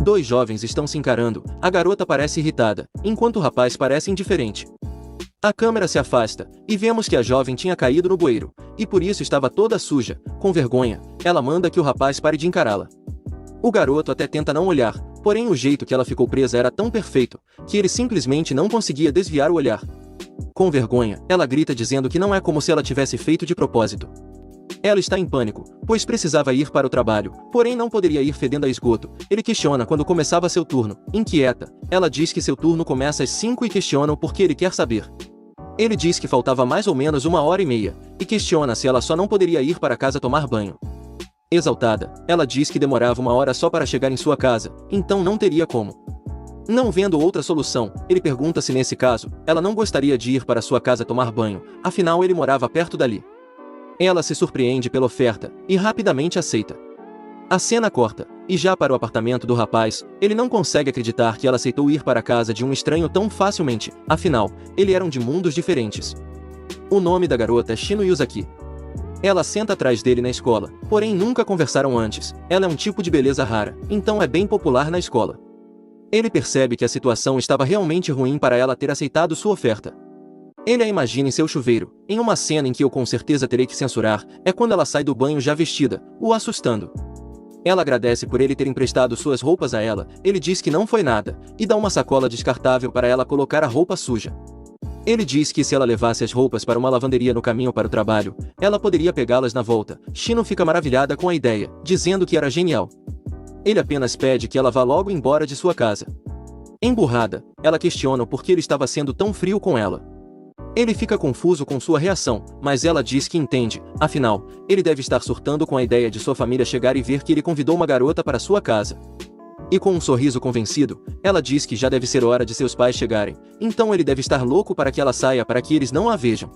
Dois jovens estão se encarando, a garota parece irritada, enquanto o rapaz parece indiferente. A câmera se afasta, e vemos que a jovem tinha caído no bueiro, e por isso estava toda suja. Com vergonha, ela manda que o rapaz pare de encará-la. O garoto até tenta não olhar, porém o jeito que ela ficou presa era tão perfeito, que ele simplesmente não conseguia desviar o olhar. Com vergonha, ela grita dizendo que não é como se ela tivesse feito de propósito. Ela está em pânico, pois precisava ir para o trabalho, porém não poderia ir fedendo a esgoto. Ele questiona quando começava seu turno. Inquieta, ela diz que seu turno começa às 5 e questiona o porquê ele quer saber. Ele diz que faltava mais ou menos 1h30, e questiona se ela só não poderia ir para casa tomar banho. Exaltada, ela diz que demorava 1 hora só para chegar em sua casa, então não teria como. Não vendo outra solução, ele pergunta se nesse caso, ela não gostaria de ir para sua casa tomar banho, afinal ele morava perto dali. Ela se surpreende pela oferta, e rapidamente aceita. A cena corta, e já para o apartamento do rapaz, ele não consegue acreditar que ela aceitou ir para a casa de um estranho tão facilmente, afinal, eles eram de mundos diferentes. O nome da garota é Shino Yuzaki. Ela senta atrás dele na escola, porém nunca conversaram antes. Ela é um tipo de beleza rara, então é bem popular na escola. Ele percebe que a situação estava realmente ruim para ela ter aceitado sua oferta. Ele a imagina em seu chuveiro, em uma cena em que eu com certeza terei que censurar, é quando ela sai do banho já vestida, o assustando. Ela agradece por ele ter emprestado suas roupas a ela, ele diz que não foi nada, e dá uma sacola descartável para ela colocar a roupa suja. Ele diz que se ela levasse as roupas para uma lavanderia no caminho para o trabalho, ela poderia pegá-las na volta. Shino fica maravilhada com a ideia, dizendo que era genial. Ele apenas pede que ela vá logo embora de sua casa. Emburrada, ela questiona o porquê ele estava sendo tão frio com ela. Ele fica confuso com sua reação, mas ela diz que entende, afinal, ele deve estar surtando com a ideia de sua família chegar e ver que ele convidou uma garota para sua casa. E com um sorriso convencido, ela diz que já deve ser hora de seus pais chegarem, então ele deve estar louco para que ela saia para que eles não a vejam.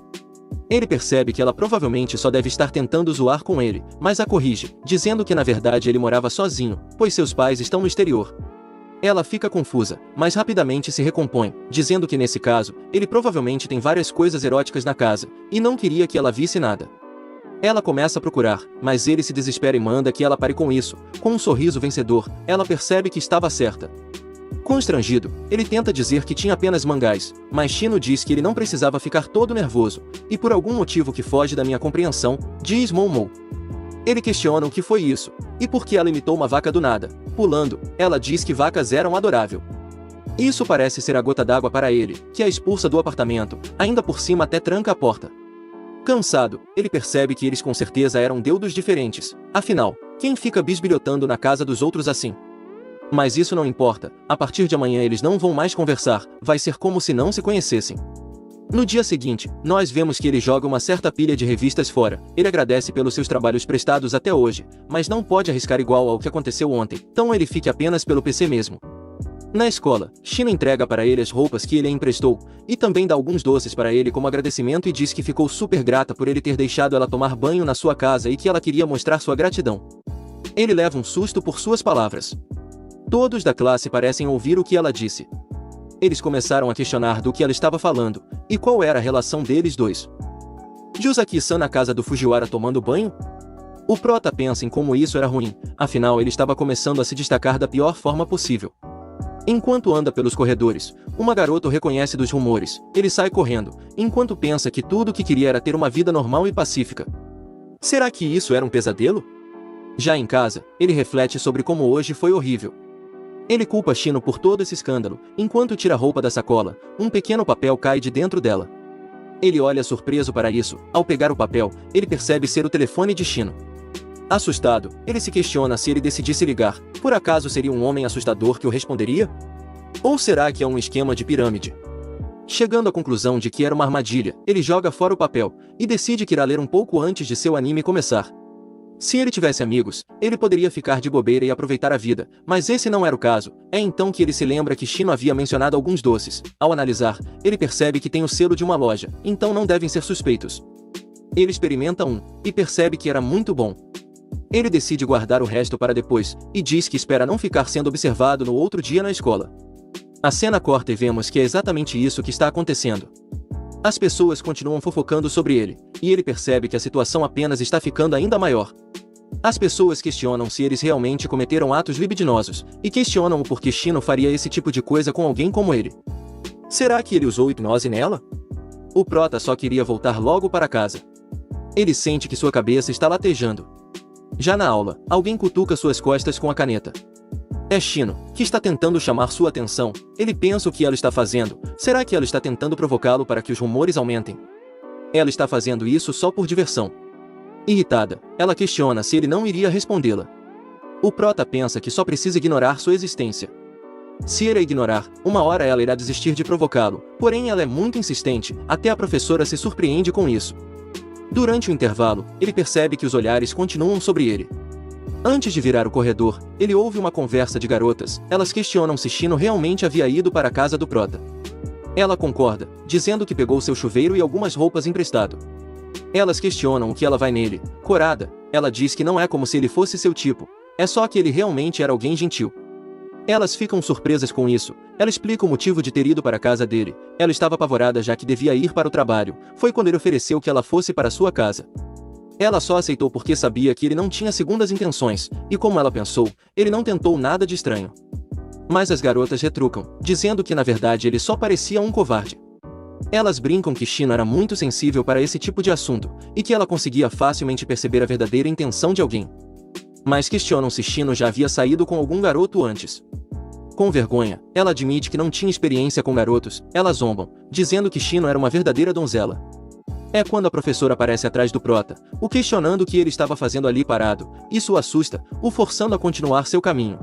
Ele percebe que ela provavelmente só deve estar tentando zoar com ele, mas a corrige, dizendo que na verdade ele morava sozinho, pois seus pais estão no exterior. Ela fica confusa, mas rapidamente se recompõe, dizendo que nesse caso, ele provavelmente tem várias coisas eróticas na casa, e não queria que ela visse nada. Ela começa a procurar, mas ele se desespera e manda que ela pare com isso. Com um sorriso vencedor, ela percebe que estava certa. Constrangido, ele tenta dizer que tinha apenas mangás, mas Shino diz que ele não precisava ficar todo nervoso, e por algum motivo que foge da minha compreensão, diz Momo. Ele questiona o que foi isso, e por que ela imitou uma vaca do nada. Pulando, ela diz que vacas eram adorável. Isso parece ser a gota d'água para ele, que a expulsa do apartamento, ainda por cima até tranca a porta. Cansado, ele percebe que eles com certeza eram deudos diferentes, afinal, quem fica bisbilhotando na casa dos outros assim? Mas isso não importa, a partir de amanhã eles não vão mais conversar, vai ser como se não se conhecessem. No dia seguinte, nós vemos que ele joga uma certa pilha de revistas fora. Ele agradece pelos seus trabalhos prestados até hoje, mas não pode arriscar igual ao que aconteceu ontem, então ele fica apenas pelo PC mesmo. Na escola, Shino entrega para ele as roupas que ele emprestou, e também dá alguns doces para ele como agradecimento e diz que ficou super grata por ele ter deixado ela tomar banho na sua casa e que ela queria mostrar sua gratidão. Ele leva um susto por suas palavras. Todos da classe parecem ouvir o que ela disse. Eles começaram a questionar do que ela estava falando, e qual era a relação deles dois. Yuzaki-san na casa do Fujiwara tomando banho? O prota pensa em como isso era ruim, afinal ele estava começando a se destacar da pior forma possível. Enquanto anda pelos corredores, uma garota o reconhece dos rumores, ele sai correndo, enquanto pensa que tudo o que queria era ter uma vida normal e pacífica. Será que isso era um pesadelo? Já em casa, ele reflete sobre como hoje foi horrível. Ele culpa Shino por todo esse escândalo, enquanto tira a roupa da sacola, um pequeno papel cai de dentro dela. Ele olha surpreso para isso, ao pegar o papel, ele percebe ser o telefone de Shino. Assustado, ele se questiona se ele decidisse ligar, por acaso seria um homem assustador que o responderia? Ou será que é um esquema de pirâmide? Chegando à conclusão de que era uma armadilha, ele joga fora o papel, e decide que irá ler um pouco antes de seu anime começar. Se ele tivesse amigos, ele poderia ficar de bobeira e aproveitar a vida, mas esse não era o caso. É então que ele se lembra que Shino havia mencionado alguns doces. Ao analisar, ele percebe que tem o selo de uma loja, então não devem ser suspeitos. Ele experimenta um, e percebe que era muito bom. Ele decide guardar o resto para depois, e diz que espera não ficar sendo observado no outro dia na escola. A cena corta e vemos que é exatamente isso que está acontecendo. As pessoas continuam fofocando sobre ele, e ele percebe que a situação apenas está ficando ainda maior. As pessoas questionam se eles realmente cometeram atos libidinosos, e questionam o porquê Shino faria esse tipo de coisa com alguém como ele. Será que ele usou hipnose nela? O prota só queria voltar logo para casa. Ele sente que sua cabeça está latejando. Já na aula, alguém cutuca suas costas com a caneta. É Shino, que está tentando chamar sua atenção. Ele pensa o que ela está fazendo. Será que ela está tentando provocá-lo para que os rumores aumentem? Ela está fazendo isso só por diversão. Irritada, ela questiona se ele não iria respondê-la. O prota pensa que só precisa ignorar sua existência. Se ele a ignorar, uma hora ela irá desistir de provocá-lo, porém ela é muito insistente, até a professora se surpreende com isso. Durante o intervalo, ele percebe que os olhares continuam sobre ele. Antes de virar o corredor, ele ouve uma conversa de garotas. Elas questionam se Shino realmente havia ido para a casa do prota. Ela concorda, dizendo que pegou seu chuveiro e algumas roupas emprestado. Elas questionam o que ela vai nele. Corada, ela diz que não é como se ele fosse seu tipo, é só que ele realmente era alguém gentil. Elas ficam surpresas com isso. Ela explica o motivo de ter ido para a casa dele. Ela estava apavorada já que devia ir para o trabalho. Foi quando ele ofereceu que ela fosse para sua casa. Ela só aceitou porque sabia que ele não tinha segundas intenções, e como ela pensou, ele não tentou nada de estranho. Mas as garotas retrucam, dizendo que na verdade ele só parecia um covarde. Elas brincam que Shino era muito sensível para esse tipo de assunto, e que ela conseguia facilmente perceber a verdadeira intenção de alguém. Mas questionam se Shino já havia saído com algum garoto antes. Com vergonha, ela admite que não tinha experiência com garotos. Elas zombam, dizendo que Shino era uma verdadeira donzela. É quando a professora aparece atrás do prota, o questionando o que ele estava fazendo ali parado. Isso o assusta, o forçando a continuar seu caminho.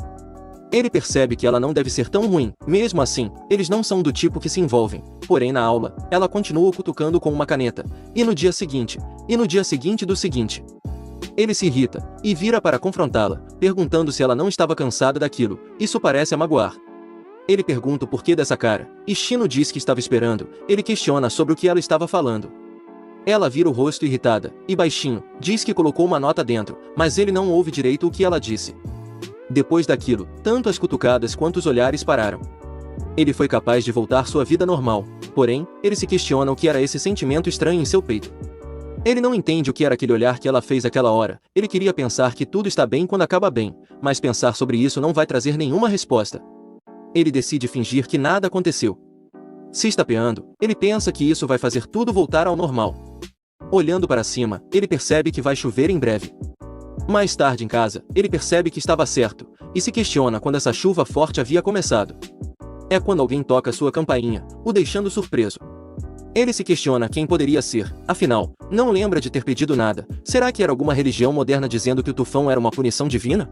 Ele percebe que ela não deve ser tão ruim. Mesmo assim, eles não são do tipo que se envolvem. Porém na aula, ela continua cutucando com uma caneta. E no dia seguinte do seguinte. Ele se irrita, e vira para confrontá-la, perguntando se ela não estava cansada daquilo. Isso parece a magoar. Ele pergunta o porquê dessa cara, e Shino diz que estava esperando. Ele questiona sobre o que ela estava falando. Ela vira o rosto irritada, e baixinho, diz que colocou uma nota dentro, mas ele não ouve direito o que ela disse. Depois daquilo, tanto as cutucadas quanto os olhares pararam. Ele foi capaz de voltar sua vida normal, porém, ele se questiona o que era esse sentimento estranho em seu peito. Ele não entende o que era aquele olhar que ela fez aquela hora. Ele queria pensar que tudo está bem quando acaba bem, mas pensar sobre isso não vai trazer nenhuma resposta. Ele decide fingir que nada aconteceu. Se estapeando, ele pensa que isso vai fazer tudo voltar ao normal. Olhando para cima, ele percebe que vai chover em breve. Mais tarde em casa, ele percebe que estava certo, e se questiona quando essa chuva forte havia começado. É quando alguém toca sua campainha, o deixando surpreso. Ele se questiona quem poderia ser, afinal, não lembra de ter pedido nada. Será que era alguma religião moderna dizendo que o tufão era uma punição divina?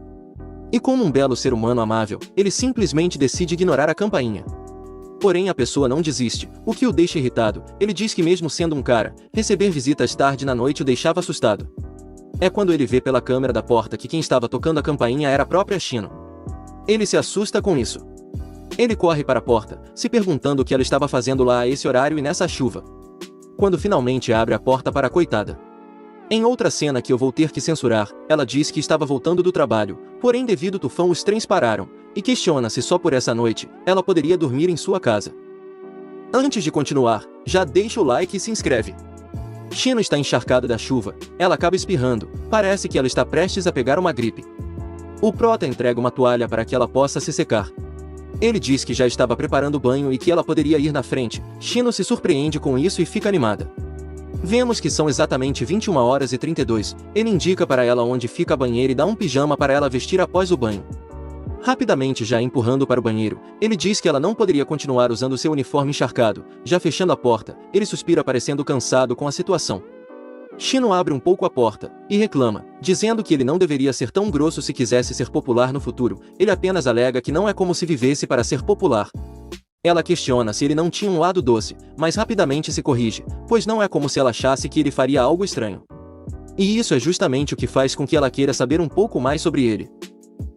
E como um belo ser humano amável, ele simplesmente decide ignorar a campainha. Porém a pessoa não desiste, o que o deixa irritado. Ele diz que mesmo sendo um cara, receber visitas tarde na noite o deixava assustado. É quando ele vê pela câmera da porta que quem estava tocando a campainha era a própria Shino. Ele se assusta com isso. Ele corre para a porta, se perguntando o que ela estava fazendo lá a esse horário e nessa chuva. Quando finalmente abre a porta para a coitada. Em outra cena que eu vou ter que censurar, ela diz que estava voltando do trabalho, porém devido ao tufão os trens pararam, e questiona se só por essa noite, ela poderia dormir em sua casa. Antes de continuar, já deixa o like e se inscreve. Shino está encharcada da chuva, ela acaba espirrando, parece que ela está prestes a pegar uma gripe. O prota entrega uma toalha para que ela possa se secar. Ele diz que já estava preparando o banho e que ela poderia ir na frente. Shino se surpreende com isso e fica animada. Vemos que são exatamente 21h32, ele indica para ela onde fica a banheira e dá um pijama para ela vestir após o banho. Rapidamente já empurrando para o banheiro, ele diz que ela não poderia continuar usando seu uniforme encharcado. Já fechando a porta, ele suspira parecendo cansado com a situação. Shino abre um pouco a porta, e reclama, dizendo que ele não deveria ser tão grosso se quisesse ser popular no futuro. Ele apenas alega que não é como se vivesse para ser popular. Ela questiona se ele não tinha um lado doce, mas rapidamente se corrige, pois não é como se ela achasse que ele faria algo estranho. E isso é justamente o que faz com que ela queira saber um pouco mais sobre ele.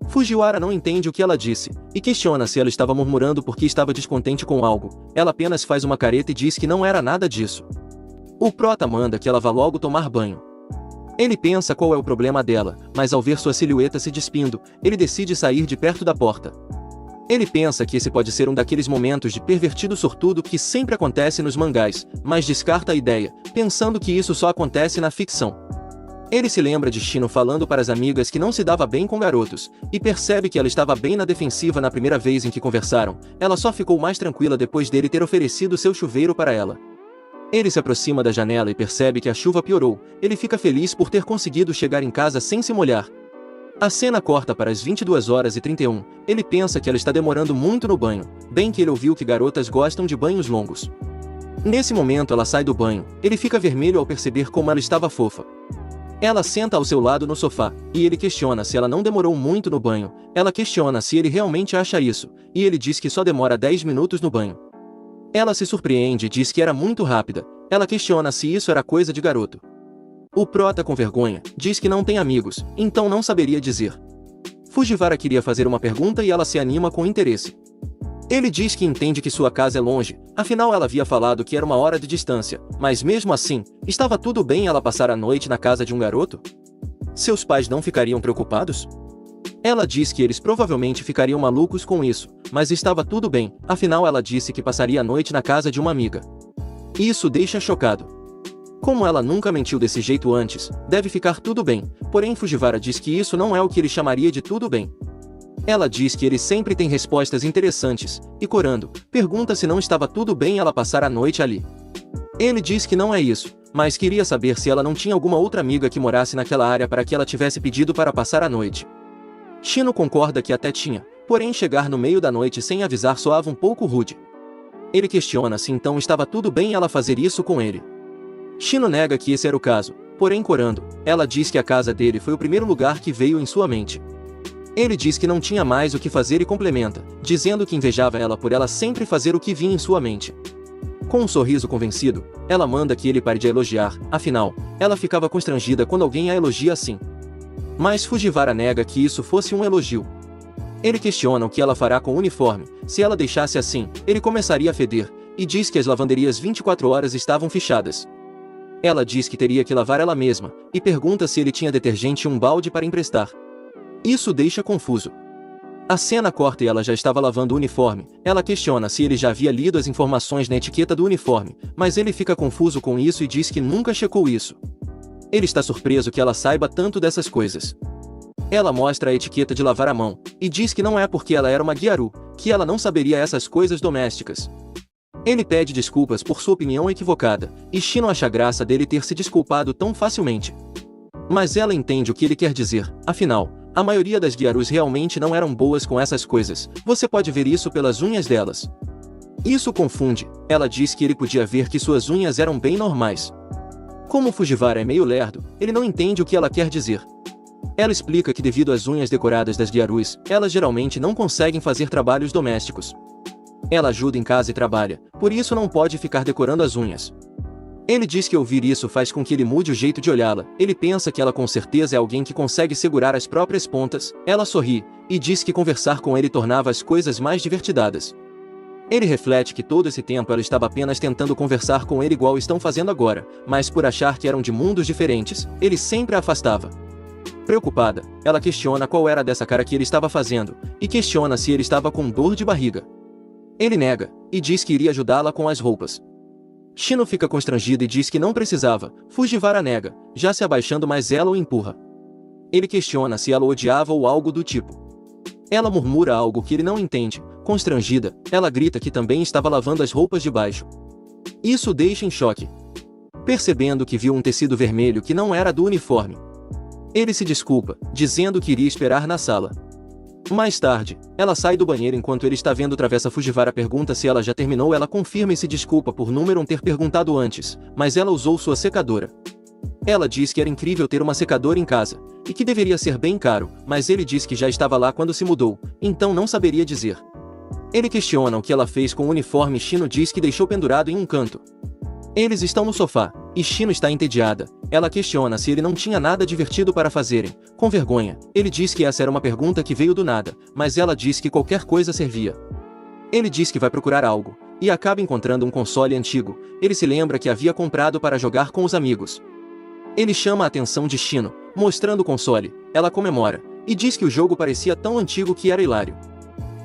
Fujiwara não entende o que ela disse, e questiona se ela estava murmurando porque estava descontente com algo. Ela apenas faz uma careta e diz que não era nada disso. O prota manda que ela vá logo tomar banho. Ele pensa qual é o problema dela, mas ao ver sua silhueta se despindo, ele decide sair de perto da porta. Ele pensa que esse pode ser um daqueles momentos de pervertido sortudo que sempre acontece nos mangás, mas descarta a ideia, pensando que isso só acontece na ficção. Ele se lembra de Shino falando para as amigas que não se dava bem com garotos, e percebe que ela estava bem na defensiva na primeira vez em que conversaram. Ela só ficou mais tranquila depois dele ter oferecido seu chuveiro para ela. Ele se aproxima da janela e percebe que a chuva piorou. Ele fica feliz por ter conseguido chegar em casa sem se molhar. A cena corta para as 22h31. Ele pensa que ela está demorando muito no banho, bem que ele ouviu que garotas gostam de banhos longos. Nesse momento ela sai do banho. Ele fica vermelho ao perceber como ela estava fofa. Ela senta ao seu lado no sofá, e ele questiona se ela não demorou muito no banho. Ela questiona se ele realmente acha isso, e ele diz que só demora 10 minutos no banho. Ela se surpreende e diz que era muito rápida. Ela questiona se isso era coisa de garoto. O prota, com vergonha, diz que não tem amigos, então não saberia dizer. Fujiwara queria fazer uma pergunta e ela se anima com interesse. Ele diz que entende que sua casa é longe, afinal ela havia falado que era 1 hora de distância, mas mesmo assim, estava tudo bem ela passar a noite na casa de um garoto? Seus pais não ficariam preocupados? Ela diz que eles provavelmente ficariam malucos com isso, mas estava tudo bem, afinal ela disse que passaria a noite na casa de uma amiga. Isso deixa chocado. Como ela nunca mentiu desse jeito antes, deve ficar tudo bem, porém Fujiwara diz que isso não é o que ele chamaria de tudo bem. Ela diz que ele sempre tem respostas interessantes, e corando, pergunta se não estava tudo bem ela passar a noite ali. Ele diz que não é isso, mas queria saber se ela não tinha alguma outra amiga que morasse naquela área para que ela tivesse pedido para passar a noite. Shino concorda que até tinha, porém chegar no meio da noite sem avisar soava um pouco rude. Ele questiona se então estava tudo bem ela fazer isso com ele. Shino nega que esse era o caso, porém corando, ela diz que a casa dele foi o primeiro lugar que veio em sua mente. Ele diz que não tinha mais o que fazer e complementa, dizendo que invejava ela por ela sempre fazer o que vinha em sua mente. Com um sorriso convencido, ela manda que ele pare de elogiar, afinal, ela ficava constrangida quando alguém a elogia assim. Mas Fujiwara nega que isso fosse um elogio. Ele questiona o que ela fará com o uniforme. Se ela deixasse assim, ele começaria a feder, e diz que as lavanderias 24 horas estavam fechadas. Ela diz que teria que lavar ela mesma, e pergunta se ele tinha detergente e um balde para emprestar. Isso deixa confuso. A cena corta e ela já estava lavando o uniforme. Ela questiona se ele já havia lido as informações na etiqueta do uniforme, mas ele fica confuso com isso e diz que nunca checou isso. Ele está surpreso que ela saiba tanto dessas coisas. Ela mostra a etiqueta de lavar a mão, e diz que não é porque ela era uma Gyaru, que ela não saberia essas coisas domésticas. Ele pede desculpas por sua opinião equivocada, e Shino acha graça dele ter se desculpado tão facilmente. Mas ela entende o que ele quer dizer, afinal, a maioria das Gyarus realmente não eram boas com essas coisas, você pode ver isso pelas unhas delas. Isso confunde, ela diz que ele podia ver que suas unhas eram bem normais. Como Fujiwara é meio lerdo, ele não entende o que ela quer dizer. Ela explica que devido às unhas decoradas das Gyarus, elas geralmente não conseguem fazer trabalhos domésticos. Ela ajuda em casa e trabalha, por isso não pode ficar decorando as unhas. Ele diz que ouvir isso faz com que ele mude o jeito de olhá-la. Ele pensa que ela com certeza é alguém que consegue segurar as próprias pontas. Ela sorri, e diz que conversar com ele tornava as coisas mais divertidas. Ele reflete que todo esse tempo ela estava apenas tentando conversar com ele igual estão fazendo agora, mas por achar que eram de mundos diferentes, ele sempre a afastava. Preocupada, ela questiona qual era dessa cara que ele estava fazendo, e questiona se ele estava com dor de barriga. Ele nega, e diz que iria ajudá-la com as roupas. Shino fica constrangida e diz que não precisava. Fujiwara nega, já se abaixando, mas ela o empurra. Ele questiona se ela o odiava ou algo do tipo. Ela murmura algo que ele não entende. Constrangida, ela grita que também estava lavando as roupas de baixo. Isso o deixa em choque. Percebendo que viu um tecido vermelho que não era do uniforme. Ele se desculpa, dizendo que iria esperar na sala. Mais tarde, ela sai do banheiro enquanto ele está vendo Travessa. Fujiwara pergunta se ela já terminou. Ela confirma e se desculpa por número 1 ter perguntado antes, mas ela usou sua secadora. Ela diz que era incrível ter uma secadora em casa, e que deveria ser bem caro, mas ele diz que já estava lá quando se mudou, então não saberia dizer. Ele questiona o que ela fez com o uniforme e Shino diz que deixou pendurado em um canto. Eles estão no sofá, e Shino está entediada. Ela questiona se ele não tinha nada divertido para fazerem. Com vergonha, ele diz que essa era uma pergunta que veio do nada, mas ela diz que qualquer coisa servia. Ele diz que vai procurar algo, e acaba encontrando um console antigo. Ele se lembra que havia comprado para jogar com os amigos. Ele chama a atenção de Shino, mostrando o console. Ela comemora, e diz que o jogo parecia tão antigo que era hilário.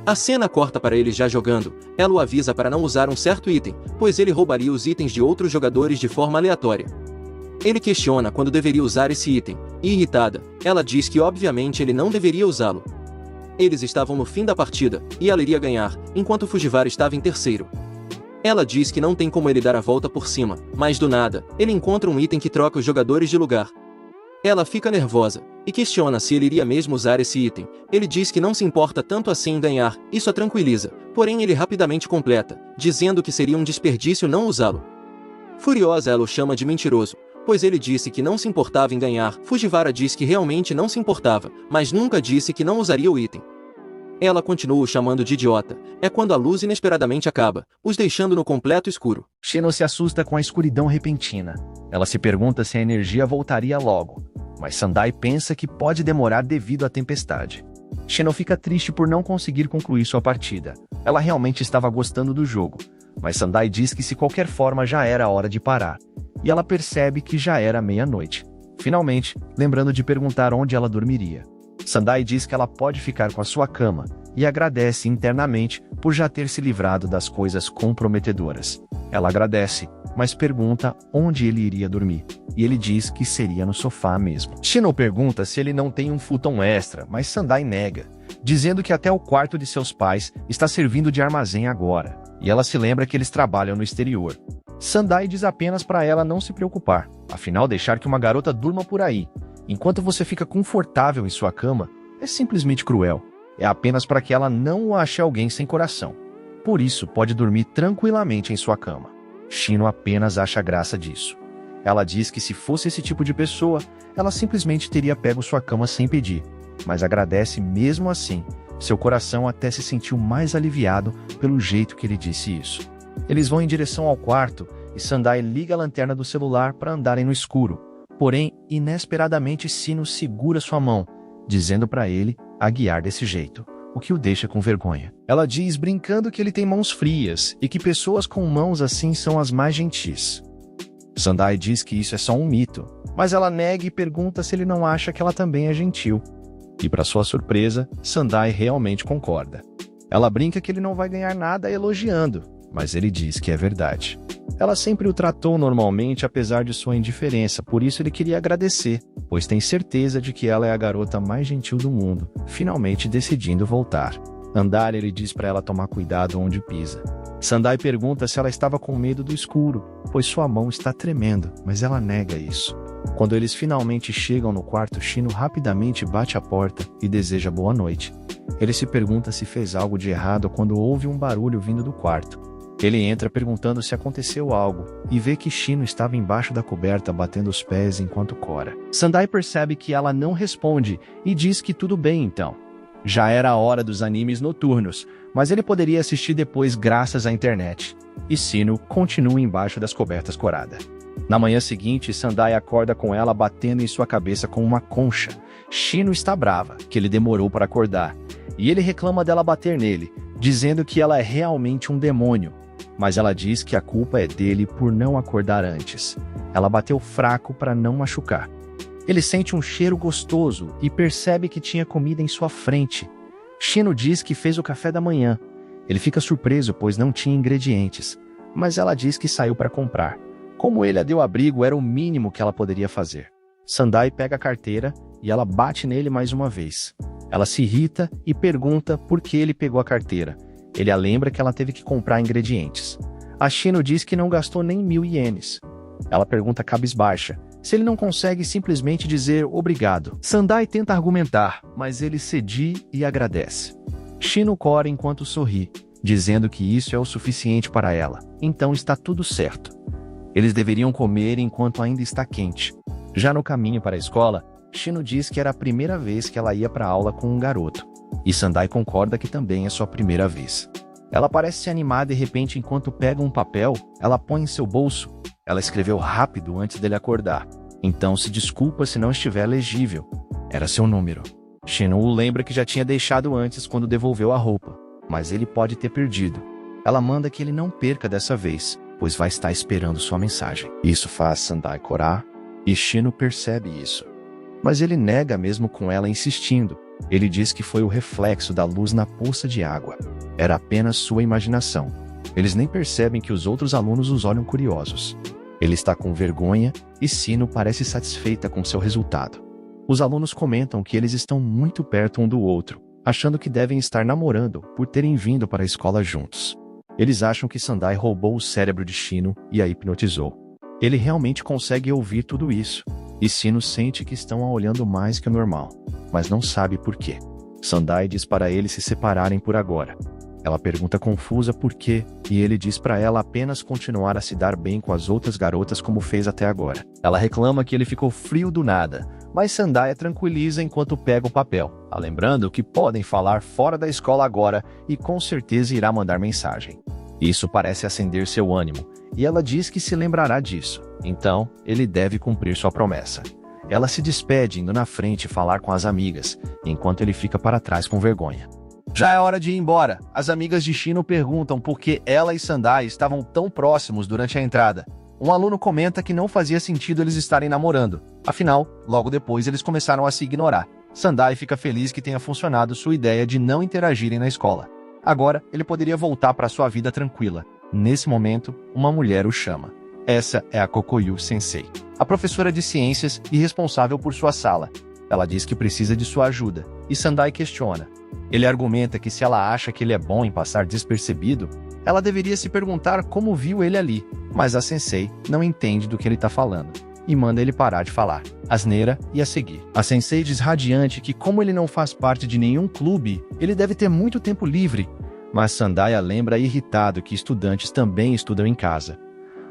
A cena corta para ele já jogando. Ela o avisa para não usar um certo item, pois ele roubaria os itens de outros jogadores de forma aleatória. Ele questiona quando deveria usar esse item, e irritada, ela diz que obviamente ele não deveria usá-lo. Eles estavam no fim da partida, e ela iria ganhar, enquanto Fujiwara estava em terceiro. Ela diz que não tem como ele dar a volta por cima, mas do nada, ele encontra um item que troca os jogadores de lugar. Ela fica nervosa, e questiona se ele iria mesmo usar esse item. Ele diz que não se importa tanto assim em ganhar, isso a tranquiliza, porém ele rapidamente completa, dizendo que seria um desperdício não usá-lo. Furiosa, ela o chama de mentiroso, pois ele disse que não se importava em ganhar. Fujiwara diz que realmente não se importava, mas nunca disse que não usaria o item. Ela continua o chamando de idiota. É quando a luz inesperadamente acaba, os deixando no completo escuro. Shino se assusta com a escuridão repentina. Ela se pergunta se a energia voltaria logo, mas Sandai pensa que pode demorar devido à tempestade. Shino fica triste por não conseguir concluir sua partida. Ela realmente estava gostando do jogo, mas Sandai diz que de qualquer forma já era hora de parar. E ela percebe que já era meia-noite. Finalmente, lembrando de perguntar onde ela dormiria. Sandai diz que ela pode ficar com a sua cama, e agradece internamente por já ter se livrado das coisas comprometedoras. Ela agradece, mas pergunta onde ele iria dormir, e ele diz que seria no sofá mesmo. Shino pergunta se ele não tem um futon extra, mas Sandai nega, dizendo que até o quarto de seus pais está servindo de armazém agora, e ela se lembra que eles trabalham no exterior. Sandai diz apenas para ela não se preocupar, afinal deixar que uma garota durma por aí, enquanto você fica confortável em sua cama, é simplesmente cruel. É apenas para que ela não o ache alguém sem coração. Por isso, pode dormir tranquilamente em sua cama. Shino apenas acha graça disso. Ela diz que se fosse esse tipo de pessoa, ela simplesmente teria pego sua cama sem pedir, mas agradece mesmo assim. Seu coração até se sentiu mais aliviado pelo jeito que ele disse isso. Eles vão em direção ao quarto e Sandai liga a lanterna do celular para andarem no escuro. Porém, inesperadamente Shino segura sua mão, dizendo para ele a guiar desse jeito, o que o deixa com vergonha. Ela diz brincando que ele tem mãos frias e que pessoas com mãos assim são as mais gentis. Sandai diz que isso é só um mito, mas ela nega e pergunta se ele não acha que ela também é gentil. E para sua surpresa, Sandai realmente concorda. Ela brinca que ele não vai ganhar nada elogiando, mas ele diz que é verdade. Ela sempre o tratou normalmente apesar de sua indiferença, por isso ele queria agradecer, pois tem certeza de que ela é a garota mais gentil do mundo, finalmente decidindo voltar. Andar, ele diz para ela tomar cuidado onde pisa. Sandai pergunta se ela estava com medo do escuro, pois sua mão está tremendo, mas ela nega isso. Quando eles finalmente chegam no quarto, Shino rapidamente bate a porta e deseja boa noite. Ele se pergunta se fez algo de errado quando ouve um barulho vindo do quarto. Ele entra perguntando se aconteceu algo, e vê que Shino estava embaixo da coberta batendo os pés enquanto cora. Sandai percebe que ela não responde, e diz que tudo bem então. Já era a hora dos animes noturnos, mas ele poderia assistir depois graças à internet. E Shino continua embaixo das cobertas corada. Na manhã seguinte, Sandai acorda com ela batendo em sua cabeça com uma concha. Shino está brava, que ele demorou para acordar, e ele reclama dela bater nele, dizendo que ela é realmente um demônio. Mas ela diz que a culpa é dele por não acordar antes. Ela bateu fraco para não machucar. Ele sente um cheiro gostoso e percebe que tinha comida em sua frente. Shino diz que fez o café da manhã. Ele fica surpreso pois não tinha ingredientes, mas ela diz que saiu para comprar. Como ele a deu abrigo, era o mínimo que ela poderia fazer. Sandai pega a carteira e ela bate nele mais uma vez. Ela se irrita e pergunta por que ele pegou a carteira. Ele a lembra que ela teve que comprar ingredientes. A Shino diz que não gastou nem 1000 ienes. Ela pergunta cabisbaixa se ele não consegue simplesmente dizer obrigado. Sandai tenta argumentar, mas ele cede e agradece. Shino cora enquanto sorri, dizendo que isso é o suficiente para ela. Então está tudo certo. Eles deveriam comer enquanto ainda está quente. Já no caminho para a escola, Shino diz que era a primeira vez que ela ia para a aula com um garoto. E Sandai concorda que também é sua primeira vez. Ela parece se animar de repente enquanto pega um papel, ela põe em seu bolso. Ela escreveu rápido antes dele acordar. Então se desculpa se não estiver legível. Era seu número. Shino o lembra que já tinha deixado antes quando devolveu a roupa, mas ele pode ter perdido. Ela manda que ele não perca dessa vez, pois vai estar esperando sua mensagem. Isso faz Sandai corar, e Shino percebe isso. Mas ele nega mesmo com ela insistindo. Ele diz que foi o reflexo da luz na poça de água. Era apenas sua imaginação. Eles nem percebem que os outros alunos os olham curiosos. Ele está com vergonha e Shino parece satisfeita com seu resultado. Os alunos comentam que eles estão muito perto um do outro, achando que devem estar namorando por terem vindo para a escola juntos. Eles acham que Sandai roubou o cérebro de Shino e a hipnotizou. Ele realmente consegue ouvir tudo isso, e Shino sente que estão a olhando mais que o normal, mas não sabe por quê. Sandai diz para eles se separarem por agora. Ela pergunta confusa por quê, e ele diz para ela apenas continuar a se dar bem com as outras garotas como fez até agora. Ela reclama que ele ficou frio do nada, mas Sandai a tranquiliza enquanto pega o papel, lembrando que podem falar fora da escola agora e com certeza irá mandar mensagem. Isso parece acender seu ânimo, e ela diz que se lembrará disso, então ele deve cumprir sua promessa. Ela se despede indo na frente falar com as amigas, enquanto ele fica para trás com vergonha. Já é hora de ir embora. As amigas de Shino perguntam por que ela e Sandai estavam tão próximos durante a entrada. Um aluno comenta que não fazia sentido eles estarem namorando. Afinal, logo depois eles começaram a se ignorar. Sandai fica feliz que tenha funcionado sua ideia de não interagirem na escola. Agora, ele poderia voltar para sua vida tranquila. Nesse momento, uma mulher o chama. Essa é a Kokoyu Sensei, a professora de ciências e responsável por sua sala. Ela diz que precisa de sua ajuda, e Sandai questiona. Ele argumenta que se ela acha que ele é bom em passar despercebido, ela deveria se perguntar como viu ele ali, mas a Sensei não entende do que ele está falando, e manda ele parar de falar, asneira e a seguir. A Sensei diz radiante que como ele não faz parte de nenhum clube, ele deve ter muito tempo livre, mas Sandai a lembra irritado que estudantes também estudam em casa.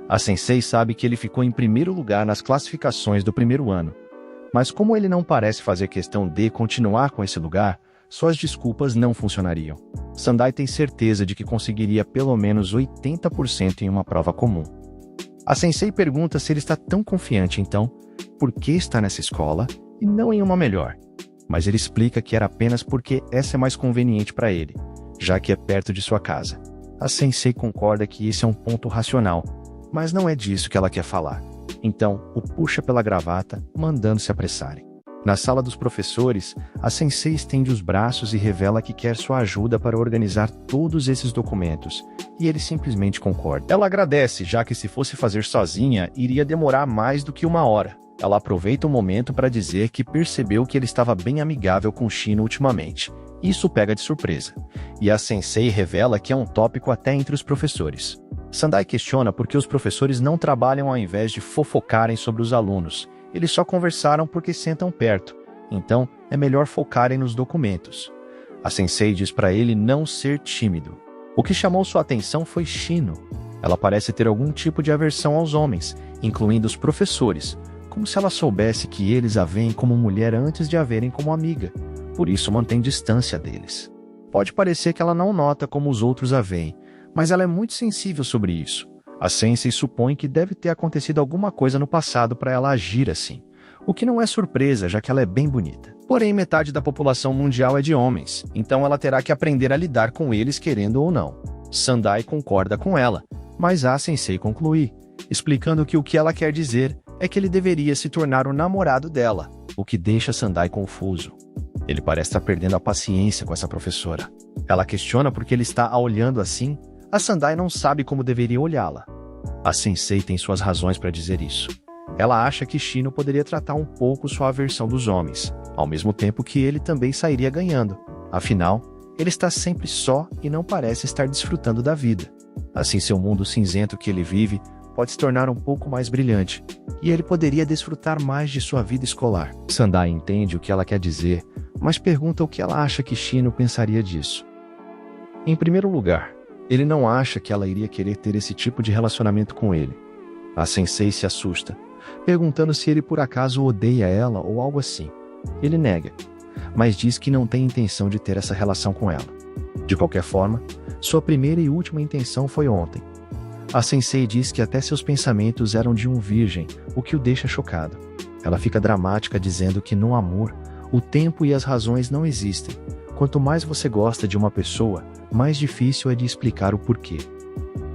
A Sensei sabe que ele ficou em primeiro lugar nas classificações do primeiro ano, mas como ele não parece fazer questão de continuar com esse lugar, suas desculpas não funcionariam. Sandai tem certeza de que conseguiria pelo menos 80% em uma prova comum. A Sensei pergunta se ele está tão confiante então, por que está nessa escola e não em uma melhor. Mas ele explica que era apenas porque essa é mais conveniente para ele, já que é perto de sua casa. A Sensei concorda que esse é um ponto racional, mas não é disso que ela quer falar. Então, o puxa pela gravata, mandando se apressarem. Na sala dos professores, a Sensei estende os braços e revela que quer sua ajuda para organizar todos esses documentos, e ele simplesmente concorda. Ela agradece, já que se fosse fazer sozinha, iria demorar mais do que 1 hora. Ela aproveita o momento para dizer que percebeu que ele estava bem amigável com Shino ultimamente. Isso pega de surpresa, e a Sensei revela que é um tópico até entre os professores. Sandai questiona por que os professores não trabalham ao invés de fofocarem sobre os alunos. Eles só conversaram porque sentam perto, então é melhor focarem nos documentos. A Sensei diz para ele não ser tímido. O que chamou sua atenção foi Shino. Ela parece ter algum tipo de aversão aos homens, incluindo os professores, como se ela soubesse que eles a veem como mulher antes de a verem como amiga, por isso mantém distância deles. Pode parecer que ela não nota como os outros a veem, mas ela é muito sensível sobre isso. A Sensei supõe que deve ter acontecido alguma coisa no passado para ela agir assim, o que não é surpresa, já que ela é bem bonita. Porém, metade da população mundial é de homens, então ela terá que aprender a lidar com eles querendo ou não. Sandai concorda com ela, mas a Sensei conclui, explicando que o que ela quer dizer é que ele deveria se tornar o namorado dela, o que deixa Sandai confuso. Ele parece estar perdendo a paciência com essa professora. Ela questiona por que ele está a olhando assim. A Sandai não sabe como deveria olhá-la. A Sensei tem suas razões para dizer isso. Ela acha que Shino poderia tratar um pouco sua aversão dos homens, ao mesmo tempo que ele também sairia ganhando. Afinal, ele está sempre só e não parece estar desfrutando da vida. Assim, seu mundo cinzento que ele vive pode se tornar um pouco mais brilhante, e ele poderia desfrutar mais de sua vida escolar. Sandai entende o que ela quer dizer, mas pergunta o que ela acha que Shino pensaria disso. Em primeiro lugar, ele não acha que ela iria querer ter esse tipo de relacionamento com ele. A Sensei se assusta, perguntando se ele por acaso odeia ela ou algo assim. Ele nega, mas diz que não tem intenção de ter essa relação com ela. De qualquer forma, sua primeira e última intenção foi ontem. A Sensei diz que até seus pensamentos eram de um virgem, o que o deixa chocado. Ela fica dramática dizendo que no amor, o tempo e as razões não existem. Quanto mais você gosta de uma pessoa, mais difícil é de explicar o porquê.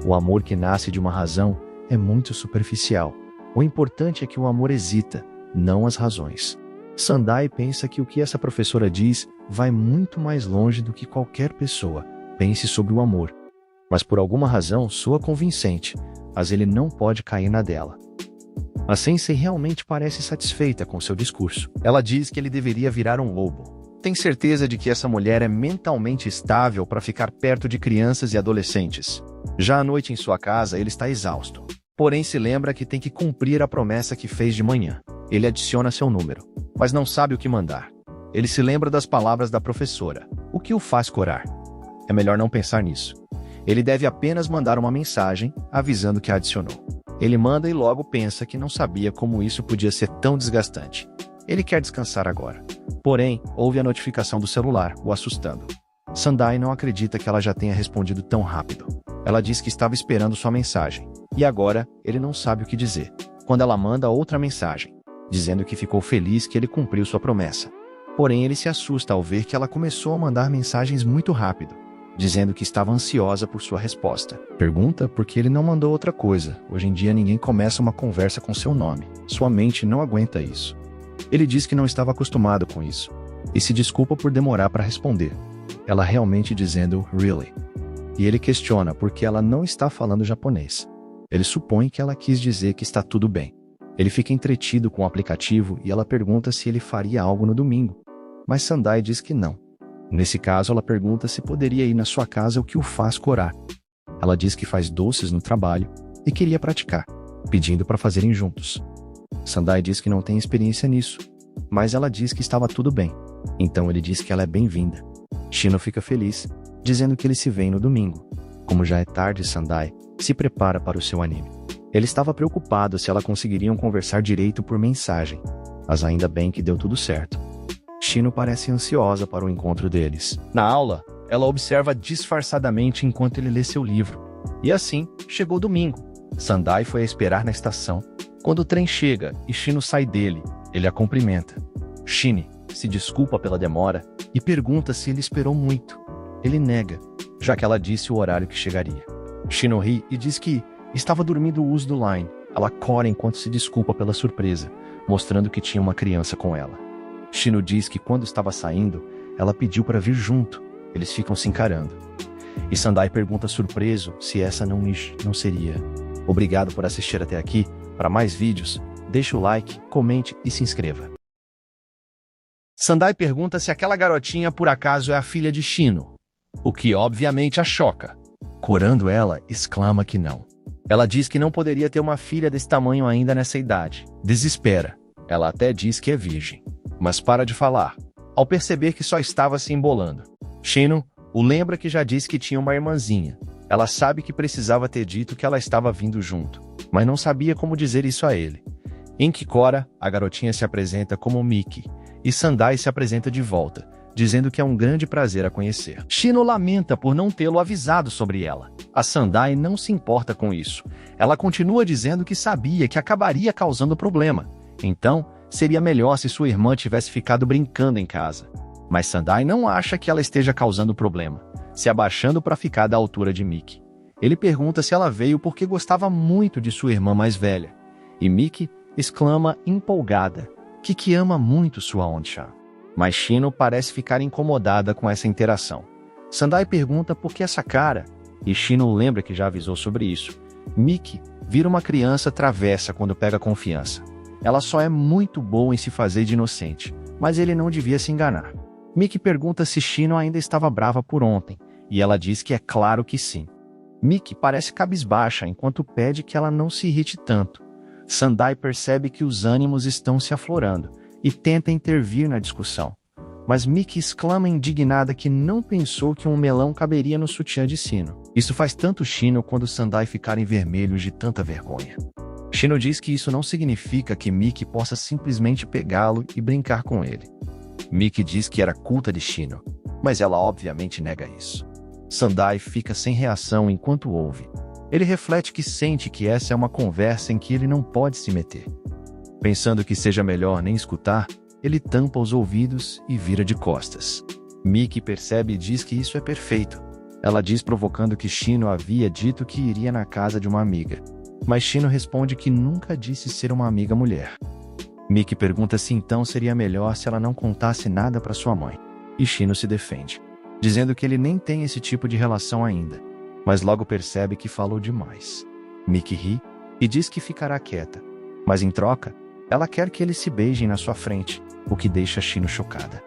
O amor que nasce de uma razão é muito superficial. O importante é que o amor hesita, não as razões. Sandai pensa que o que essa professora diz vai muito mais longe do que qualquer pessoa pense sobre o amor. Mas por alguma razão soa convincente. mas ele não pode cair na dela. A Sensei realmente parece satisfeita com seu discurso. Ela diz que ele deveria virar um lobo. Tem certeza de que essa mulher é mentalmente estável para ficar perto de crianças e adolescentes. Já à noite em sua casa, ele está exausto. Porém, se lembra que tem que cumprir a promessa que fez de manhã. Ele adiciona seu número, mas não sabe o que mandar. Ele se lembra das palavras da professora, o que o faz corar. É melhor não pensar nisso. Ele deve apenas mandar uma mensagem avisando que a adicionou. Ele manda e logo pensa que não sabia como isso podia ser tão desgastante. Ele quer descansar agora. Porém, ouve a notificação do celular, o assustando. Sandai não acredita que ela já tenha respondido tão rápido. Ela diz que estava esperando sua mensagem. E agora, ele não sabe o que dizer. Quando ela manda outra mensagem, dizendo que ficou feliz que ele cumpriu sua promessa. Porém, ele se assusta ao ver que ela começou a mandar mensagens muito rápido, dizendo que estava ansiosa por sua resposta. Pergunta por que ele não mandou outra coisa. Hoje em dia ninguém começa uma conversa com seu nome. Sua mente não aguenta isso. Ele diz que não estava acostumado com isso, e se desculpa por demorar para responder. Ela realmente dizendo "really". E ele questiona por que ela não está falando japonês. Ele supõe que ela quis dizer que está tudo bem. Ele fica entretido com o aplicativo e ela pergunta se ele faria algo no domingo. Mas Sandai diz que não. Nesse caso, ela pergunta se poderia ir na sua casa, o que o faz corar. Ela diz que faz doces no trabalho e queria praticar, pedindo para fazerem juntos. Sandai diz que não tem experiência nisso, mas ela diz que estava tudo bem. Então ele diz que ela é bem-vinda. Shino fica feliz, dizendo que eles se veem no domingo. Como já é tarde, Sandai se prepara para o seu anime. Ele estava preocupado se ela conseguiriam conversar direito por mensagem, mas ainda bem que deu tudo certo. Shino parece ansiosa para o encontro deles. Na aula, ela observa disfarçadamente enquanto ele lê seu livro. E assim, chegou o domingo. Sandai foi a esperar na estação. Quando o trem chega e Shino sai dele, ele a cumprimenta. Shine se desculpa pela demora e pergunta se ele esperou muito. Ele nega, já que ela disse o horário que chegaria. Shino ri e diz que estava dormindo o uso do Line. Ela cora enquanto se desculpa pela surpresa, mostrando que tinha uma criança com ela. Shino diz que quando estava saindo, ela pediu para vir junto. Eles ficam se encarando. E Sandai pergunta surpreso se essa não seria. Obrigado por assistir até aqui. Para mais vídeos, deixe o like, comente e se inscreva. Sandai pergunta se aquela garotinha por acaso é a filha de Shino, o que obviamente a choca. Corando ela, exclama que não. Ela diz que não poderia ter uma filha desse tamanho ainda nessa idade. Desespera. Ela até diz que é virgem, mas para de falar, ao perceber que só estava se embolando. Shino o lembra que já disse que tinha uma irmãzinha. Ela sabe que precisava ter dito que ela estava vindo junto, mas não sabia como dizer isso a ele. Em Kikora, a garotinha se apresenta como Miki, e Sandai se apresenta de volta, dizendo que é um grande prazer a conhecer. Shino lamenta por não tê-lo avisado sobre ela. A Sandai não se importa com isso. Ela continua dizendo que sabia que acabaria causando problema. Então, seria melhor se sua irmã tivesse ficado brincando em casa. Mas Sandai não acha que ela esteja causando problema, se abaixando para ficar da altura de Miki. Ele pergunta se ela veio porque gostava muito de sua irmã mais velha. E Miki exclama empolgada que ama muito sua Onsha. Mas Shino parece ficar incomodada com essa interação. Sandai pergunta por que essa cara, e Shino lembra que já avisou sobre isso. Miki vira uma criança travessa quando pega confiança. Ela só é muito boa em se fazer de inocente, mas ele não devia se enganar. Miki pergunta se Shino ainda estava brava por ontem, e ela diz que é claro que sim. Miki parece cabisbaixa enquanto pede que ela não se irrite tanto. Sandai percebe que os ânimos estão se aflorando e tenta intervir na discussão. Mas Miki exclama indignada que não pensou que um melão caberia no sutiã de Shino. Isso faz tanto Shino quando Sandai ficarem vermelhos de tanta vergonha. Shino diz que isso não significa que Miki possa simplesmente pegá-lo e brincar com ele. Miki diz que era culpa de Shino, mas ela obviamente nega isso. Sandai fica sem reação enquanto ouve. Ele reflete que sente que essa é uma conversa em que ele não pode se meter. Pensando que seja melhor nem escutar, ele tampa os ouvidos e vira de costas. Miki percebe e diz que isso é perfeito. Ela diz provocando que Shino havia dito que iria na casa de uma amiga. Mas Shino responde que nunca disse ser uma amiga mulher. Miki pergunta se então seria melhor se ela não contasse nada para sua mãe. E Shino se defende, dizendo que ele nem tem esse tipo de relação ainda. Mas logo percebe que falou demais. Miki ri e diz que ficará quieta, mas em troca, ela quer que eles se beijem na sua frente, o que deixa Shino chocada.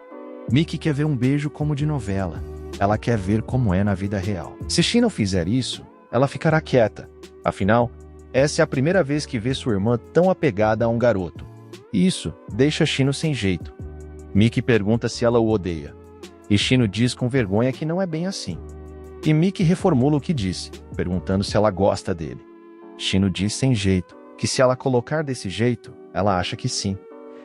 Miki quer ver um beijo como de novela. Ela quer ver como é na vida real. Se Shino fizer isso, ela ficará quieta. Afinal, essa é a primeira vez que vê sua irmã tão apegada a um garoto. Isso deixa Shino sem jeito. Miki pergunta se ela o odeia. E Shino diz com vergonha que não é bem assim. E Miki reformula o que disse, perguntando se ela gosta dele. Shino diz sem jeito, que se ela colocar desse jeito, ela acha que sim.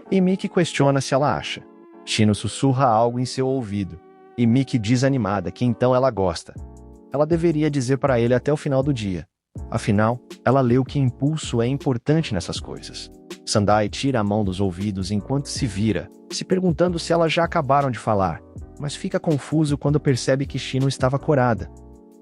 E Miki questiona se ela acha. Shino sussurra algo em seu ouvido. E Miki diz animada que então ela gosta. Ela deveria dizer para ele até o final do dia. Afinal, ela leu que impulso é importante nessas coisas. Sandai tira a mão dos ouvidos enquanto se vira, se perguntando se elas já acabaram de falar, mas fica confuso quando percebe que Shino estava corada,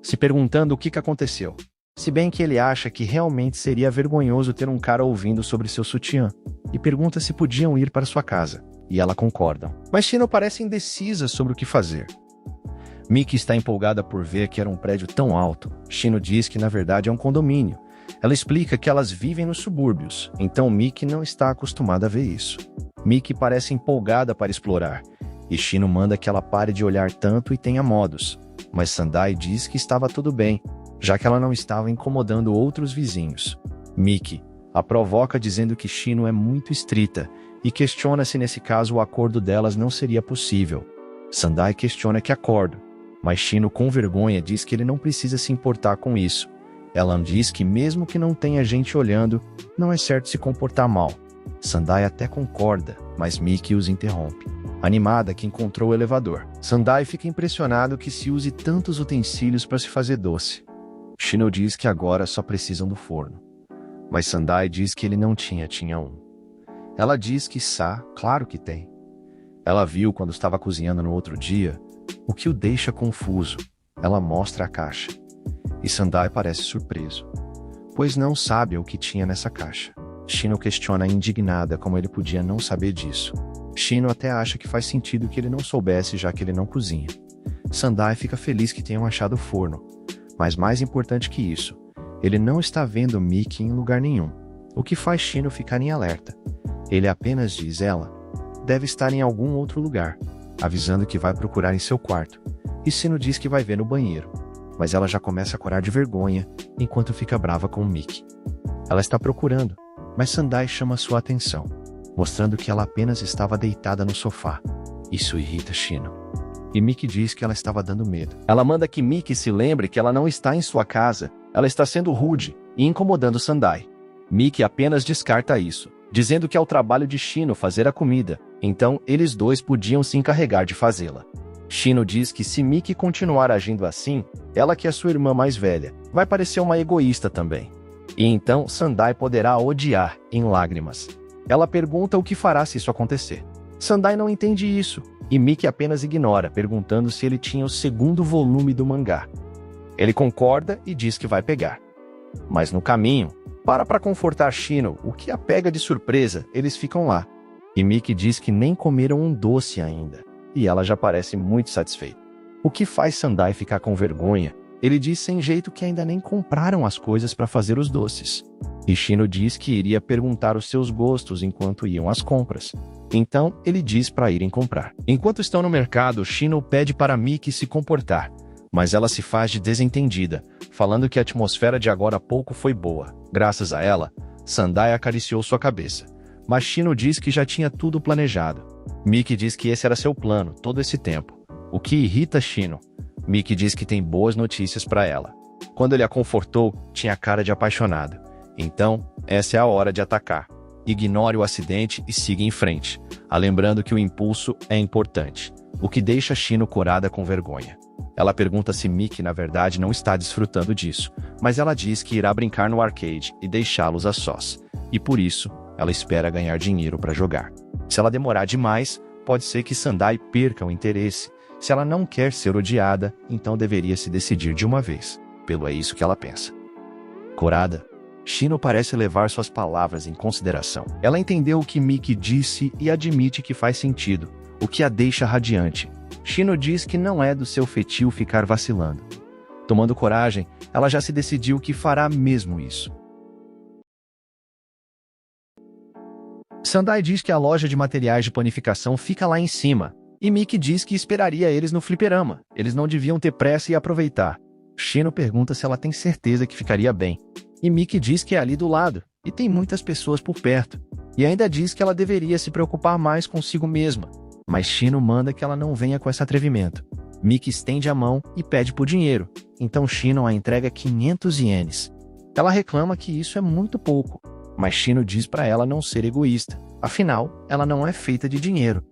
se perguntando o que aconteceu. Se bem que ele acha que realmente seria vergonhoso ter um cara ouvindo sobre seu sutiã, e pergunta se podiam ir para sua casa, e ela concorda. Mas Shino parece indecisa sobre o que fazer. Miki está empolgada por ver que era um prédio tão alto. Shino diz que na verdade é um condomínio. Ela explica que elas vivem nos subúrbios, então Miki não está acostumada a ver isso. Miki parece empolgada para explorar, e Shino manda que ela pare de olhar tanto e tenha modos. Mas Sandai diz que estava tudo bem, já que ela não estava incomodando outros vizinhos. Miki a provoca dizendo que Shino é muito estrita e questiona se nesse caso o acordo delas não seria possível. Sandai questiona que acordo, mas Shino com vergonha diz que ele não precisa se importar com isso. Ela diz que mesmo que não tenha gente olhando, não é certo se comportar mal. Sandai até concorda, mas Miki os interrompe. Animada que encontrou o elevador, Sandai fica impressionado que se use tantos utensílios para se fazer doce. Shino diz que agora só precisam do forno. Mas Sandai diz que ele não tinha um. Ela diz que claro que tem. Ela viu quando estava cozinhando no outro dia, o que o deixa confuso. Ela mostra a caixa. E Sandai parece surpreso, pois não sabe o que tinha nessa caixa. Shino questiona indignada como ele podia não saber disso. Shino até acha que faz sentido que ele não soubesse, já que ele não cozinha. Sandai fica feliz que tenham achado o forno, mas mais importante que isso, ele não está vendo Miki em lugar nenhum, o que faz Shino ficar em alerta. Ele apenas diz ela deve estar em algum outro lugar, avisando que vai procurar em seu quarto, e Shino diz que vai ver no banheiro, mas ela já começa a corar de vergonha enquanto fica brava com Miki. Ela está procurando, mas Sandai chama sua atenção, mostrando que ela apenas estava deitada no sofá. Isso irrita Shino. E Miki diz que ela estava dando medo. Ela manda que Miki se lembre que ela não está em sua casa, ela está sendo rude e incomodando Sandai. Miki apenas descarta isso, dizendo que é o trabalho de Shino fazer a comida, então eles dois podiam se encarregar de fazê-la. Shino diz que se Miki continuar agindo assim, ela que é sua irmã mais velha, vai parecer uma egoísta também. E então Sandai poderá odiar em lágrimas. Ela pergunta o que fará se isso acontecer. Sandai não entende isso, e Miki apenas ignora, perguntando se ele tinha o segundo volume do mangá. Ele concorda e diz que vai pegar. Mas no caminho, para confortar Shino, o que a pega de surpresa, eles ficam lá. E Miki diz que nem comeram um doce ainda, e ela já parece muito satisfeita. O que faz Sandai ficar com vergonha, ele diz sem jeito que ainda nem compraram as coisas para fazer os doces. E Shino diz que iria perguntar os seus gostos enquanto iam às compras. Então, ele diz para irem comprar. Enquanto estão no mercado, Shino pede para Miki se comportar, mas ela se faz de desentendida, falando que a atmosfera de agora a pouco foi boa. Graças a ela, Sandai acariciou sua cabeça, mas Shino diz que já tinha tudo planejado. Miki diz que esse era seu plano todo esse tempo, o que irrita Shino. Miki diz que tem boas notícias para ela. Quando ele a confortou, tinha cara de apaixonado. Então, essa é a hora de atacar. Ignore o acidente e siga em frente, lembrando que o impulso é importante, o que deixa Shino corada com vergonha. Ela pergunta se Miki na verdade não está desfrutando disso, mas ela diz que irá brincar no arcade e deixá-los a sós, e por isso, ela espera ganhar dinheiro para jogar. Se ela demorar demais, pode ser que Sandai perca o interesse. Se ela não quer ser odiada, então deveria se decidir de uma vez. É isso que ela pensa. Corada, Shino parece levar suas palavras em consideração. Ela entendeu o que Miki disse e admite que faz sentido, o que a deixa radiante. Shino diz que não é do seu feitio ficar vacilando. Tomando coragem, ela já se decidiu que fará mesmo isso. Sandai diz que a loja de materiais de panificação fica lá em cima, e Mickey diz que esperaria eles no fliperama. Eles não deviam ter pressa e aproveitar. Shino pergunta se ela tem certeza que ficaria bem, e Mickey diz que é ali do lado, e tem muitas pessoas por perto, e ainda diz que ela deveria se preocupar mais consigo mesma. Mas Shino manda que ela não venha com esse atrevimento. Mickey estende a mão e pede por dinheiro, então Shino a entrega 500 ienes. Ela reclama que isso é muito pouco, mas Shino diz para ela não ser egoísta, afinal, ela não é feita de dinheiro.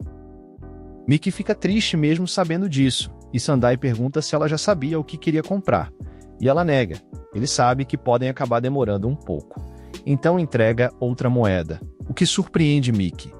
Mickey fica triste mesmo sabendo disso, e Sandai pergunta se ela já sabia o que queria comprar, e ela nega. Ele sabe que podem acabar demorando um pouco, então entrega outra moeda, o que surpreende Mickey.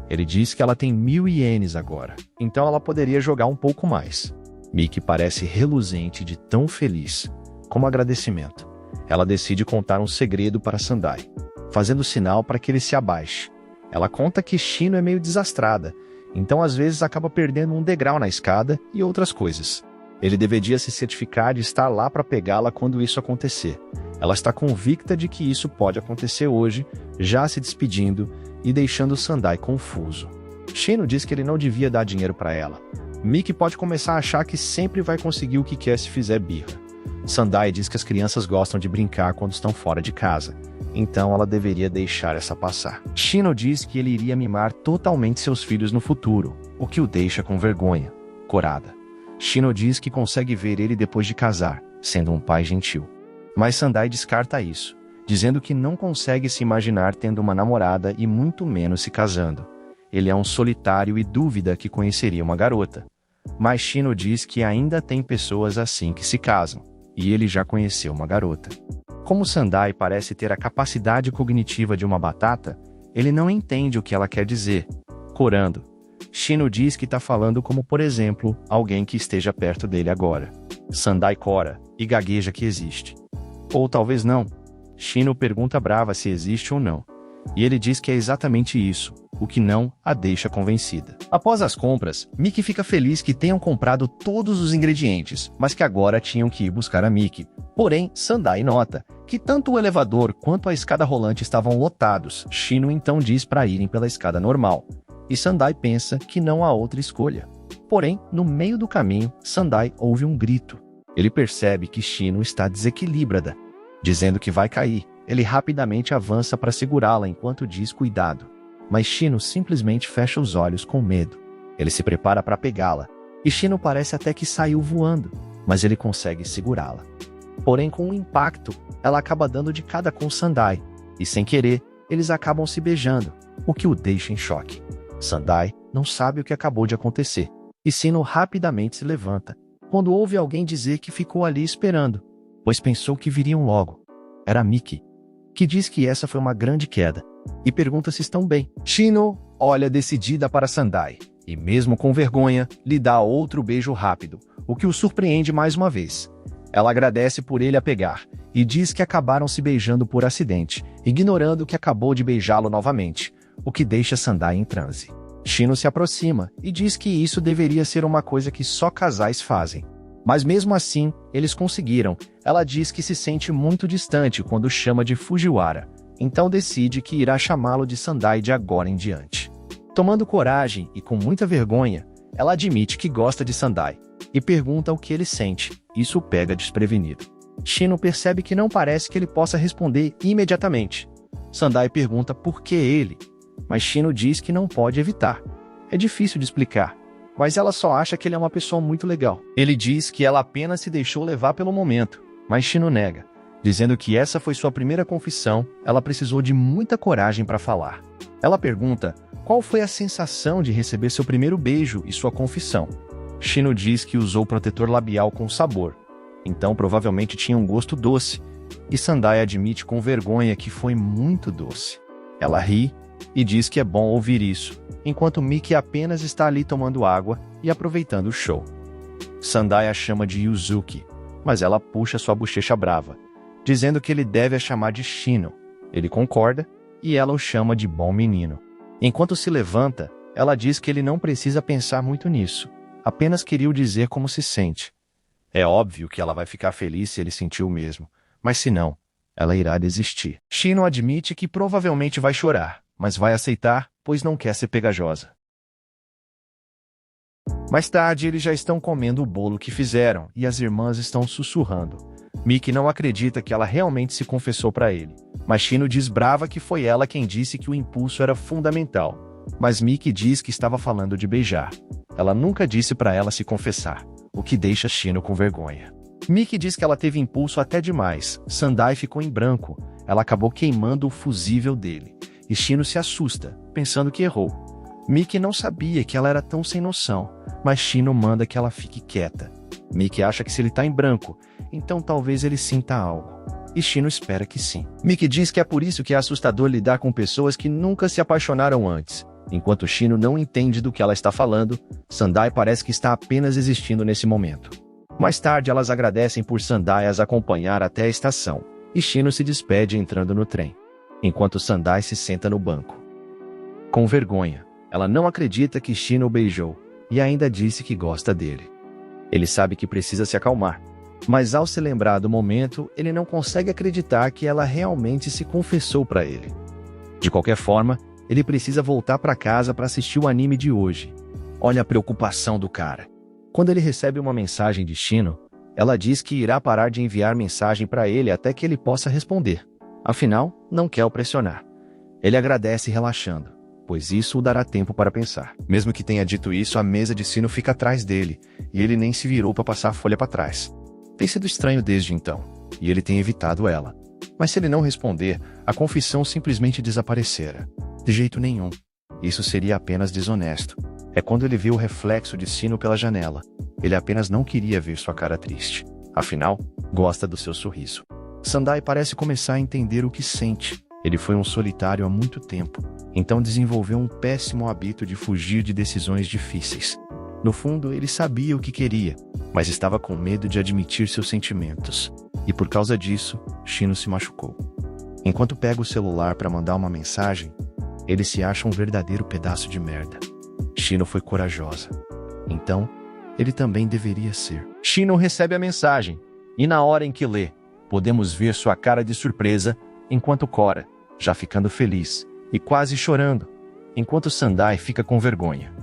Ele diz que ela tem 1000 ienes agora, então ela poderia jogar um pouco mais. Mickey parece reluzente de tão feliz. Como agradecimento, ela decide contar um segredo para Sandai, fazendo sinal para que ele se abaixe. Ela conta que Shino é meio desastrada, então às vezes acaba perdendo um degrau na escada e outras coisas. Ele deveria se certificar de estar lá para pegá-la quando isso acontecer. Ela está convicta de que isso pode acontecer hoje, já se despedindo e deixando Sandai confuso. Shino diz que ele não devia dar dinheiro para ela. Mickey pode começar a achar que sempre vai conseguir o que quer se fizer birra. Sandai diz que as crianças gostam de brincar quando estão fora de casa, então ela deveria deixar essa passar. Shino diz que ele iria mimar totalmente seus filhos no futuro, o que o deixa com vergonha, corada. Shino diz que consegue ver ele depois de casar, sendo um pai gentil. Mas Sandai descarta isso, dizendo que não consegue se imaginar tendo uma namorada e muito menos se casando. Ele é um solitário e duvida que conheceria uma garota. Mas Shino diz que ainda tem pessoas assim que se casam, e ele já conheceu uma garota. Como Sandai parece ter a capacidade cognitiva de uma batata, ele não entende o que ela quer dizer. Corando, Shino diz que está falando como, por exemplo, alguém que esteja perto dele agora. Sandai cora e gagueja que existe. Ou talvez não. Shino pergunta brava se existe ou não. E ele diz que é exatamente isso, o que não a deixa convencida. Após as compras, Mickey fica feliz que tenham comprado todos os ingredientes, mas que agora tinham que ir buscar a Mickey. Porém, Sandai nota que tanto o elevador quanto a escada rolante estavam lotados. Shino então diz para irem pela escada normal, e Sandai pensa que não há outra escolha. Porém, no meio do caminho, Sandai ouve um grito. Ele percebe que Shino está desequilibrada, dizendo que vai cair. Ele rapidamente avança para segurá-la enquanto diz cuidado. Mas Shino simplesmente fecha os olhos com medo. Ele se prepara para pegá-la, e Shino parece até que saiu voando, mas ele consegue segurá-la. Porém, com o impacto, ela acaba dando de cara com Sandai, e sem querer, eles acabam se beijando, o que o deixa em choque. Sandai não sabe o que acabou de acontecer, e Shino rapidamente se levanta, quando ouve alguém dizer que ficou ali esperando, pois pensou que viriam logo. Era Mickey, que diz que essa foi uma grande queda, e pergunta se estão bem. Shino olha decidida para Sandai, e mesmo com vergonha, lhe dá outro beijo rápido, o que o surpreende mais uma vez. Ela agradece por ele a pegar, e diz que acabaram se beijando por acidente, ignorando que acabou de beijá-lo novamente, o que deixa Sandai em transe. Shino se aproxima, e diz que isso deveria ser uma coisa que só casais fazem. Mas mesmo assim, eles conseguiram. Ela diz que se sente muito distante quando chama de Fujiwara, então decide que irá chamá-lo de Sandai de agora em diante. Tomando coragem e com muita vergonha, ela admite que gosta de Sandai, e pergunta o que ele sente. Isso o pega desprevenido. Shino percebe que não parece que ele possa responder imediatamente. Sandai pergunta por que ele, mas Shino diz que não pode evitar. É difícil de explicar, mas ela só acha que ele é uma pessoa muito legal. Ele diz que ela apenas se deixou levar pelo momento, mas Shino nega, dizendo que essa foi sua primeira confissão. Ela precisou de muita coragem para falar. Ela pergunta qual foi a sensação de receber seu primeiro beijo e sua confissão. Shino diz que usou protetor labial com sabor, então provavelmente tinha um gosto doce, e Sandai admite com vergonha que foi muito doce. Ela ri e diz que é bom ouvir isso, enquanto Mickey apenas está ali tomando água e aproveitando o show. Sandai a chama de Yuzuki, mas ela puxa sua bochecha brava, dizendo que ele deve a chamar de Shino. Ele concorda, e ela o chama de bom menino. Enquanto se levanta, ela diz que ele não precisa pensar muito nisso, apenas queria dizer como se sente. É óbvio que ela vai ficar feliz se ele sentiu o mesmo, mas se não, ela irá desistir. Shino admite que provavelmente vai chorar, mas vai aceitar, pois não quer ser pegajosa. Mais tarde, eles já estão comendo o bolo que fizeram e as irmãs estão sussurrando. Mickey não acredita que ela realmente se confessou para ele, mas Chino diz brava que foi ela quem disse que o impulso era fundamental. Mas Mickey diz que estava falando de beijar. Ela nunca disse para ela se confessar, o que deixa Chino com vergonha. Mickey diz que ela teve impulso até demais. Sandai ficou em branco. Ela acabou queimando o fusível dele. E Chino se assusta, pensando que errou. Mickey não sabia que ela era tão sem noção, mas Chino manda que ela fique quieta. Mickey acha que se ele tá em branco, então talvez ele sinta algo. E Chino espera que sim. Mickey diz que é por isso que é assustador lidar com pessoas que nunca se apaixonaram antes. Enquanto Chino não entende do que ela está falando, Sandai parece que está apenas existindo nesse momento. Mais tarde, elas agradecem por Sandai as acompanhar até a estação, e Chino se despede entrando no trem, enquanto Sandai se senta no banco. Com vergonha, ela não acredita que Chino o beijou, e ainda disse que gosta dele. Ele sabe que precisa se acalmar, mas ao se lembrar do momento, ele não consegue acreditar que ela realmente se confessou para ele. De qualquer forma, ele precisa voltar para casa para assistir o anime de hoje. Olha a preocupação do cara. Quando ele recebe uma mensagem de Chino, ela diz que irá parar de enviar mensagem para ele até que ele possa responder. Afinal, não quer o pressionar. Ele agradece relaxando, pois isso o dará tempo para pensar. Mesmo que tenha dito isso, a mesa de sino fica atrás dele, e ele nem se virou para passar a folha para trás. Tem sido estranho desde então, e ele tem evitado ela. Mas se ele não responder, a confissão simplesmente desaparecerá. De jeito nenhum. Isso seria apenas desonesto. É quando ele vê o reflexo de Sino pela janela. Ele apenas não queria ver sua cara triste. Afinal, gosta do seu sorriso. Sandai parece começar a entender o que sente. Ele foi um solitário há muito tempo, então desenvolveu um péssimo hábito de fugir de decisões difíceis. No fundo, ele sabia o que queria, mas estava com medo de admitir seus sentimentos. E por causa disso, Chino se machucou. Enquanto pega o celular para mandar uma mensagem, ele se acha um verdadeiro pedaço de merda. Chino foi corajosa. Então, ele também deveria ser. Chino recebe a mensagem, e na hora em que lê, podemos ver sua cara de surpresa, enquanto Cora, já ficando feliz, e quase chorando, enquanto Sandai fica com vergonha.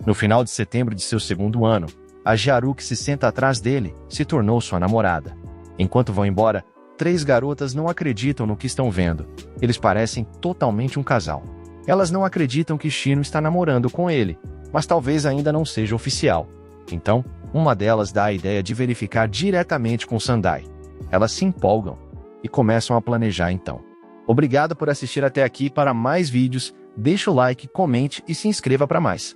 No final de setembro de seu segundo ano, a Jiaru que se senta atrás dele se tornou sua namorada. Enquanto vão embora, 3 garotas não acreditam no que estão vendo. Eles parecem totalmente um casal. Elas não acreditam que Chino está namorando com ele, mas talvez ainda não seja oficial. Então, uma delas dá a ideia de verificar diretamente com Sandai. Elas se empolgam e começam a planejar então. Obrigado por assistir até aqui. Para mais vídeos, deixa o like, comente e se inscreva para mais.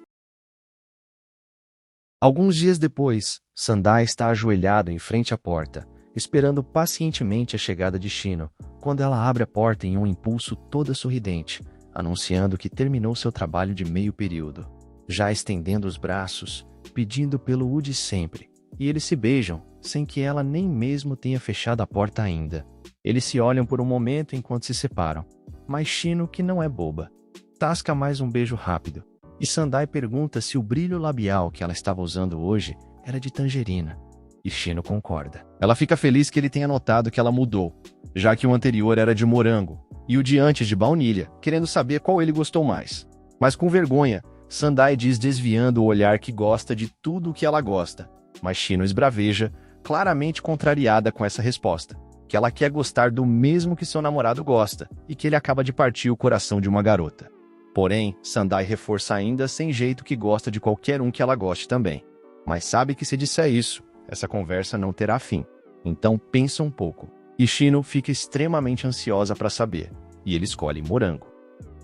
Alguns dias depois, Sandai está ajoelhado em frente à porta, esperando pacientemente a chegada de Chino, quando ela abre a porta em um impulso toda sorridente, anunciando que terminou seu trabalho de meio período, já estendendo os braços, pedindo pelo U de sempre, e eles se beijam, sem que ela nem mesmo tenha fechado a porta ainda. Eles se olham por um momento enquanto se separam, mas Chino, que não é boba, tasca mais um beijo rápido, e Sandai pergunta se o brilho labial que ela estava usando hoje era de tangerina. E Chino concorda. Ela fica feliz que ele tenha notado que ela mudou, já que o anterior era de morango, e o de antes de baunilha, querendo saber qual ele gostou mais. Mas com vergonha, Sandai diz desviando o olhar que gosta de tudo o que ela gosta. Mas Chino esbraveja, claramente contrariada com essa resposta, que ela quer gostar do mesmo que seu namorado gosta, e que ele acaba de partir o coração de uma garota. Porém, Sandai reforça ainda sem jeito que gosta de qualquer um que ela goste também. Mas sabe que se disser isso, essa conversa não terá fim. Então pensa um pouco. E Chino fica extremamente ansiosa para saber, e ele escolhe morango.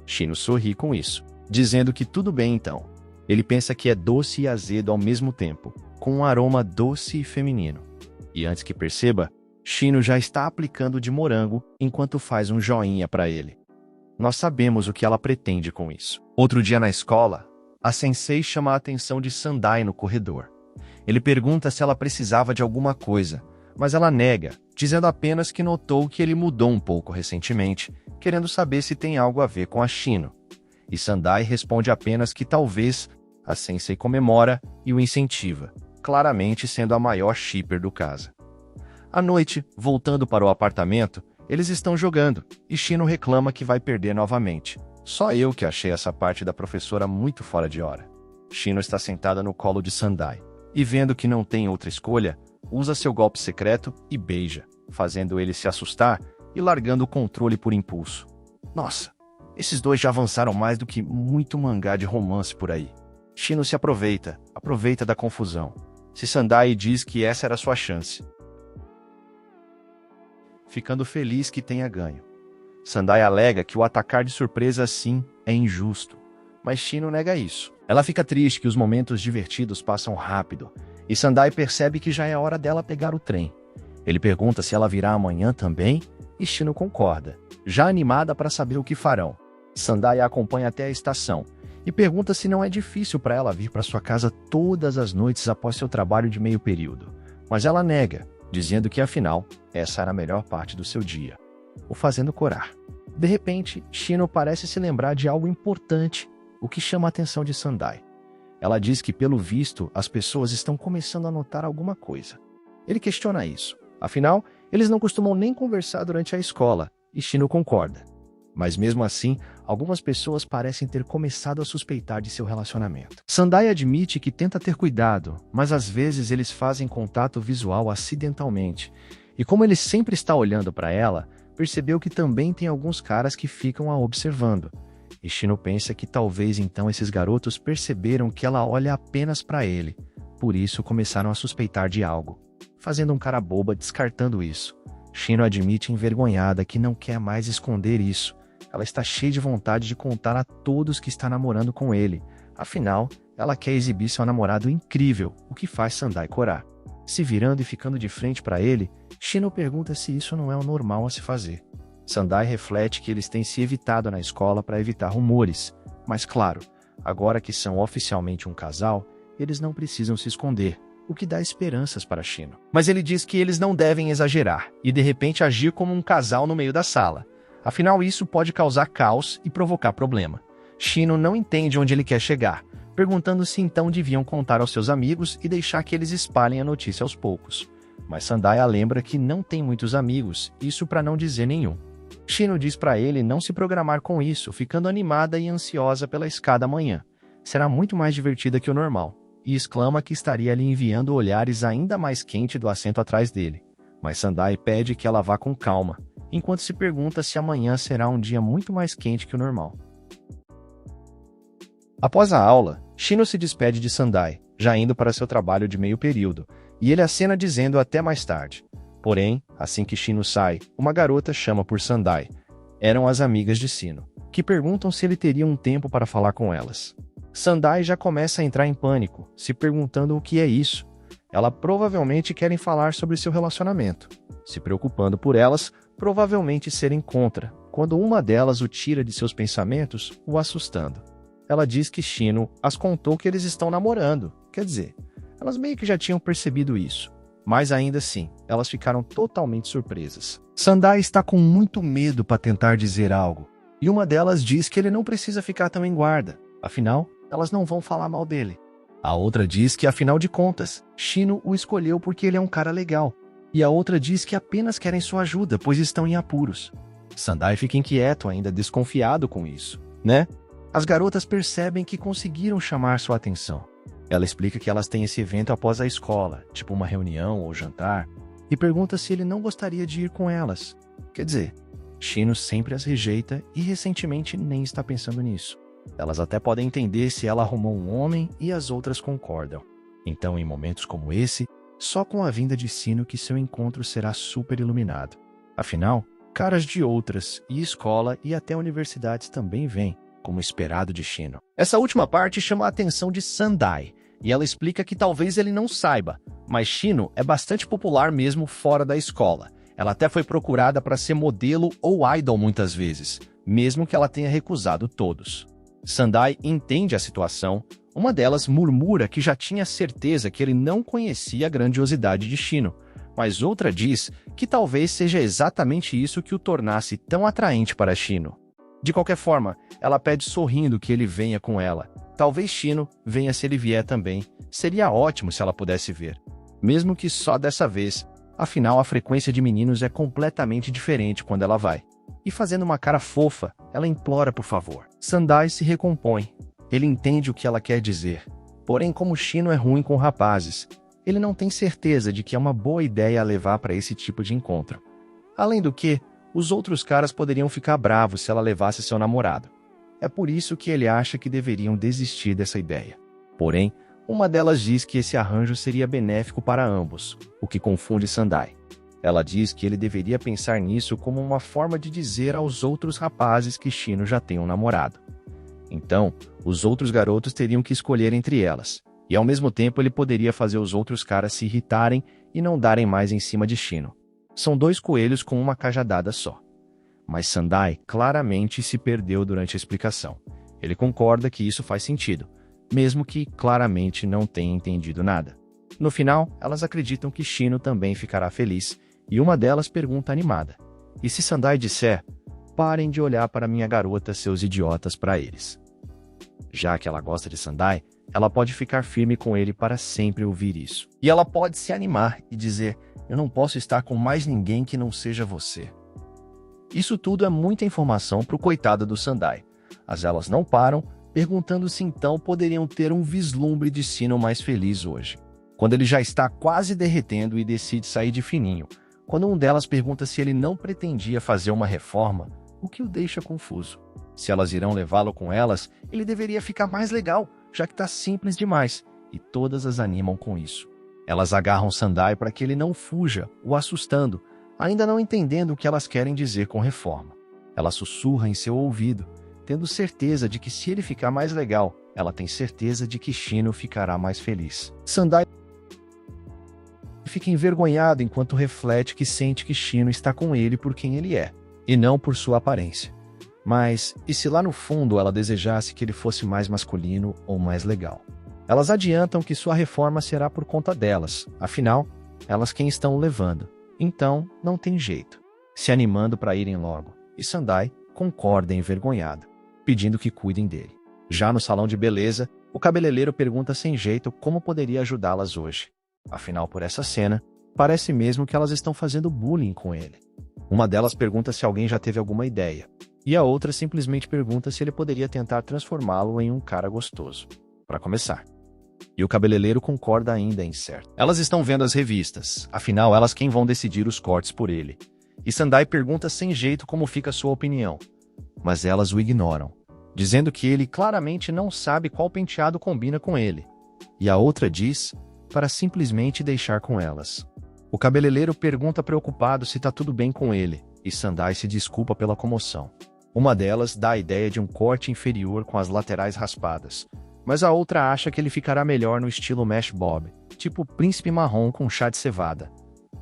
Chino sorri com isso, dizendo que tudo bem então. Ele pensa que é doce e azedo ao mesmo tempo, com um aroma doce e feminino. E antes que perceba, Chino já está aplicando de morango enquanto faz um joinha para ele. Nós sabemos o que ela pretende com isso. Outro dia na escola, a sensei chama a atenção de Sandai no corredor. Ele pergunta se ela precisava de alguma coisa, mas ela nega, dizendo apenas que notou que ele mudou um pouco recentemente, querendo saber se tem algo a ver com a Chino. E Sandai responde apenas que talvez. A sensei comemora e o incentiva, claramente sendo a maior shipper do caso. À noite, voltando para o apartamento, eles estão jogando, e Chino reclama que vai perder novamente, Só eu que achei essa parte da professora muito fora de hora. Shino está sentada no colo de Sandai e, vendo que não tem outra escolha, usa seu golpe secreto e beija, fazendo ele se assustar e largando o controle por impulso. Nossa, esses dois já avançaram mais do que muito mangá de romance por aí. Shino se aproveita da confusão. Se Sandai diz que essa era sua chance, ficando feliz que tenha ganho. Sandai alega que o atacar de surpresa assim é injusto, mas Shino nega isso. Ela fica triste que os momentos divertidos passam rápido, e Sandai percebe que já é hora dela pegar o trem. Ele pergunta se ela virá amanhã também, e Shino concorda, já animada para saber o que farão. Sandai a acompanha até a estação, e pergunta se não é difícil para ela vir para sua casa todas as noites após seu trabalho de meio período. Mas ela nega, dizendo que afinal, essa era a melhor parte do seu dia, o fazendo corar. De repente, Shino parece se lembrar de algo importante, o que chama a atenção de Sandai. Ela diz que, pelo visto, as pessoas estão começando a notar alguma coisa. Ele questiona isso. Afinal, eles não costumam nem conversar durante a escola, e Shino concorda. Mas mesmo assim, algumas pessoas parecem ter começado a suspeitar de seu relacionamento. Sandai admite que tenta ter cuidado, mas às vezes eles fazem contato visual acidentalmente. E como ele sempre está olhando para ela, percebeu que também tem alguns caras que ficam a observando. E Shino pensa que talvez então esses garotos perceberam que ela olha apenas para ele. Por isso começaram a suspeitar de algo, fazendo um cara boba descartando isso. Shino admite envergonhada que não quer mais esconder isso. Ela está cheia de vontade de contar a todos que está namorando com ele. Afinal, ela quer exibir seu namorado incrível, o que faz Sandai corar. Se virando e ficando de frente para ele, Shino pergunta se isso não é o normal a se fazer. Sandai reflete que eles têm se evitado na escola para evitar rumores. Mas claro, agora que são oficialmente um casal, eles não precisam se esconder, o que dá esperanças para Shino. Mas ele diz que eles não devem exagerar e de repente agir como um casal no meio da sala. Afinal, isso pode causar caos e provocar problema. Shino não entende onde ele quer chegar, perguntando se então deviam contar aos seus amigos e deixar que eles espalhem a notícia aos poucos. Mas Sandai a lembra que não tem muitos amigos, isso para não dizer nenhum. Shino diz para ele não se programar com isso, ficando animada e ansiosa pela escada amanhã. Será muito mais divertida que o normal, e exclama que estaria lhe enviando olhares ainda mais quentes do assento atrás dele. Mas Sandai pede que ela vá com calma, enquanto se pergunta se amanhã será um dia muito mais quente que o normal. Após a aula, Shino se despede de Sandai, já indo para seu trabalho de meio período, e ele acena dizendo até mais tarde. Porém, assim que Shino sai, uma garota chama por Sandai. Eram as amigas de Shino, que perguntam se ele teria um tempo para falar com elas. Sandai já começa a entrar em pânico, se perguntando o que é isso. Ela provavelmente querem falar sobre seu relacionamento. Se preocupando por elas, provavelmente serem contra, quando uma delas o tira de seus pensamentos, o assustando. Ela diz que Shino as contou que eles estão namorando, quer dizer, elas meio que já tinham percebido isso. Mas ainda assim, elas ficaram totalmente surpresas. Sandai está com muito medo para tentar dizer algo, e uma delas diz que ele não precisa ficar tão em guarda, afinal, elas não vão falar mal dele. A outra diz que, afinal de contas, Shino o escolheu porque ele é um cara legal, e a outra diz que apenas querem sua ajuda, pois estão em apuros. Sandai fica inquieto, ainda desconfiado com isso, né? As garotas percebem que conseguiram chamar sua atenção. Ela explica que elas têm esse evento após a escola, tipo uma reunião ou jantar, e pergunta se ele não gostaria de ir com elas. Quer dizer, Shino sempre as rejeita e recentemente nem está pensando nisso. Elas até podem entender se ela arrumou um homem e as outras concordam. Então, em momentos como esse, só com a vinda de Shino que seu encontro será super iluminado. Afinal, caras de outras, e escola e até universidades também vêm, como esperado de Shino. Essa última parte chama a atenção de Sandai, e ela explica que talvez ele não saiba, mas Shino é bastante popular mesmo fora da escola. Ela até foi procurada para ser modelo ou idol muitas vezes, mesmo que ela tenha recusado todos. Sandai entende a situação. Uma delas murmura que já tinha certeza que ele não conhecia a grandiosidade de Shino, mas outra diz que talvez seja exatamente isso que o tornasse tão atraente para Shino. De qualquer forma, ela pede sorrindo que ele venha com ela. Talvez Shino venha se ele vier também. Seria ótimo se ela pudesse ver. Mesmo que só dessa vez. Afinal, a frequência de meninos é completamente diferente quando ela vai. E fazendo uma cara fofa, ela implora por favor. Sandai se recompõe. Ele entende o que ela quer dizer. Porém, como Shino é ruim com rapazes, ele não tem certeza de que é uma boa ideia a levar para esse tipo de encontro. Além do que, os outros caras poderiam ficar bravos se ela levasse seu namorado. É por isso que ele acha que deveriam desistir dessa ideia. Porém, uma delas diz que esse arranjo seria benéfico para ambos, o que confunde Sandai. Ela diz que ele deveria pensar nisso como uma forma de dizer aos outros rapazes que Shino já tem um namorado. Então, os outros garotos teriam que escolher entre elas, e ao mesmo tempo ele poderia fazer os outros caras se irritarem e não darem mais em cima de Shino. São dois coelhos com uma cajadada só. Mas Sandai claramente se perdeu durante a explicação. Ele concorda que isso faz sentido, mesmo que claramente não tenha entendido nada. No final, elas acreditam que Shino também ficará feliz, e uma delas pergunta animada: "E se Sandai disser, parem de olhar para minha garota, seus idiotas, para eles?" Já que ela gosta de Sandai, ela pode ficar firme com ele para sempre ouvir isso. E ela pode se animar e dizer: "Eu não posso estar com mais ninguém que não seja você." Isso tudo é muita informação para o coitado do Sandai. As elas não param, perguntando se então poderiam ter um vislumbre de Shino mais feliz hoje. Quando ele já está quase derretendo e decide sair de fininho, quando um delas pergunta se ele não pretendia fazer uma reforma, o que o deixa confuso. Se elas irão levá-lo com elas, ele deveria ficar mais legal, já que está simples demais, e todas as animam com isso. Elas agarram Sandai para que ele não fuja, o assustando, ainda não entendendo o que elas querem dizer com reforma. Ela sussurra em seu ouvido, tendo certeza de que se ele ficar mais legal, ela tem certeza de que Shino ficará mais feliz. Sandai fica envergonhado enquanto reflete que sente que Shino está com ele por quem ele é, e não por sua aparência. Mas, e se lá no fundo ela desejasse que ele fosse mais masculino ou mais legal? Elas adiantam que sua reforma será por conta delas, afinal, elas quem estão o levando. Então, não tem jeito. Se animando para irem logo, e Sandai concorda envergonhado, pedindo que cuidem dele. Já no salão de beleza, o cabeleireiro pergunta sem jeito como poderia ajudá-las hoje. Afinal, por essa cena, parece mesmo que elas estão fazendo bullying com ele. Uma delas pergunta se alguém já teve alguma ideia, e a outra simplesmente pergunta se ele poderia tentar transformá-lo em um cara gostoso. Para começar. E o cabeleireiro concorda ainda incerto. Elas estão vendo as revistas, afinal elas quem vão decidir os cortes por ele. E Sandai pergunta sem jeito como fica a sua opinião. Mas elas o ignoram, dizendo que ele claramente não sabe qual penteado combina com ele. E a outra diz para simplesmente deixar com elas. O cabeleireiro pergunta preocupado se está tudo bem com ele, e Sandai se desculpa pela comoção. Uma delas dá a ideia de um corte inferior com as laterais raspadas, mas a outra acha que ele ficará melhor no estilo mesh bob, tipo príncipe marrom com chá de cevada.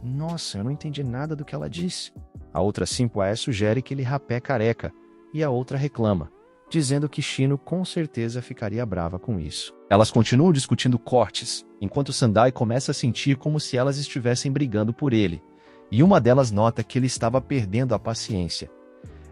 Nossa, eu não entendi nada do que ela disse. A outra simplesmente sugere que ele rapé careca, e a outra reclama, dizendo que Shino com certeza ficaria brava com isso. Elas continuam discutindo cortes, enquanto Sandai começa a sentir como se elas estivessem brigando por ele, e uma delas nota que ele estava perdendo a paciência.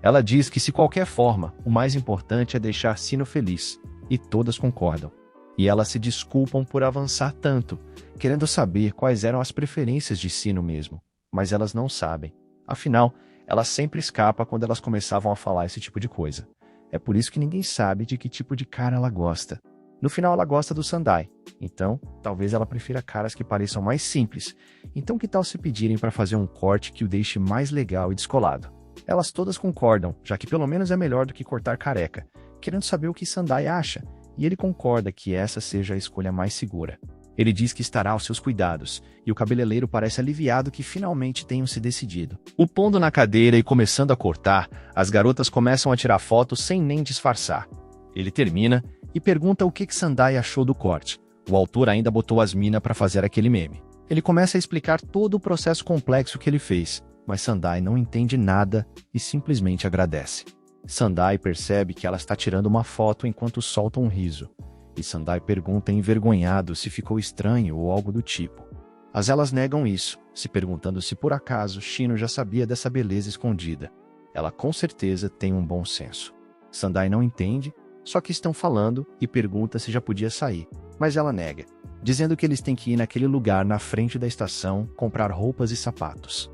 Ela diz que, de qualquer forma, o mais importante é deixar Shino feliz, e todas concordam. E elas se desculpam por avançar tanto, querendo saber quais eram as preferências de Shino mesmo, mas elas não sabem. Afinal, ela sempre escapa quando elas começavam a falar esse tipo de coisa. É por isso que ninguém sabe de que tipo de cara ela gosta. No final ela gosta do Sandai, então talvez ela prefira caras que pareçam mais simples. Então que tal se pedirem para fazer um corte que o deixe mais legal e descolado? Elas todas concordam, já que pelo menos é melhor do que cortar careca, querendo saber o que Sandai acha, e ele concorda que essa seja a escolha mais segura. Ele diz que estará aos seus cuidados, e o cabeleireiro parece aliviado que finalmente tenham se decidido. O pondo na cadeira e começando a cortar, as garotas começam a tirar fotos sem nem disfarçar. Ele termina e pergunta o que Sandai achou do corte. O autor ainda botou as minas para fazer aquele meme. Ele começa a explicar todo o processo complexo que ele fez, mas Sandai não entende nada e simplesmente agradece. Sandai percebe que ela está tirando uma foto enquanto solta um riso. E Sandai pergunta envergonhado se ficou estranho ou algo do tipo. As elas negam isso, se perguntando se por acaso Shino já sabia dessa beleza escondida. Ela com certeza tem um bom senso. Sandai não entende, só que estão falando e pergunta se já podia sair, mas ela nega, dizendo que eles têm que ir naquele lugar na frente da estação comprar roupas e sapatos.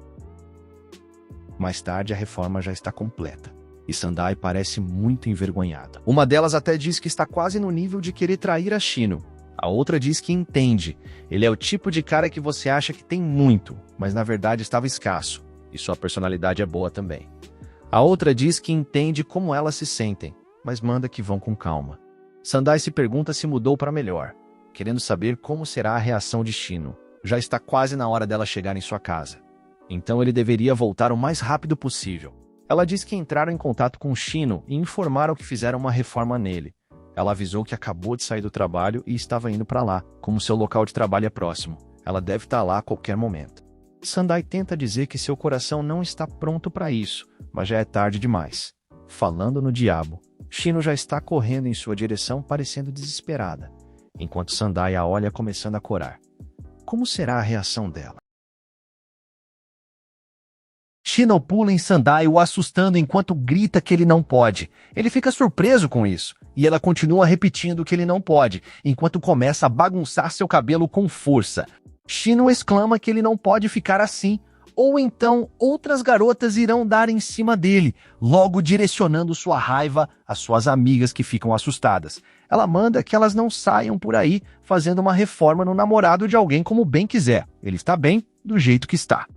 Mais tarde, a reforma já está completa. E Sandai parece muito envergonhada. Uma delas até diz que está quase no nível de querer trair a Shino. A outra diz que entende. Ele é o tipo de cara que você acha que tem muito, mas na verdade estava escasso. E sua personalidade é boa também. A outra diz que entende como elas se sentem, mas manda que vão com calma. Sandai se pergunta se mudou para melhor, querendo saber como será a reação de Shino. Já está quase na hora dela chegar em sua casa. Então ele deveria voltar o mais rápido possível. Ela diz que entraram em contato com Shino e informaram que fizeram uma reforma nele. Ela avisou que acabou de sair do trabalho e estava indo para lá, como seu local de trabalho é próximo. Ela deve estar lá a qualquer momento. Sandai tenta dizer que seu coração não está pronto para isso, mas já é tarde demais. Falando no diabo, Shino já está correndo em sua direção, parecendo desesperada, enquanto Sandai a olha começando a corar. Como será a reação dela? Shino pula em Sandai, o assustando enquanto grita que ele não pode. Ele fica surpreso com isso, e ela continua repetindo que ele não pode, enquanto começa a bagunçar seu cabelo com força. Shino exclama que ele não pode ficar assim, ou então outras garotas irão dar em cima dele, logo direcionando sua raiva às suas amigas que ficam assustadas. Ela manda que elas não saiam por aí fazendo uma reforma no namorado de alguém como bem quiser. Ele está bem do jeito que está.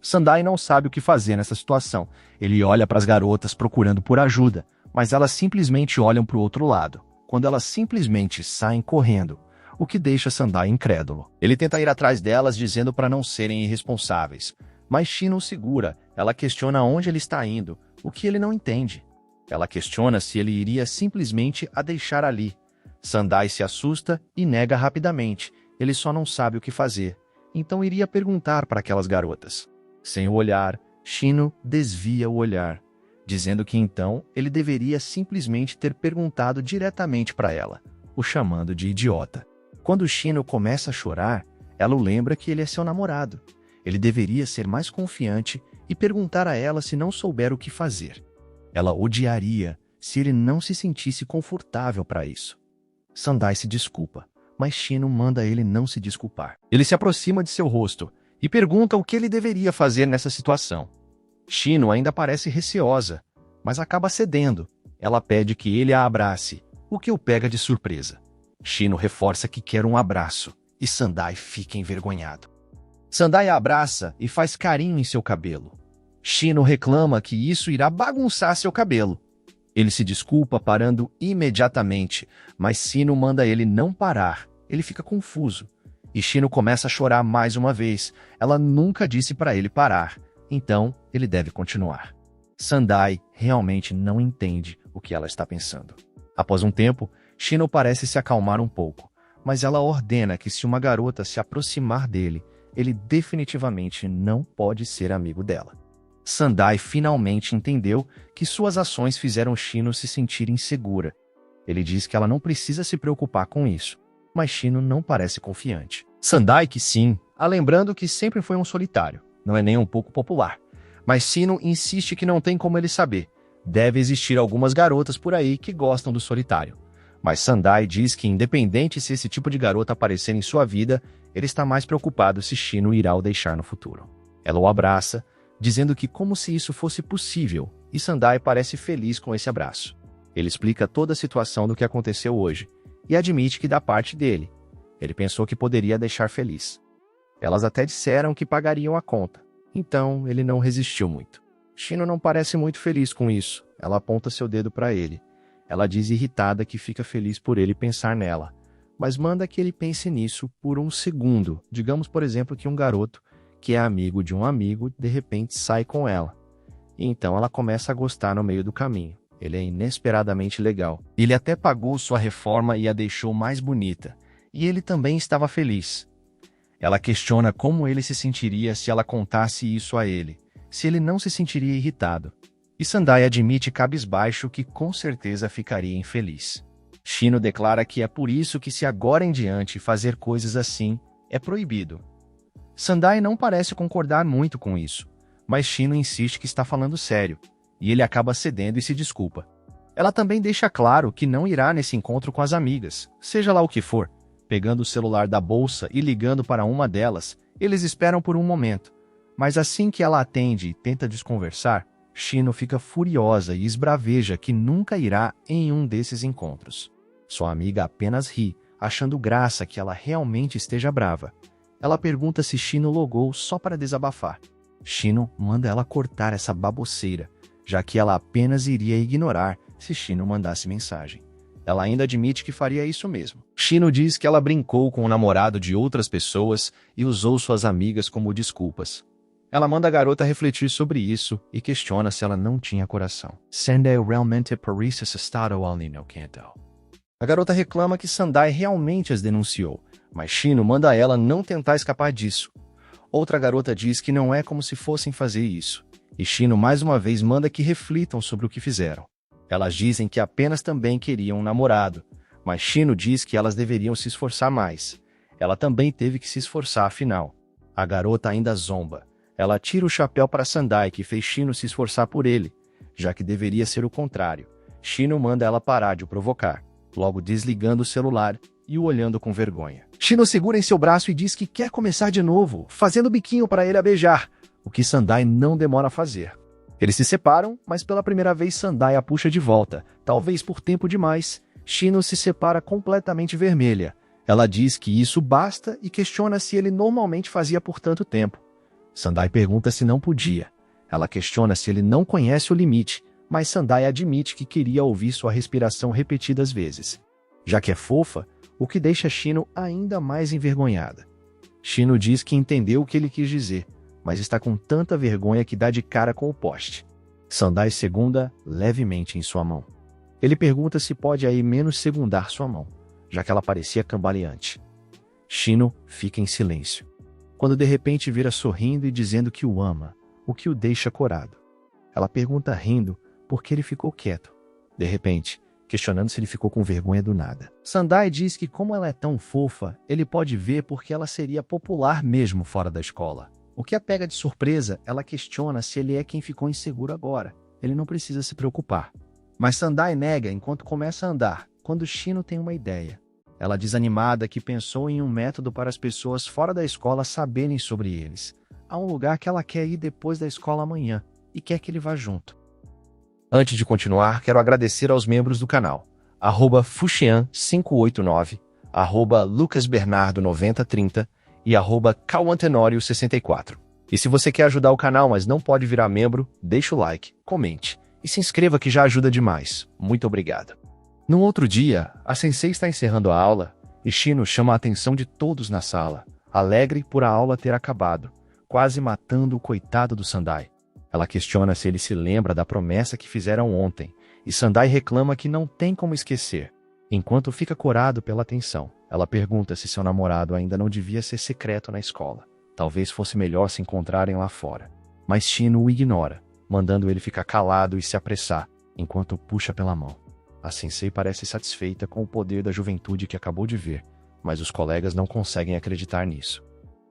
Sandai não sabe o que fazer nessa situação. Ele olha para as garotas procurando por ajuda, mas elas simplesmente olham para o outro lado, quando elas simplesmente saem correndo, o que deixa Sandai incrédulo. Ele tenta ir atrás delas dizendo para não serem irresponsáveis, mas Shino o segura. Ela questiona onde ele está indo, o que ele não entende. Ela questiona se ele iria simplesmente a deixar ali. Sandai se assusta e nega rapidamente. Ele só não sabe o que fazer, então iria perguntar para aquelas garotas. Sem o olhar, Shino desvia o olhar, dizendo que então ele deveria simplesmente ter perguntado diretamente para ela, o chamando de idiota. Quando Shino começa a chorar, ela o lembra que ele é seu namorado. Ele deveria ser mais confiante e perguntar a ela se não souber o que fazer. Ela odiaria se ele não se sentisse confortável para isso. Sandai se desculpa, mas Shino manda ele não se desculpar. Ele se aproxima de seu rosto e pergunta o que ele deveria fazer nessa situação. Shino ainda parece receosa, mas acaba cedendo. Ela pede que ele a abrace, o que o pega de surpresa. Shino reforça que quer um abraço, e Sandai fica envergonhado. Sandai a abraça e faz carinho em seu cabelo. Shino reclama que isso irá bagunçar seu cabelo. Ele se desculpa parando imediatamente, mas Shino manda ele não parar. Ele fica confuso. E Shino começa a chorar mais uma vez. Ela nunca disse para ele parar, então ele deve continuar. Sandai realmente não entende o que ela está pensando. Após um tempo, Shino parece se acalmar um pouco, mas ela ordena que se uma garota se aproximar dele, ele definitivamente não pode ser amigo dela. Sandai finalmente entendeu que suas ações fizeram Shino se sentir insegura. Ele diz que ela não precisa se preocupar com isso, mas Shino não parece confiante. Sandai que sim, lembrando que sempre foi um solitário, não é nem um pouco popular. Mas Shino insiste que não tem como ele saber. Deve existir algumas garotas por aí que gostam do solitário. Mas Sandai diz que independente se esse tipo de garota aparecer em sua vida, ele está mais preocupado se Shino irá o deixar no futuro. Ela o abraça, dizendo que como se isso fosse possível, e Sandai parece feliz com esse abraço. Ele explica toda a situação do que aconteceu hoje, e admite que da parte dele, ele pensou que poderia deixar feliz. Elas até disseram que pagariam a conta, então ele não resistiu muito. Shino não parece muito feliz com isso. Ela aponta seu dedo para ele. Ela diz irritada que fica feliz por ele pensar nela, mas manda que ele pense nisso por um segundo. Digamos, por exemplo, que um garoto, que é amigo de um amigo, de repente sai com ela. E então ela começa a gostar no meio do caminho. Ele é inesperadamente legal. Ele até pagou sua reforma e a deixou mais bonita. E ele também estava feliz. Ela questiona como ele se sentiria se ela contasse isso a ele, se ele não se sentiria irritado. E Sandai admite cabisbaixo que com certeza ficaria infeliz. Shino declara que é por isso que se agora em diante fazer coisas assim é proibido. Sandai não parece concordar muito com isso, mas Shino insiste que está falando sério, e ele acaba cedendo e se desculpa. Ela também deixa claro que não irá nesse encontro com as amigas, seja lá o que for. Pegando o celular da bolsa e ligando para uma delas, eles esperam por um momento, Mas assim que ela atende e tenta desconversar, Shino fica furiosa e esbraveja que nunca irá em um desses encontros. Sua amiga apenas ri, achando graça que ela realmente esteja brava. Ela pergunta se Shino logou só para desabafar. Shino manda ela cortar essa baboseira, já que ela apenas iria ignorar se Shino mandasse mensagem. Ela ainda admite que faria isso mesmo. Shino diz que ela brincou com o namorado de outras pessoas e usou suas amigas como desculpas. Ela manda a garota refletir sobre isso e questiona se ela não tinha coração. Sandai realmente por isso estado ali no canto. A garota reclama que Sandai realmente as denunciou, mas Shino manda ela não tentar escapar disso. Outra garota diz que não é como se fossem fazer isso, e Shino mais uma vez manda que reflitam sobre o que fizeram. Elas dizem que apenas também queriam um namorado, mas Shino diz que elas deveriam se esforçar mais. Ela também teve que se esforçar afinal. A garota ainda zomba. Ela tira o chapéu para Sandai, que fez Shino se esforçar por ele, já que deveria ser o contrário. Shino manda ela parar de o provocar, logo desligando o celular e o olhando com vergonha. Shino segura em seu braço e diz que quer começar de novo, fazendo biquinho para ele a beijar, o que Sandai não demora a fazer. Eles se separam, mas pela primeira vez Sandai a puxa de volta. Talvez por tempo demais, Shino se separa completamente vermelha. Ela diz que isso basta e questiona se ele normalmente fazia por tanto tempo. Sandai pergunta se não podia. Ela questiona se ele não conhece o limite, mas Sandai admite que queria ouvir sua respiração repetidas vezes. Já que é fofa, o que deixa Shino ainda mais envergonhada. Shino diz que entendeu o que ele quis dizer, mas está com tanta vergonha que dá de cara com o poste. Sandai segunda levemente em sua mão. Ele pergunta se pode aí menos segundar sua mão, já que ela parecia cambaleante. Shino fica em silêncio, quando de repente vira sorrindo e dizendo que o ama, o que o deixa corado. Ela pergunta rindo por que ele ficou quieto, de repente, questionando se ele ficou com vergonha do nada. Sandai diz que como ela é tão fofa, ele pode ver porque ela seria popular mesmo fora da escola. O que a pega de surpresa, ela questiona se ele é quem ficou inseguro agora. Ele não precisa se preocupar. Mas Sandai nega enquanto começa a andar, quando Shino tem uma ideia. Ela diz animada que pensou em um método para as pessoas fora da escola saberem sobre eles. Há um lugar que ela quer ir depois da escola amanhã e quer que ele vá junto. Antes de continuar, quero agradecer aos membros do canal. @Fuxian589, @LucasBernardo9030 e @Cauantenório64. E se você quer ajudar o canal, mas não pode virar membro, deixa o like, comente e se inscreva que já ajuda demais. Muito obrigado. Num outro dia, a sensei está encerrando a aula e Shino chama a atenção de todos na sala, alegre por a aula ter acabado, quase matando o coitado do Sandai. Ela questiona se ele se lembra da promessa que fizeram ontem, e Sandai reclama que não tem como esquecer. Enquanto fica corado pela atenção, ela pergunta se seu namorado ainda não devia ser secreto na escola. Talvez fosse melhor se encontrarem lá fora. Mas Shino o ignora, mandando ele ficar calado e se apressar, enquanto puxa pela mão. A sensei parece satisfeita com o poder da juventude que acabou de ver, mas os colegas não conseguem acreditar nisso.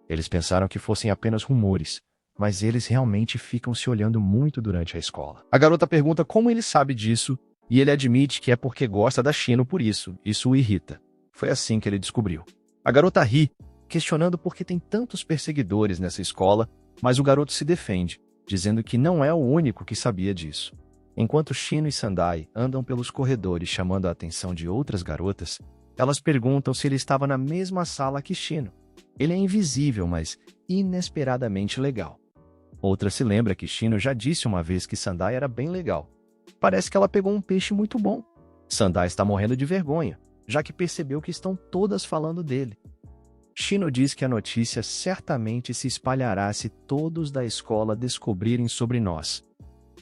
Eles pensaram que fossem apenas rumores, mas eles realmente ficam se olhando muito durante a escola. A garota pergunta como ele sabe disso, e ele admite que é porque gosta da Shino por isso. Isso o irrita. Foi assim que ele descobriu. A garota ri, questionando por que tem tantos perseguidores nessa escola, mas o garoto se defende, dizendo que não é o único que sabia disso. Enquanto Shino e Sandai andam pelos corredores chamando a atenção de outras garotas, elas perguntam se ele estava na mesma sala que Shino. Ele é invisível, mas inesperadamente legal. Outra se lembra que Shino já disse uma vez que Sandai era bem legal. Parece que ela pegou um peixe muito bom. Sandai está morrendo de vergonha, já que percebeu que estão todas falando dele. Shino diz que a notícia certamente se espalhará se todos da escola descobrirem sobre nós.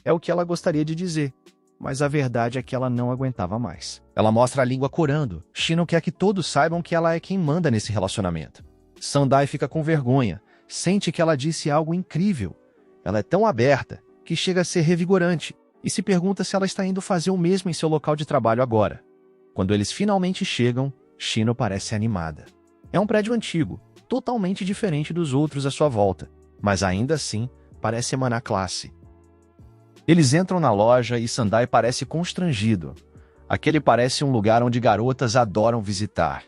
É o que ela gostaria de dizer, mas a verdade é que ela não aguentava mais. Ela mostra a língua corando. Shino quer que todos saibam que ela é quem manda nesse relacionamento. Sandai fica com vergonha, sente que ela disse algo incrível. Ela é tão aberta que chega a ser revigorante e se pergunta se ela está indo fazer o mesmo em seu local de trabalho agora. Quando eles finalmente chegam, Shino parece animada. É um prédio antigo, totalmente diferente dos outros à sua volta, mas ainda assim parece emanar classe. Eles entram na loja e Sandai parece constrangido. Aquele parece um lugar onde garotas adoram visitar.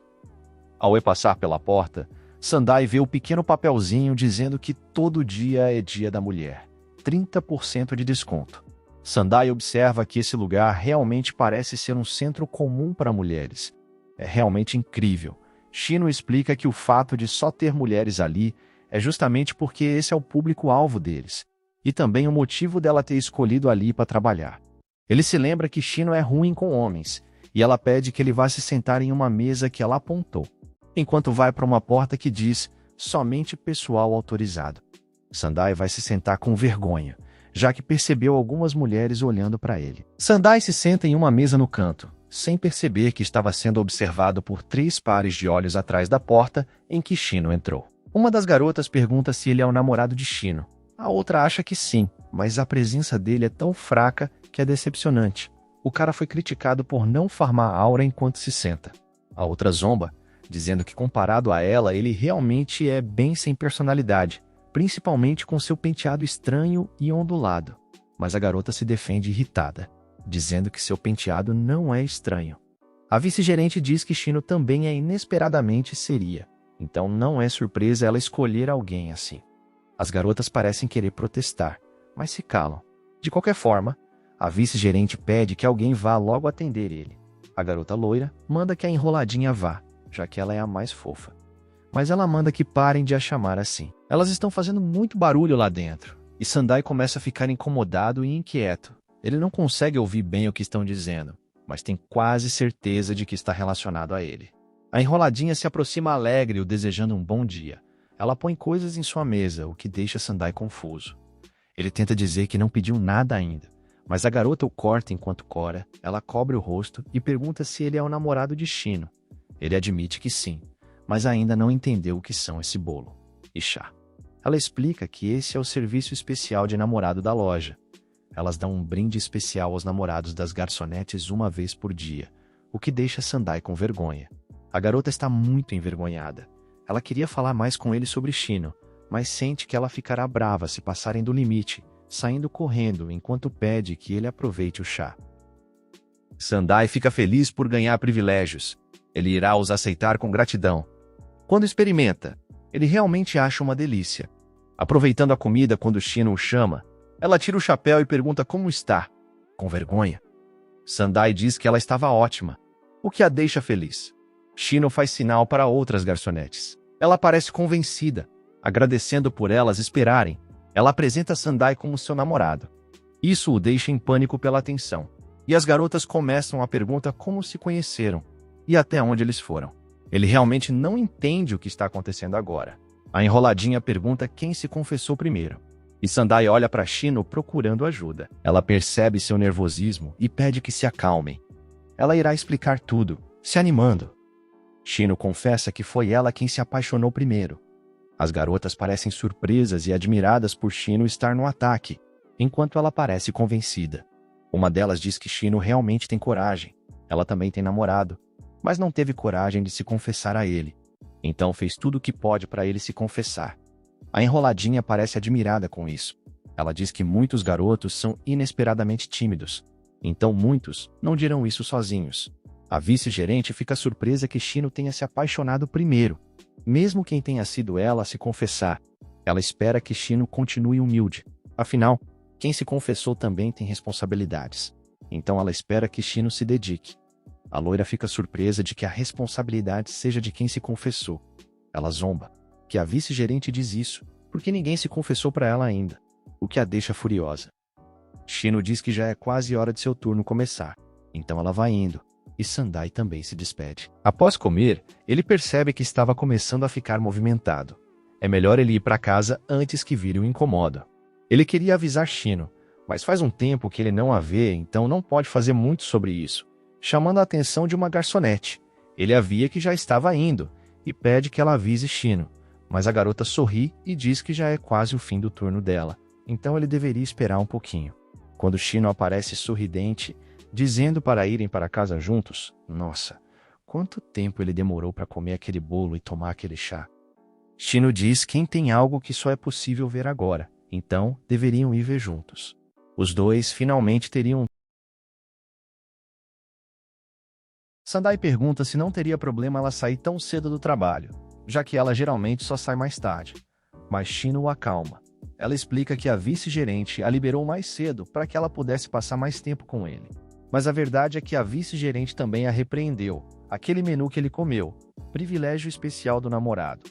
Ao passar pela porta, Sandai vê o pequeno papelzinho dizendo que todo dia é dia da mulher. 30% de desconto. Sandai observa que esse lugar realmente parece ser um centro comum para mulheres. É realmente incrível. Shino explica que o fato de só ter mulheres ali é justamente porque esse é o público-alvo deles. E também o motivo dela ter escolhido ali para trabalhar. Ele se lembra que Shino é ruim com homens, e ela pede que ele vá se sentar em uma mesa que ela apontou, enquanto vai para uma porta que diz somente pessoal autorizado. Sandai vai se sentar com vergonha, já que percebeu algumas mulheres olhando para ele. Sandai se senta em uma mesa no canto, sem perceber que estava sendo observado por 3 pares de olhos atrás da porta em que Shino entrou. Uma das garotas pergunta se ele é o namorado de Shino. A outra acha que sim, mas a presença dele é tão fraca que é decepcionante. O cara foi criticado por não farmar a aura enquanto se senta. A outra zomba, dizendo que comparado a ela, ele realmente é bem sem personalidade, principalmente com seu penteado estranho e ondulado. Mas a garota se defende irritada, dizendo que seu penteado não é estranho. A vice-gerente diz que Shino também inesperadamente seria, então não é surpresa ela escolher alguém assim. As garotas parecem querer protestar, mas se calam. De qualquer forma, a vice-gerente pede que alguém vá logo atender ele. A garota loira manda que a enroladinha vá, já que ela é a mais fofa. Mas ela manda que parem de a chamar assim. Elas estão fazendo muito barulho lá dentro, e Sandai começa a ficar incomodado e inquieto. Ele não consegue ouvir bem o que estão dizendo, mas tem quase certeza de que está relacionado a ele. A enroladinha se aproxima alegre, o desejando um bom dia. Ela põe coisas em sua mesa, o que deixa Sandai confuso. Ele tenta dizer que não pediu nada ainda, mas a garota o corta enquanto cora, ela cobre o rosto e pergunta se ele é o namorado de Shino. Ele admite que sim, mas ainda não entendeu o que são esse bolo e chá. Ela explica que esse é o serviço especial de namorado da loja. Elas dão um brinde especial aos namorados das garçonetes uma vez por dia, o que deixa Sandai com vergonha. A garota está muito envergonhada. Ela queria falar mais com ele sobre Shino, mas sente que ela ficará brava se passarem do limite, saindo correndo enquanto pede que ele aproveite o chá. Sandai fica feliz por ganhar privilégios. Ele irá os aceitar com gratidão. Quando experimenta, ele realmente acha uma delícia. Aproveitando a comida quando Shino o chama, ela tira o chapéu e pergunta como está, com vergonha. Sandai diz que ela estava ótima, o que a deixa feliz. Shino faz sinal para outras garçonetes. Ela parece convencida, agradecendo por elas esperarem. Ela apresenta Sandai como seu namorado. Isso o deixa em pânico pela atenção. E as garotas começam a perguntar como se conheceram e até onde eles foram. Ele realmente não entende o que está acontecendo agora. A enroladinha pergunta quem se confessou primeiro. E Sandai olha para Shino procurando ajuda. Ela percebe seu nervosismo e pede que se acalmem. Ela irá explicar tudo, se animando. Shino confessa que foi ela quem se apaixonou primeiro. As garotas parecem surpresas e admiradas por Shino estar no ataque, enquanto ela parece convencida. Uma delas diz que Shino realmente tem coragem. Ela também tem namorado, mas não teve coragem de se confessar a ele. Então fez tudo o que pode para ele se confessar. A enroladinha parece admirada com isso. Ela diz que muitos garotos são inesperadamente tímidos, então muitos não dirão isso sozinhos. A vice-gerente fica surpresa que Shino tenha se apaixonado primeiro, mesmo quem tenha sido ela a se confessar. Ela espera que Shino continue humilde. Afinal, quem se confessou também tem responsabilidades. Então ela espera que Shino se dedique. A loira fica surpresa de que a responsabilidade seja de quem se confessou. Ela zomba que a vice-gerente diz isso, porque ninguém se confessou para ela ainda, o que a deixa furiosa. Shino diz que já é quase hora de seu turno começar, então ela vai indo. E Sandai também se despede. Após comer, ele percebe que estava começando a ficar movimentado. É melhor ele ir para casa antes que vire o incomodo. Ele queria avisar Shino, mas faz um tempo que ele não a vê, então não pode fazer muito sobre isso. Chamando a atenção de uma garçonete, ele avisa que já estava indo e pede que ela avise Shino, mas a garota sorri e diz que já é quase o fim do turno dela, então ele deveria esperar um pouquinho. Quando Shino aparece sorridente, dizendo para irem para casa juntos, nossa, quanto tempo ele demorou para comer aquele bolo e tomar aquele chá. Shino diz que tem algo que só é possível ver agora, então deveriam ir ver juntos. Os dois finalmente teriam. Sandai pergunta se não teria problema ela sair tão cedo do trabalho, já que ela geralmente só sai mais tarde. Mas Shino o acalma. Ela explica que a vice-gerente a liberou mais cedo para que ela pudesse passar mais tempo com ele. Mas a verdade é que a vice-gerente também a repreendeu. Aquele menu que ele comeu, privilégio especial do namorado,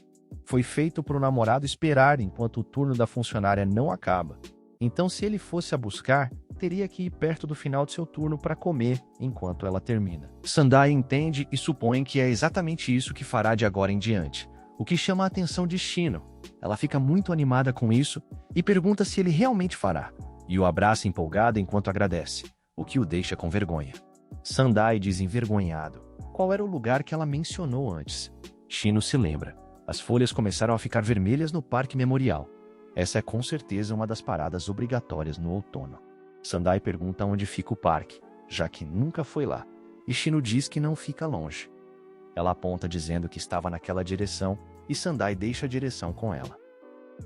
foi feito para o namorado esperar enquanto o turno da funcionária não acaba. Então, se ele fosse a buscar, teria que ir perto do final de seu turno para comer enquanto ela termina. Sandai entende e supõe que é exatamente isso que fará de agora em diante, o que chama a atenção de Shino. Ela fica muito animada com isso e pergunta se ele realmente fará, e o abraça empolgada enquanto agradece, o que o deixa com vergonha. Sandai diz envergonhado qual era o lugar que ela mencionou antes. Shino se lembra. As folhas começaram a ficar vermelhas no Parque Memorial. Essa é com certeza uma das paradas obrigatórias no outono. Sandai pergunta onde fica o parque, já que nunca foi lá, e Shino diz que não fica longe. Ela aponta dizendo que estava naquela direção, e Sandai deixa a direção com ela.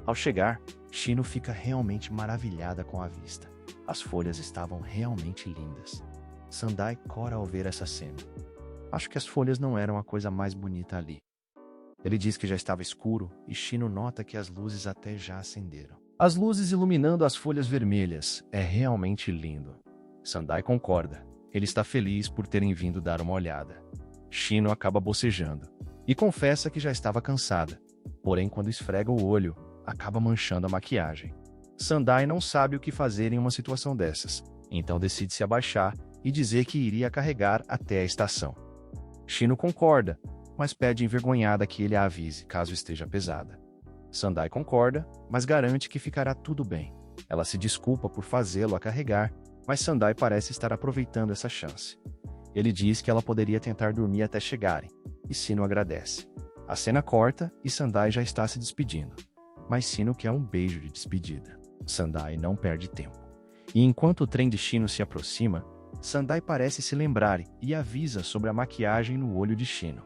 Ao chegar, Shino fica realmente maravilhada com a vista. As folhas estavam realmente lindas. Sandai cora ao ver essa cena. Acho que as folhas não eram a coisa mais bonita ali. Ele diz que já estava escuro e Shino nota que as luzes até já acenderam. As luzes iluminando as folhas vermelhas é realmente lindo. Sandai concorda. Ele está feliz por terem vindo dar uma olhada. Shino acaba bocejando e confessa que já estava cansada. Porém, quando esfrega o olho, acaba manchando a maquiagem. Sandai não sabe o que fazer em uma situação dessas, então decide se abaixar e dizer que iria carregar até a estação. Shino concorda, mas pede envergonhada que ele a avise caso esteja pesada. Sandai concorda, mas garante que ficará tudo bem. Ela se desculpa por fazê-lo a carregar, mas Sandai parece estar aproveitando essa chance. Ele diz que ela poderia tentar dormir até chegarem, e Shino agradece. A cena corta e Sandai já está se despedindo, mas Shino quer um beijo de despedida. Sandai não perde tempo. E enquanto o trem de Shino se aproxima, Sandai parece se lembrar e avisa sobre a maquiagem no olho de Shino,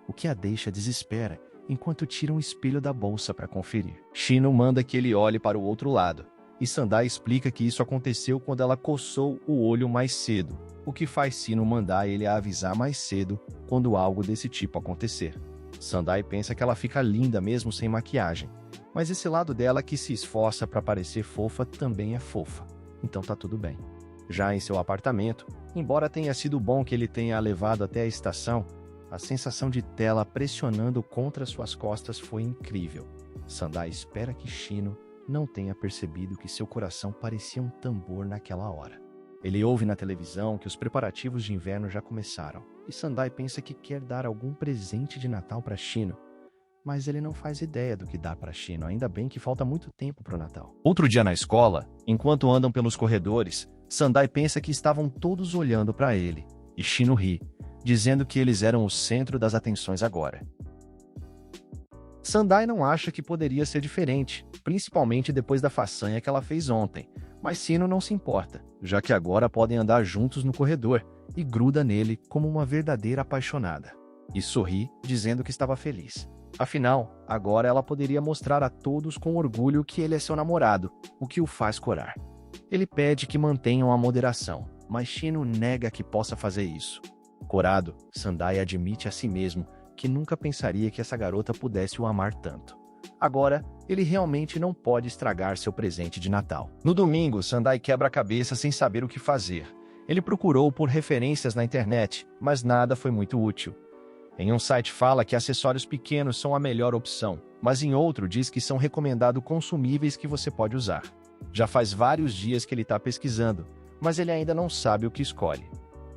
o que a deixa desespera enquanto tira um espelho da bolsa para conferir. Shino manda que ele olhe para o outro lado, e Sandai explica que isso aconteceu quando ela coçou o olho mais cedo, o que faz Shino mandar ele a avisar mais cedo quando algo desse tipo acontecer. Sandai pensa que ela fica linda mesmo sem maquiagem, mas esse lado dela que se esforça para parecer fofa também é fofa, então tá tudo bem. Já em seu apartamento, embora tenha sido bom que ele tenha a levado até a estação, a sensação de tela pressionando contra suas costas foi incrível. Sandai espera que Shino não tenha percebido que seu coração parecia um tambor naquela hora. Ele ouve na televisão que os preparativos de inverno já começaram, e Sandai pensa que quer dar algum presente de Natal para Shino, mas ele não faz ideia do que dá para Shino, ainda bem que falta muito tempo para o Natal. Outro dia na escola, enquanto andam pelos corredores, Sandai pensa que estavam todos olhando para ele, e Shino ri, dizendo que eles eram o centro das atenções agora. Sandai não acha que poderia ser diferente, principalmente depois da façanha que ela fez ontem, mas Shino não se importa, já que agora podem andar juntos no corredor, e gruda nele como uma verdadeira apaixonada. E sorri, dizendo que estava feliz. Afinal, agora ela poderia mostrar a todos com orgulho que ele é seu namorado, o que o faz corar. Ele pede que mantenham a moderação, mas Shino nega que possa fazer isso. Corado, Sandai admite a si mesmo que nunca pensaria que essa garota pudesse o amar tanto. Agora, ele realmente não pode estragar seu presente de Natal. No domingo, Sandai quebra a cabeça sem saber o que fazer. Ele procurou por referências na internet, mas nada foi muito útil. Em um site fala que acessórios pequenos são a melhor opção, mas em outro diz que são recomendados consumíveis que você pode usar. Já faz vários dias que ele está pesquisando, mas ele ainda não sabe o que escolhe.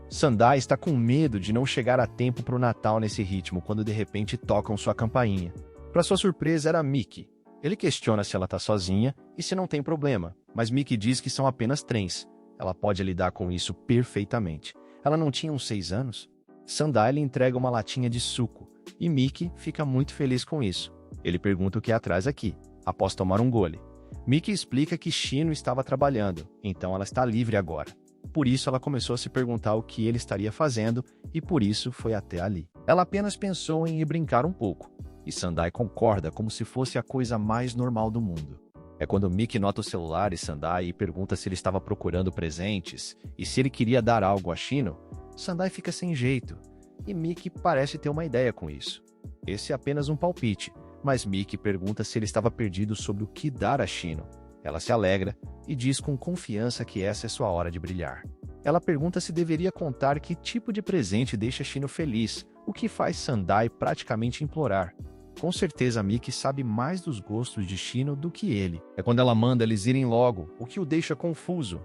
Sandai está com medo de não chegar a tempo para o Natal nesse ritmo quando de repente tocam sua campainha. Para sua surpresa era Mickey. Ele questiona se ela está sozinha e se não tem problema, mas Mickey diz que são apenas trens. Ela pode lidar com isso perfeitamente. Ela não tinha uns 6 anos? Sandai lhe entrega uma latinha de suco e Mickey fica muito feliz com isso. Ele pergunta o que há atrás aqui, após tomar um gole. Mickey explica que Shino estava trabalhando, então ela está livre agora. Por isso ela começou a se perguntar o que ele estaria fazendo e por isso foi até ali. Ela apenas pensou em ir brincar um pouco, e Sandai concorda como se fosse a coisa mais normal do mundo. É quando Mickey nota o celular e Sandai e pergunta se ele estava procurando presentes e se ele queria dar algo a Shino. Sandai fica sem jeito, e Mickey parece ter uma ideia com isso. Esse é apenas um palpite, mas Mickey pergunta se ele estava perdido sobre o que dar a Shino. Ela se alegra e diz com confiança que essa é sua hora de brilhar. Ela pergunta se deveria contar que tipo de presente deixa Shino feliz, o que faz Sandai praticamente implorar. Com certeza Mickey sabe mais dos gostos de Shino do que ele. É quando ela manda eles irem logo, o que o deixa confuso.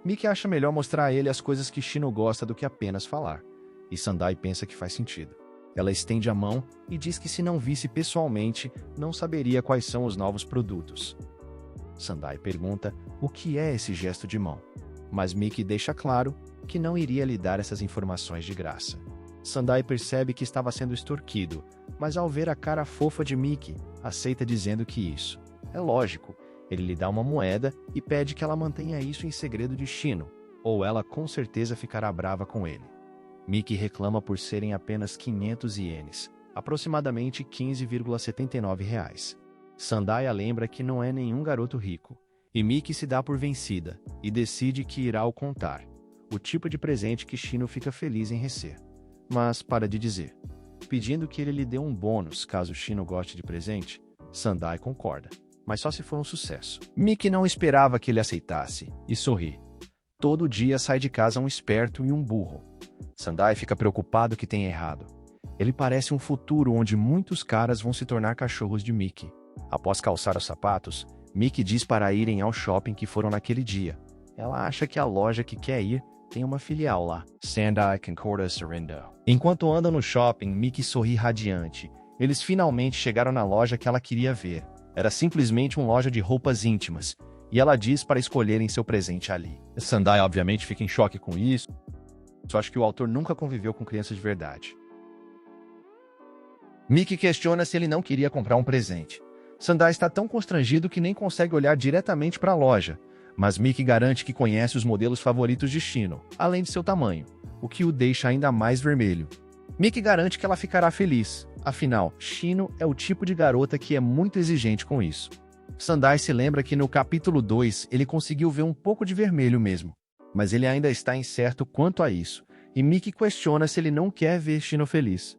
Mickey acha melhor mostrar a ele as coisas que Shino gosta do que apenas falar. E Sandai pensa que faz sentido. Ela estende a mão e diz que se não visse pessoalmente, não saberia quais são os novos produtos. Sandai pergunta o que é esse gesto de mão, mas Mickey deixa claro que não iria lhe dar essas informações de graça. Sandai percebe que estava sendo extorquido, mas ao ver a cara fofa de Mickey, aceita dizendo que isso é lógico. Ele lhe dá uma moeda e pede que ela mantenha isso em segredo de Shino, ou ela com certeza ficará brava com ele. Mickey reclama por serem apenas 500 ienes, aproximadamente 15,79 reais. Sandai a lembra que não é nenhum garoto rico, e Mickey se dá por vencida e decide que irá o contar, o tipo de presente que Shino fica feliz em receber. Mas para de dizer, pedindo que ele lhe dê um bônus caso Shino goste de presente. Sandai concorda, mas só se for um sucesso. Mickey não esperava que ele aceitasse e sorri. Todo dia sai de casa um esperto e um burro. Sandai fica preocupado que tem errado. Ele parece um futuro onde muitos caras vão se tornar cachorros de Mickey. Após calçar os sapatos, Mickey diz para irem ao shopping que foram naquele dia. Ela acha que a loja que quer ir tem uma filial lá. Sandai concorda sorrindo. Enquanto andam no shopping, Mickey sorri radiante. Eles finalmente chegaram na loja que ela queria ver. Era simplesmente uma loja de roupas íntimas, e ela diz para escolherem seu presente ali. Sandai obviamente fica em choque com isso. Só acho que o autor nunca conviveu com crianças de verdade. Mickey questiona se ele não queria comprar um presente. Sandai está tão constrangido que nem consegue olhar diretamente para a loja, mas Mickey garante que conhece os modelos favoritos de Shino, além de seu tamanho, o que o deixa ainda mais vermelho. Mickey garante que ela ficará feliz, afinal, Shino é o tipo de garota que é muito exigente com isso. Sandai se lembra que no capítulo 2 ele conseguiu ver um pouco de vermelho mesmo, mas ele ainda está incerto quanto a isso, e Mickey questiona se ele não quer ver Shino feliz.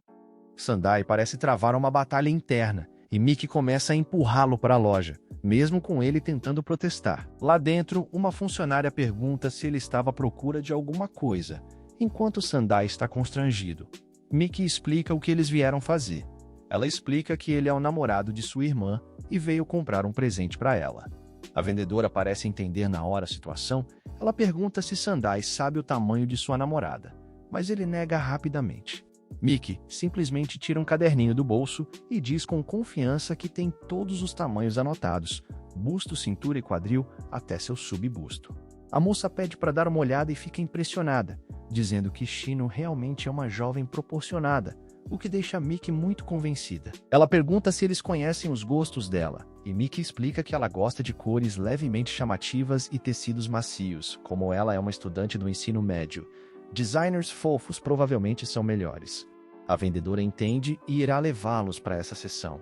Sandai parece travar uma batalha interna, e Mickey começa a empurrá-lo para a loja, mesmo com ele tentando protestar. Lá dentro, uma funcionária pergunta se ele estava à procura de alguma coisa, enquanto Sandai está constrangido. Mickey explica o que eles vieram fazer. Ela explica que ele é o namorado de sua irmã e veio comprar um presente para ela. A vendedora parece entender na hora a situação. Ela pergunta se Sandai sabe o tamanho de sua namorada, mas ele nega rapidamente. Mickey simplesmente tira um caderninho do bolso e diz com confiança que tem todos os tamanhos anotados, busto, cintura e quadril, até seu subbusto. A moça pede para dar uma olhada e fica impressionada, dizendo que Shino realmente é uma jovem proporcionada, o que deixa Mickey muito convencida. Ela pergunta se eles conhecem os gostos dela, e Mickey explica que ela gosta de cores levemente chamativas e tecidos macios, como ela é uma estudante do ensino médio. Designers fofos provavelmente são melhores. A vendedora entende e irá levá-los para essa sessão.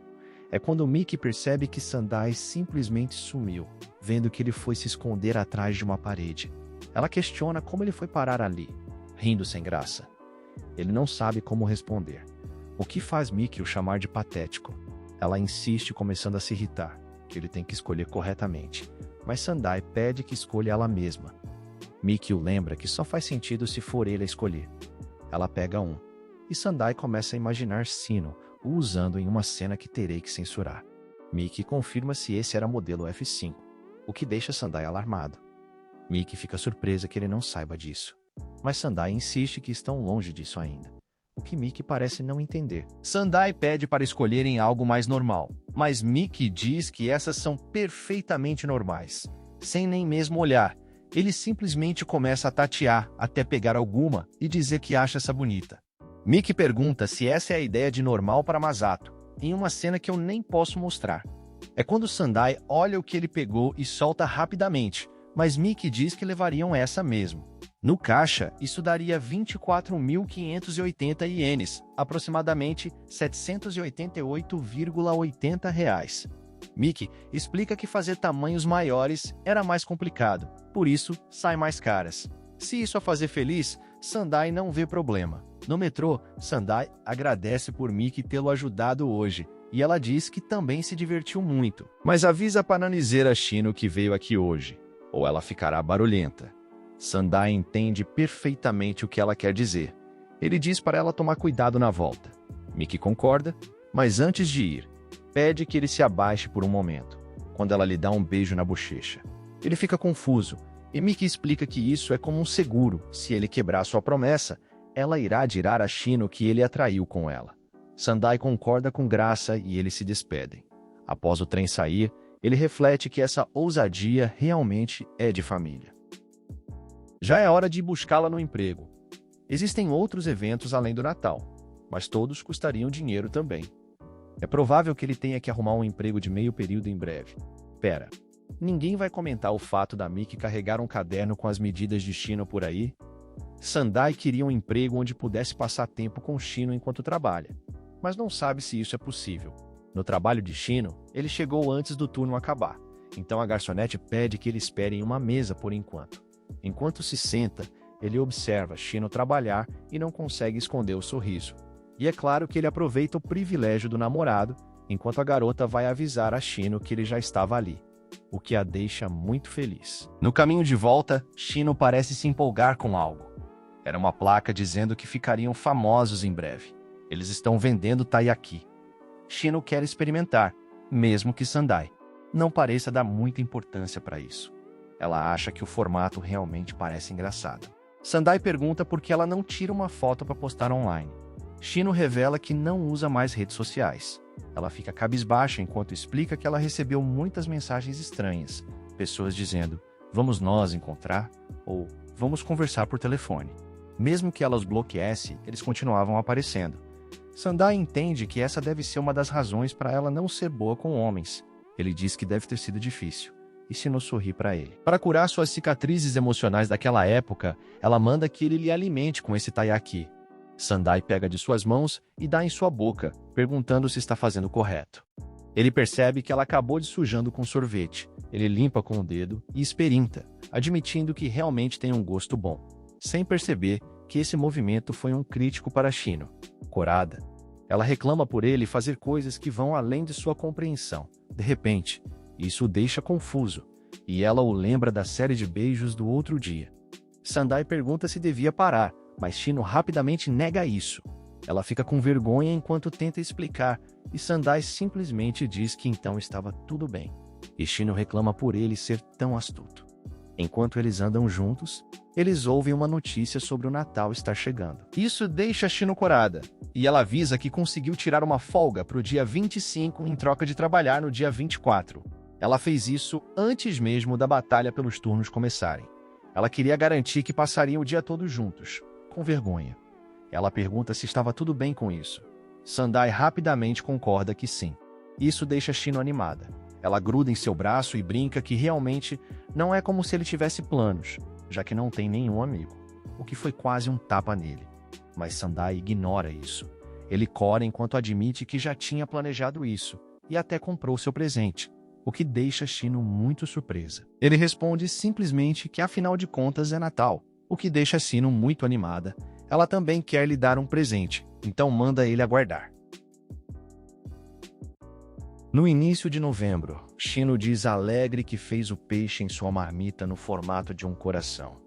É quando Mickey percebe que Sandai simplesmente sumiu, vendo que ele foi se esconder atrás de uma parede. Ela questiona como ele foi parar ali, rindo sem graça. Ele não sabe como responder, o que faz Mickey o chamar de patético. Ela insiste, começando a se irritar, que ele tem que escolher corretamente, mas Sandai pede que escolha ela mesma. Mickey o lembra que só faz sentido se for ele a escolher. Ela pega um, e Sandai começa a imaginar Shino o usando em uma cena que terei que censurar. Mickey confirma se esse era modelo F5, o que deixa Sandai alarmado. Mickey fica surpresa que ele não saiba disso, mas Sandai insiste que estão longe disso ainda, o que Mickey parece não entender. Sandai pede para escolherem algo mais normal, mas Mickey diz que essas são perfeitamente normais, sem nem mesmo olhar. Ele simplesmente começa a tatear até pegar alguma e dizer que acha essa bonita. Mickey pergunta se essa é a ideia de normal para Masato, em uma cena que eu nem posso mostrar. É quando Sandai olha o que ele pegou e solta rapidamente, mas Mickey diz que levariam essa mesmo. No caixa, isso daria 24.580 ienes, aproximadamente 788,80 reais. Mickey explica que fazer tamanhos maiores era mais complicado, por isso sai mais caras. Se isso a fazer feliz, Sandai não vê problema. No metrô, Sandai agradece por Miki tê-lo ajudado hoje, e ela diz que também se divertiu muito. Mas avisa para não dizer a Shino que veio aqui hoje, ou ela ficará barulhenta. Sandai entende perfeitamente o que ela quer dizer. Ele diz para ela tomar cuidado na volta. Miki concorda, mas antes de ir, pede que ele se abaixe por um momento, quando ela lhe dá um beijo na bochecha. Ele fica confuso, e Miki explica que isso é como um seguro. Se ele quebrar sua promessa, ela irá dizer a Shino que ele a traiu com ela. Sandai concorda com graça e eles se despedem. Após o trem sair, ele reflete que essa ousadia realmente é de família. Já é hora de buscá-la no emprego. Existem outros eventos além do Natal, mas todos custariam dinheiro também. É provável que ele tenha que arrumar um emprego de meio período em breve. Pera, ninguém vai comentar o fato da Miki carregar um caderno com as medidas de Shino por aí? Sandai queria um emprego onde pudesse passar tempo com Shino enquanto trabalha, mas não sabe se isso é possível. No trabalho de Shino, ele chegou antes do turno acabar, então a garçonete pede que ele espere em uma mesa por enquanto. Enquanto se senta, ele observa Shino trabalhar e não consegue esconder o sorriso. E é claro que ele aproveita o privilégio do namorado, enquanto a garota vai avisar a Shino que ele já estava ali, o que a deixa muito feliz. No caminho de volta, Shino parece se empolgar com algo. Era uma placa dizendo que ficariam famosos em breve. Eles estão vendendo taiyaki. Shino quer experimentar, mesmo que Sandai não pareça dar muita importância para isso. Ela acha que o formato realmente parece engraçado. Sandai pergunta por que ela não tira uma foto para postar online. Shino revela que não usa mais redes sociais. Ela fica cabisbaixa enquanto explica que ela recebeu muitas mensagens estranhas. Pessoas dizendo, vamos nós encontrar? Ou vamos conversar por telefone. Mesmo que ela os bloqueasse, eles continuavam aparecendo. Sandai entende que essa deve ser uma das razões para ela não ser boa com homens. Ele diz que deve ter sido difícil. E Shino sorri para ele. Para curar suas cicatrizes emocionais daquela época, ela manda que ele lhe alimente com esse taiyaki. Sandai pega de suas mãos e dá em sua boca, perguntando se está fazendo correto. Ele percebe que ela acabou de sujando com sorvete. Ele limpa com o dedo e experimenta, admitindo que realmente tem um gosto bom, sem perceber que esse movimento foi um crítico para Shino. Corada, ela reclama por ele fazer coisas que vão além de sua compreensão. De repente, isso o deixa confuso, e ela o lembra da série de beijos do outro dia. Sandai pergunta se devia parar, mas Shino rapidamente nega isso. Ela fica com vergonha enquanto tenta explicar, e Sandai simplesmente diz que então estava tudo bem. E Shino reclama por ele ser tão astuto. Enquanto eles andam juntos, eles ouvem uma notícia sobre o Natal estar chegando. Isso deixa Shino corada, e ela avisa que conseguiu tirar uma folga para o dia 25 em troca de trabalhar no dia 24. Ela fez isso antes mesmo da batalha pelos turnos começarem. Ela queria garantir que passariam o dia todo juntos, com vergonha. Ela pergunta se estava tudo bem com isso. Sandai rapidamente concorda que sim. Isso deixa Shino animada. Ela gruda em seu braço e brinca que realmente não é como se ele tivesse planos, já que não tem nenhum amigo, o que foi quase um tapa nele. Mas Sandai ignora isso. Ele cora enquanto admite que já tinha planejado isso e até comprou seu presente, o que deixa Shino muito surpresa. Ele responde simplesmente que afinal de contas é Natal, o que deixa Shino muito animada. Ela também quer lhe dar um presente, então manda ele aguardar. No início de novembro, Shino diz alegre que fez o peixe em sua marmita no formato de um coração.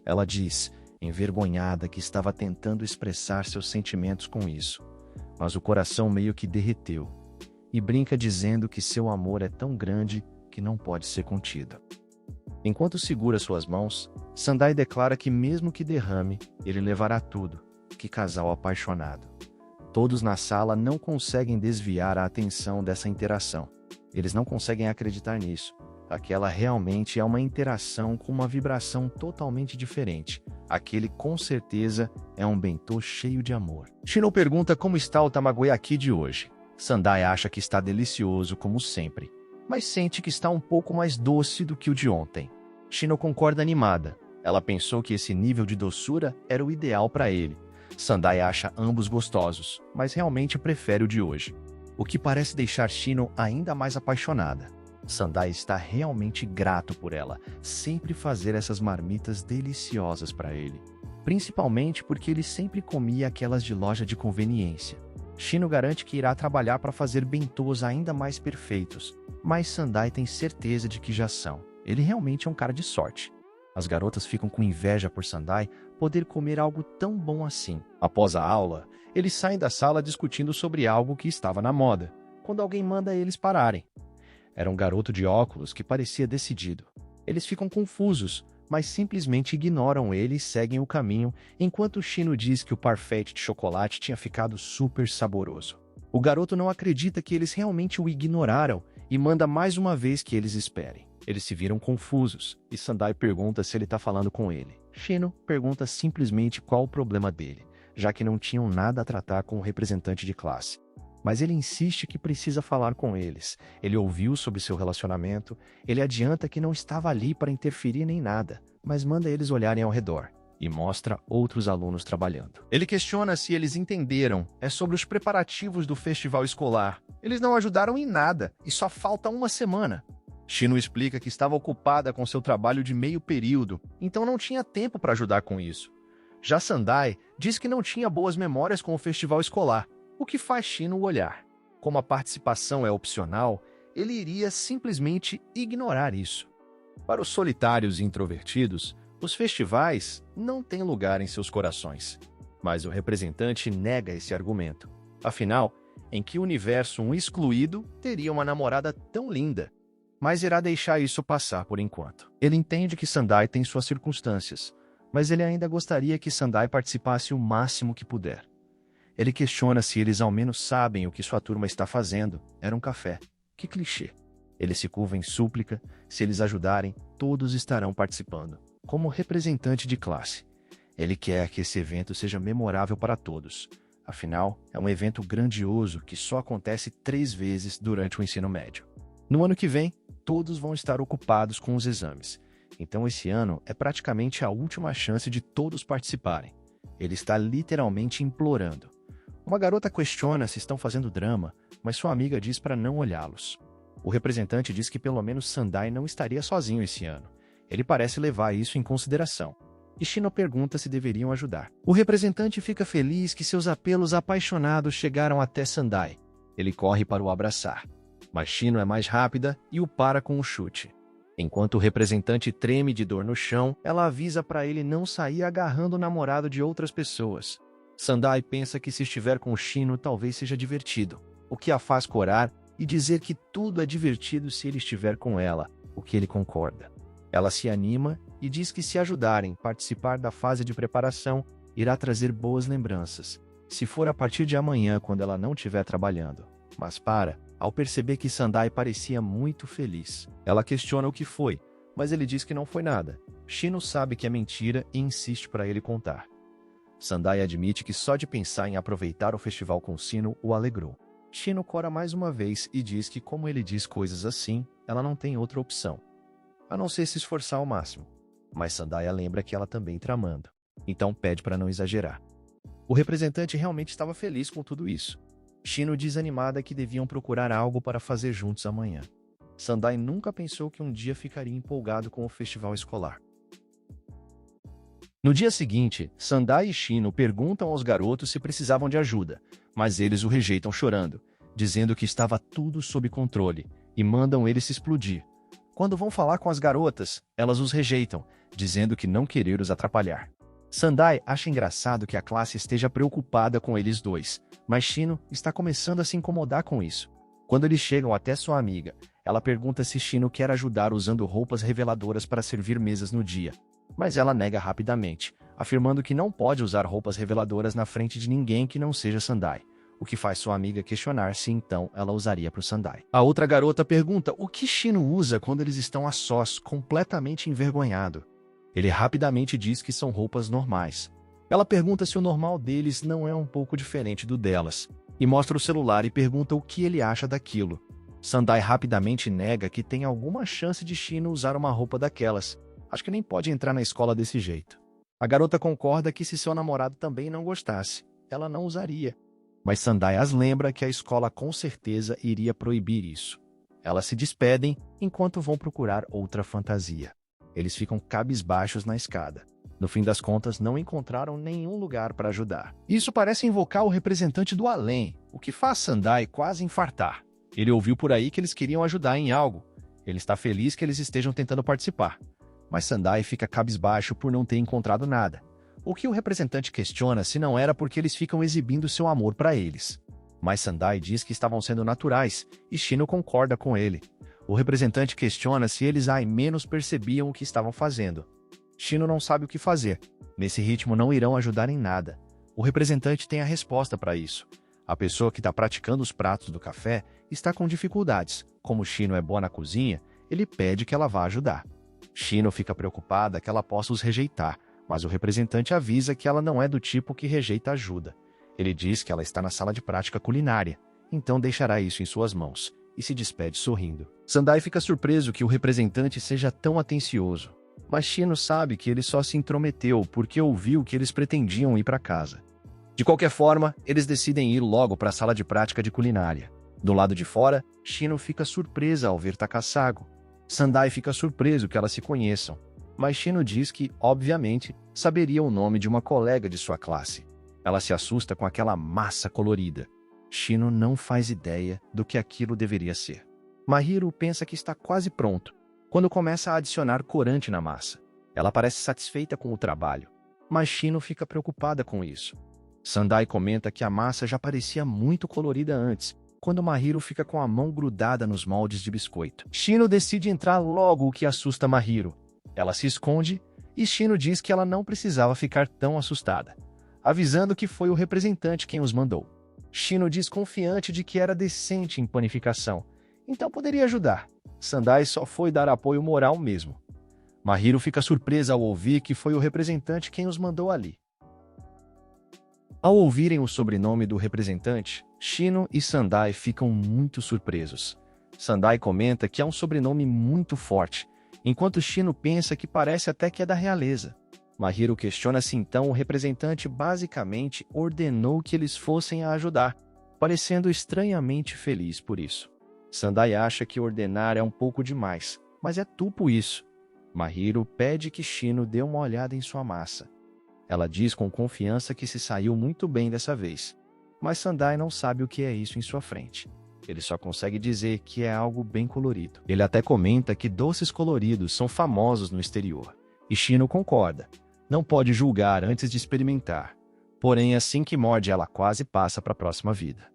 Ela diz, envergonhada, que estava tentando expressar seus sentimentos com isso, mas o coração meio que derreteu, e brinca dizendo que seu amor é tão grande que não pode ser contido. Enquanto segura suas mãos, Sandai declara que mesmo que derrame, ele levará tudo. Que casal apaixonado. Todos na sala não conseguem desviar a atenção dessa interação. Eles não conseguem acreditar nisso. Aquela realmente é uma interação com uma vibração totalmente diferente. Aquele com certeza é um bentô cheio de amor. Shino pergunta como está o tamagoyaki de hoje. Sandai acha que está delicioso como sempre, mas sente que está um pouco mais doce do que o de ontem. Shino concorda animada. Ela pensou que esse nível de doçura era o ideal para ele. Sandai acha ambos gostosos, mas realmente prefere o de hoje, o que parece deixar Shino ainda mais apaixonada. Sandai está realmente grato por ela sempre fazer essas marmitas deliciosas para ele. principalmente porque ele sempre comia aquelas de loja de conveniência. Shino garante que irá trabalhar para fazer bentôs ainda mais perfeitos, mas Sandai tem certeza de que já são. Ele realmente é um cara de sorte. As garotas ficam com inveja por Sandai poder comer algo tão bom assim. Após a aula, eles saem da sala discutindo sobre algo que estava na moda, quando alguém manda eles pararem. Era um garoto de óculos que parecia decidido. Eles ficam confusos, mas simplesmente ignoram ele e seguem o caminho, enquanto Shino diz que o parfait de chocolate tinha ficado super saboroso. O garoto não acredita que eles realmente o ignoraram e manda mais uma vez que eles esperem. Eles se viram confusos, e Sandai pergunta se ele está falando com ele. Shino pergunta simplesmente qual o problema dele, já que não tinham nada a tratar com o representante de classe. Mas ele insiste que precisa falar com eles. Ele ouviu sobre seu relacionamento, ele adianta que não estava ali para interferir nem nada, mas manda eles olharem ao redor e mostra outros alunos trabalhando. Ele questiona se eles entenderam. É sobre os preparativos do festival escolar. Eles não ajudaram em nada e só falta uma semana. Shino explica que estava ocupada com seu trabalho de meio período, então não tinha tempo para ajudar com isso. Já Sandai diz que não tinha boas memórias com o festival escolar, o que faz Shino olhar. Como a participação é opcional, ele iria simplesmente ignorar isso. Para os solitários e introvertidos, os festivais não têm lugar em seus corações. Mas o representante nega esse argumento. Afinal, em que universo um excluído teria uma namorada tão linda? Mas irá deixar isso passar por enquanto. Ele entende que Sandai tem suas circunstâncias, mas ele ainda gostaria que Sandai participasse o máximo que puder. Ele questiona se eles ao menos sabem o que sua turma está fazendo. Era um café. Que clichê. Ele se curva em súplica. Se eles ajudarem, todos estarão participando, como representante de classe. Ele quer que esse evento seja memorável para todos. Afinal, é um evento grandioso que só acontece 3 vezes durante o ensino médio. No ano que vem, todos vão estar ocupados com os exames. Então esse ano é praticamente a última chance de todos participarem. Ele está literalmente implorando. Uma garota questiona se estão fazendo drama, mas sua amiga diz para não olhá-los. O representante diz que pelo menos Sandai não estaria sozinho esse ano. Ele parece levar isso em consideração. E Shino pergunta se deveriam ajudar. O representante fica feliz que seus apelos apaixonados chegaram até Sandai. Ele corre para o abraçar. Mas Shino é mais rápida e o para com um chute. Enquanto o representante treme de dor no chão, ela avisa para ele não sair agarrando o namorado de outras pessoas. Sandai pensa que se estiver com Shino talvez seja divertido, o que a faz corar e dizer que tudo é divertido se ele estiver com ela, o que ele concorda. Ela se anima e diz que se ajudarem a participar da fase de preparação, irá trazer boas lembranças, se for a partir de amanhã quando ela não estiver trabalhando. Mas para, ao perceber que Sandai parecia muito feliz. Ela questiona o que foi, mas ele diz que não foi nada. Shino sabe que é mentira e insiste para ele contar. Sandai admite que só de pensar em aproveitar o festival com Shino o alegrou. Shino cora mais uma vez e diz que como ele diz coisas assim, ela não tem outra opção, a não ser se esforçar ao máximo. Mas Sandai a lembra que ela também tramando, então pede para não exagerar. O representante realmente estava feliz com tudo isso. Shino diz animada que deviam procurar algo para fazer juntos amanhã. Sandai nunca pensou que um dia ficaria empolgado com o festival escolar. No dia seguinte, Sandai e Shino perguntam aos garotos se precisavam de ajuda, mas eles o rejeitam chorando, dizendo que estava tudo sob controle, e mandam ele se explodir. Quando vão falar com as garotas, elas os rejeitam, dizendo que não querer os atrapalhar. Sandai acha engraçado que a classe esteja preocupada com eles dois, mas Shino está começando a se incomodar com isso. Quando eles chegam até sua amiga, ela pergunta se Shino quer ajudar usando roupas reveladoras para servir mesas no dia. Mas ela nega rapidamente, afirmando que não pode usar roupas reveladoras na frente de ninguém que não seja Sandai, o que faz sua amiga questionar se então ela usaria para o Sandai. A outra garota pergunta o que Shino usa quando eles estão a sós, completamente envergonhado. Ele rapidamente diz que são roupas normais. Ela pergunta se o normal deles não é um pouco diferente do delas, e mostra o celular e pergunta o que ele acha daquilo. Sandai rapidamente nega que tem alguma chance de Shino usar uma roupa daquelas. Acho que nem pode entrar na escola desse jeito. A garota concorda que se seu namorado também não gostasse, ela não usaria. Mas Sandai as lembra que a escola com certeza iria proibir isso. Elas se despedem enquanto vão procurar outra fantasia. Eles ficam cabisbaixos na escada. No fim das contas, não encontraram nenhum lugar para ajudar. Isso parece invocar o representante do além, o que faz Sandai quase infartar. Ele ouviu por aí que eles queriam ajudar em algo. Ele está feliz que eles estejam tentando participar. Mas Sandai fica cabisbaixo por não ter encontrado nada. O que o representante questiona se não era porque eles ficam exibindo seu amor para eles. Mas Sandai diz que estavam sendo naturais, e Shino concorda com ele. O representante questiona se eles ao menos percebiam o que estavam fazendo. Shino não sabe o que fazer. Nesse ritmo não irão ajudar em nada. O representante tem a resposta para isso. A pessoa que está praticando os pratos do café está com dificuldades. Como Shino é boa na cozinha, ele pede que ela vá ajudar. Shino fica preocupada que ela possa os rejeitar, mas o representante avisa que ela não é do tipo que rejeita ajuda. Ele diz que ela está na sala de prática culinária, então deixará isso em suas mãos, e se despede sorrindo. Sandai fica surpreso que o representante seja tão atencioso, mas Shino sabe que ele só se intrometeu porque ouviu que eles pretendiam ir para casa. De qualquer forma, eles decidem ir logo para a sala de prática de culinária. Do lado de fora, Shino fica surpresa ao ver Takasago. Sandai fica surpreso que elas se conheçam, mas Shino diz que, obviamente, saberia o nome de uma colega de sua classe. Ela se assusta com aquela massa colorida. Shino não faz ideia do que aquilo deveria ser. Mahiro pensa que está quase pronto, quando começa a adicionar corante na massa. Ela parece satisfeita com o trabalho, mas Shino fica preocupada com isso. Sandai comenta que a massa já parecia muito colorida antes, quando Mahiro fica com a mão grudada nos moldes de biscoito. Shino decide entrar logo, o que assusta Mahiro. Ela se esconde e Shino diz que ela não precisava ficar tão assustada, avisando que foi o representante quem os mandou. Shino diz confiante de que era decente em panificação, então poderia ajudar. Sandai só foi dar apoio moral mesmo. Mahiro fica surpresa ao ouvir que foi o representante quem os mandou ali. Ao ouvirem o sobrenome do representante, Shino e Sandai ficam muito surpresos. Sandai comenta que é um sobrenome muito forte, enquanto Shino pensa que parece até que é da realeza. Mahiro questiona se então o representante basicamente ordenou que eles fossem a ajudar, parecendo estranhamente feliz por isso. Sandai acha que ordenar é um pouco demais, mas é tupo isso. Mahiro pede que Shino dê uma olhada em sua massa. Ela diz com confiança que se saiu muito bem dessa vez, mas Sandai não sabe o que é isso em sua frente. Ele só consegue dizer que é algo bem colorido. Ele até comenta que doces coloridos são famosos no exterior, e Shino concorda. Não pode julgar antes de experimentar. Porém, assim que morde, ela quase passa para a próxima vida.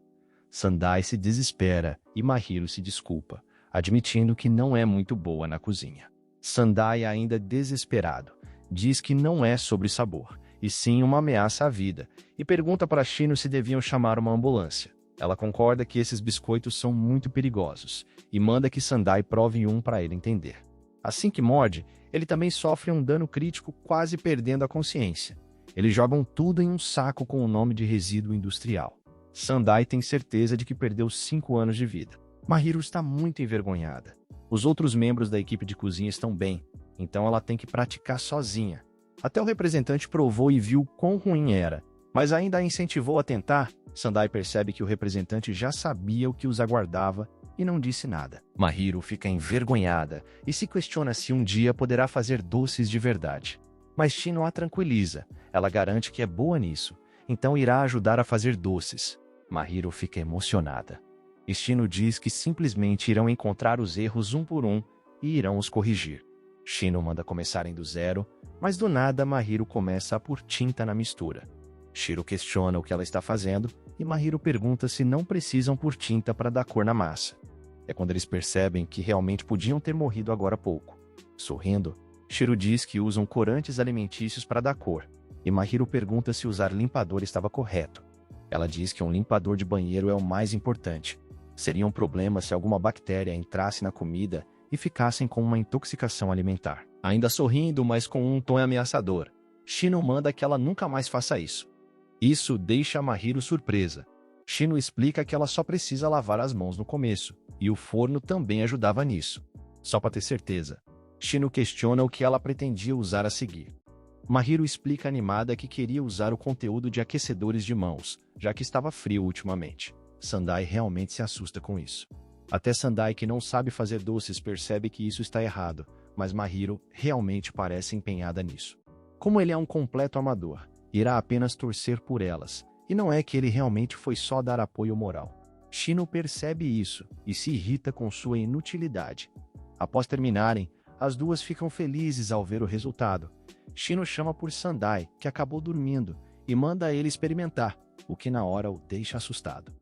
Sandai se desespera e Mahiro se desculpa, admitindo que não é muito boa na cozinha. Sandai, ainda desesperado, diz que não é sobre sabor, e sim uma ameaça à vida, e pergunta para Shino se deviam chamar uma ambulância. Ela concorda que esses biscoitos são muito perigosos, e manda que Sandai prove um para ele entender. Assim que morde, ele também sofre um dano crítico, quase perdendo a consciência. Eles jogam tudo em um saco com o nome de resíduo industrial. Sandai tem certeza de que perdeu 5 anos de vida. Mahiro está muito envergonhada. Os outros membros da equipe de cozinha estão bem, então ela tem que praticar sozinha. Até o representante provou e viu quão ruim era, mas ainda a incentivou a tentar. Sandai percebe que o representante já sabia o que os aguardava e não disse nada. Mahiro fica envergonhada e se questiona se um dia poderá fazer doces de verdade. Mas Shino a tranquiliza. Ela garante que é boa nisso, então irá ajudar a fazer doces. Mahiro fica emocionada. E Shino diz que simplesmente irão encontrar os erros um por um e irão os corrigir. Shino manda começarem do zero, mas do nada Mahiro começa a pôr tinta na mistura. Shiro questiona o que ela está fazendo e Mahiro pergunta se não precisam pôr tinta para dar cor na massa. É quando eles percebem que realmente podiam ter morrido agora há pouco. Sorrindo, Shiro diz que usam corantes alimentícios para dar cor, e Mahiro pergunta se usar limpador estava correto. Ela diz que um limpador de banheiro é o mais importante. Seria um problema se alguma bactéria entrasse na comida e ficassem com uma intoxicação alimentar. Ainda sorrindo, mas com um tom ameaçador, Shino manda que ela nunca mais faça isso. Isso deixa Mahiro surpresa. Shino explica que ela só precisa lavar as mãos no começo, e o forno também ajudava nisso. Só para ter certeza. Shino questiona o que ela pretendia usar a seguir. Mahiro explica animada que queria usar o conteúdo de aquecedores de mãos, já que estava frio ultimamente. Sandai realmente se assusta com isso. Até Sandai, que não sabe fazer doces, percebe que isso está errado, mas Mahiro realmente parece empenhada nisso. Como ele é um completo amador, irá apenas torcer por elas, e não é que ele realmente foi só dar apoio moral. Shino percebe isso e se irrita com sua inutilidade. Após terminarem, as duas ficam felizes ao ver o resultado. Shino chama por Sandai, que acabou dormindo, e manda ele experimentar, o que na hora o deixa assustado.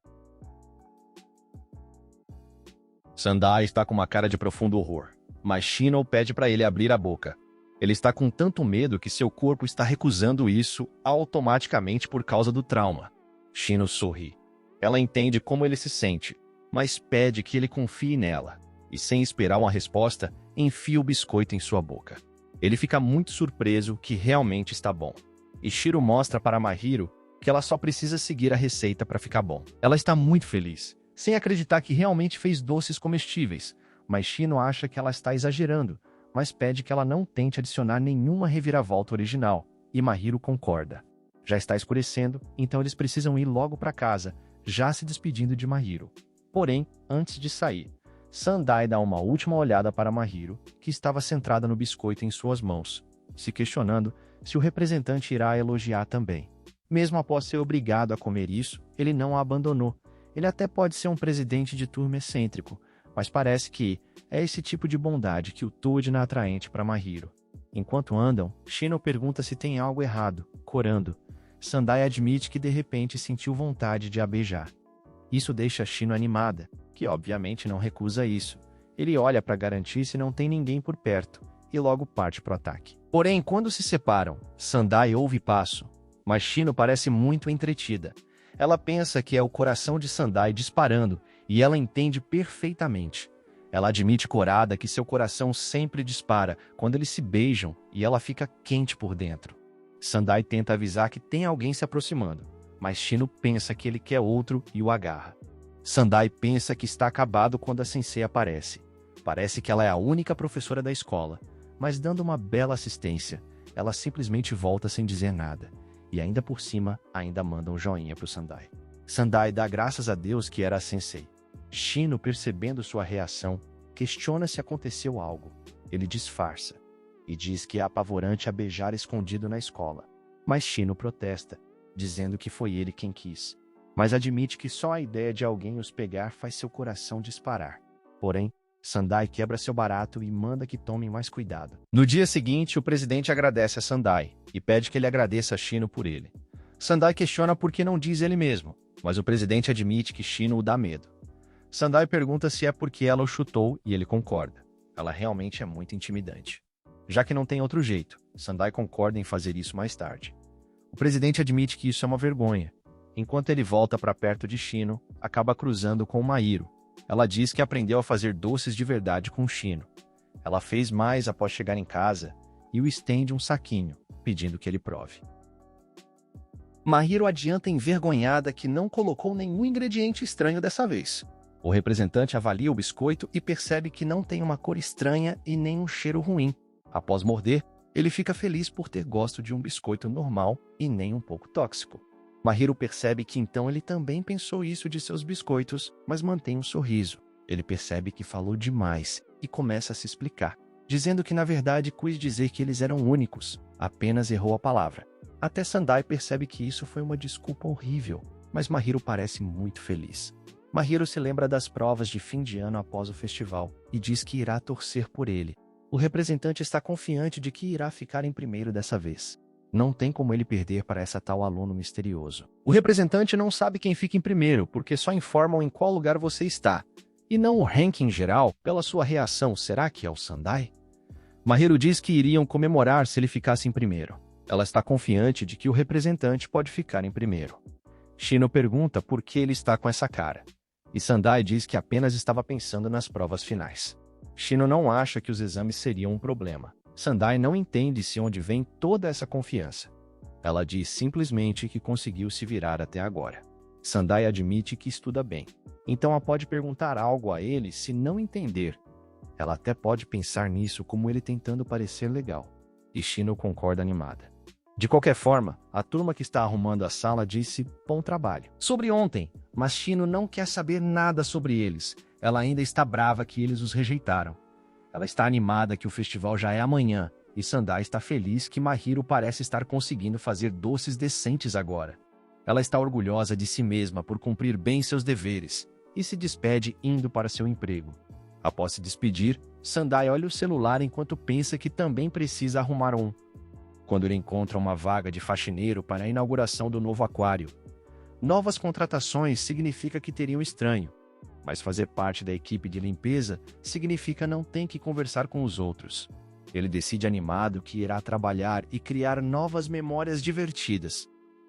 Sandai está com uma cara de profundo horror, mas Shino pede para ele abrir a boca. Ele está com tanto medo que seu corpo está recusando isso automaticamente por causa do trauma. Shino sorri. Ela entende como ele se sente, mas pede que ele confie nela, e sem esperar uma resposta, enfia o biscoito em sua boca. Ele fica muito surpreso que realmente está bom. E Shiro mostra para Mahiro que ela só precisa seguir a receita para ficar bom. Ela está muito feliz, sem acreditar que realmente fez doces comestíveis, mas Shino acha que ela está exagerando, mas pede que ela não tente adicionar nenhuma reviravolta original, e Mahiro concorda. Já está escurecendo, então eles precisam ir logo para casa, já se despedindo de Mahiro. Porém, antes de sair, Sandai dá uma última olhada para Mahiro, que estava centrada no biscoito em suas mãos, se questionando se o representante irá elogiar também. Mesmo após ser obrigado a comer isso, ele não a abandonou. Ele até pode ser um presidente de turma excêntrico, mas parece que é esse tipo de bondade que o torna atraente para Mahiro. Enquanto andam, Shino pergunta se tem algo errado, corando. Sandai admite que de repente sentiu vontade de a beijar. Isso deixa Shino animada, que obviamente não recusa isso. Ele olha para garantir se não tem ninguém por perto, e logo parte para o ataque. Porém, quando se separam, Sandai ouve passo, mas Shino parece muito entretida. Ela pensa que é o coração de Sandai disparando, e ela entende perfeitamente. Ela admite corada que seu coração sempre dispara quando eles se beijam, e ela fica quente por dentro. Sandai tenta avisar que tem alguém se aproximando, mas Shino pensa que ele quer outro e o agarra. Sandai pensa que está acabado quando a sensei aparece. Parece que ela é a única professora da escola, mas dando uma bela assistência, ela simplesmente volta sem dizer nada. E ainda por cima, ainda manda um joinha pro Sandai. Sandai dá graças a Deus que era a sensei. Shino, percebendo sua reação, questiona se aconteceu algo. Ele disfarça e diz que é apavorante a beijar escondido na escola. Mas Shino protesta, dizendo que foi ele quem quis. Mas admite que só a ideia de alguém os pegar faz seu coração disparar. Porém, Sandai quebra seu barato e manda que tomem mais cuidado. No dia seguinte, o presidente agradece a Sandai e pede que ele agradeça a Shino por ele. Sandai questiona por que não diz ele mesmo, mas o presidente admite que Shino o dá medo. Sandai pergunta se é porque ela o chutou e ele concorda. Ela realmente é muito intimidante. Já que não tem outro jeito, Sandai concorda em fazer isso mais tarde. O presidente admite que isso é uma vergonha. Enquanto ele volta para perto de Shino, acaba cruzando com Mahiro. Ela diz que aprendeu a fazer doces de verdade com Shino. Ela fez mais após chegar em casa e o estende um saquinho, pedindo que ele prove. Mahiro adianta envergonhada que não colocou nenhum ingrediente estranho dessa vez. O representante avalia o biscoito e percebe que não tem uma cor estranha e nem um cheiro ruim. Após morder, ele fica feliz por ter gosto de um biscoito normal e nem um pouco tóxico. Mahiro percebe que então ele também pensou isso de seus biscoitos, mas mantém um sorriso. Ele percebe que falou demais e começa a se explicar, dizendo que na verdade quis dizer que eles eram únicos, apenas errou a palavra. Até Sandai percebe que isso foi uma desculpa horrível, mas Mahiro parece muito feliz. Mahiro se lembra das provas de fim de ano após o festival e diz que irá torcer por ele. O representante está confiante de que irá ficar em primeiro dessa vez. Não tem como ele perder para essa tal aluno misterioso. O representante não sabe quem fica em primeiro, porque só informam em qual lugar você está. E não o ranking geral, pela sua reação, será que é o Sandai? Mahiro diz que iriam comemorar se ele ficasse em primeiro. Ela está confiante de que o representante pode ficar em primeiro. Shino pergunta por que ele está com essa cara. E Sandai diz que apenas estava pensando nas provas finais. Shino não acha que os exames seriam um problema. Sandai não entende de onde vem toda essa confiança. Ela diz simplesmente que conseguiu se virar até agora. Sandai admite que estuda bem. Então ela pode perguntar algo a ele se não entender. Ela até pode pensar nisso como ele tentando parecer legal. E Shino concorda animada. De qualquer forma, a turma que está arrumando a sala disse bom trabalho sobre ontem, mas Shino não quer saber nada sobre eles. Ela ainda está brava que eles os rejeitaram. Ela está animada que o festival já é amanhã e Sandai está feliz que Mahiro parece estar conseguindo fazer doces decentes agora. Ela está orgulhosa de si mesma por cumprir bem seus deveres e se despede indo para seu emprego. Após se despedir, Sandai olha o celular enquanto pensa que também precisa arrumar um. Quando ele encontra uma vaga de faxineiro para a inauguração do novo aquário. Novas contratações significa que teria um estranho, mas fazer parte da equipe de limpeza significa não ter que conversar com os outros. Ele decide animado que irá trabalhar e criar novas memórias divertidas.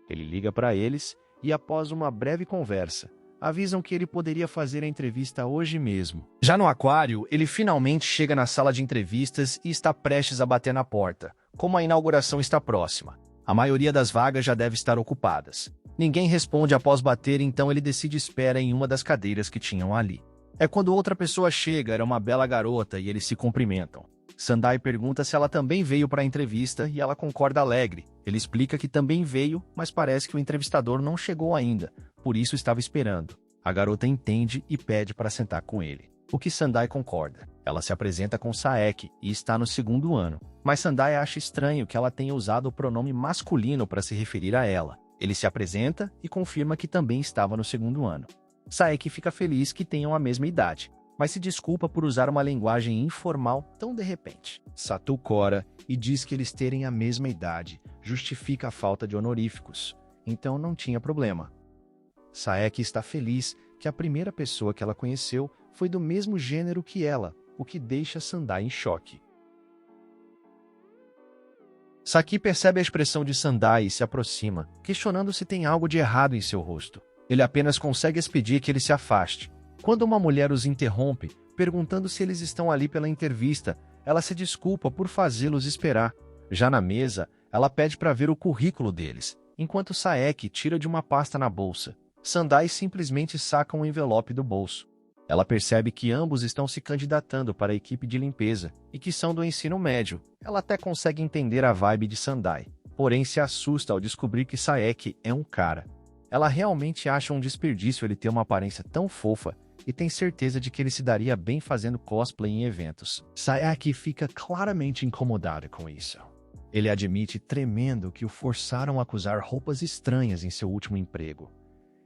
Ele liga para eles e, após uma breve conversa, avisam que ele poderia fazer a entrevista hoje mesmo. Já no aquário, ele finalmente chega na sala de entrevistas e está prestes a bater na porta, como a inauguração está próxima. A maioria das vagas já deve estar ocupadas. Ninguém responde após bater, então ele decide espera em uma das cadeiras que tinham ali. É quando outra pessoa chega, era uma bela garota, e eles se cumprimentam. Sandai pergunta se ela também veio para a entrevista e ela concorda alegre. Ele explica que também veio, mas parece que o entrevistador não chegou ainda, por isso estava esperando. A garota entende e pede para sentar com ele, o que Sandai concorda. Ela se apresenta com Saeki e está no 2º ano, mas Sandai acha estranho que ela tenha usado o pronome masculino para se referir a ela. Ele se apresenta e confirma que também estava no 2º ano. Saeki fica feliz que tenham a mesma idade, mas se desculpa por usar uma linguagem informal tão de repente. Satu cora e diz que eles terem a mesma idade justifica a falta de honoríficos, então não tinha problema. Saeki está feliz que a primeira pessoa que ela conheceu foi do mesmo gênero que ela, o que deixa Sandai em choque. Saki percebe a expressão de Sandai e se aproxima, questionando se tem algo de errado em seu rosto. Ele apenas consegue expedir que ele se afaste. Quando uma mulher os interrompe, perguntando se eles estão ali pela entrevista, ela se desculpa por fazê-los esperar. Já na mesa, ela pede para ver o currículo deles, enquanto Saeki tira de uma pasta na bolsa. Sandai simplesmente saca um envelope do bolso. Ela percebe que ambos estão se candidatando para a equipe de limpeza e que são do ensino médio. Ela até consegue entender a vibe de Sandai, porém se assusta ao descobrir que Saeki é um cara. Ela realmente acha um desperdício ele ter uma aparência tão fofa e tem certeza de que ele se daria bem fazendo cosplay em eventos. Saeki fica claramente incomodada com isso. Ele admite tremendo que o forçaram a usar roupas estranhas em seu último emprego.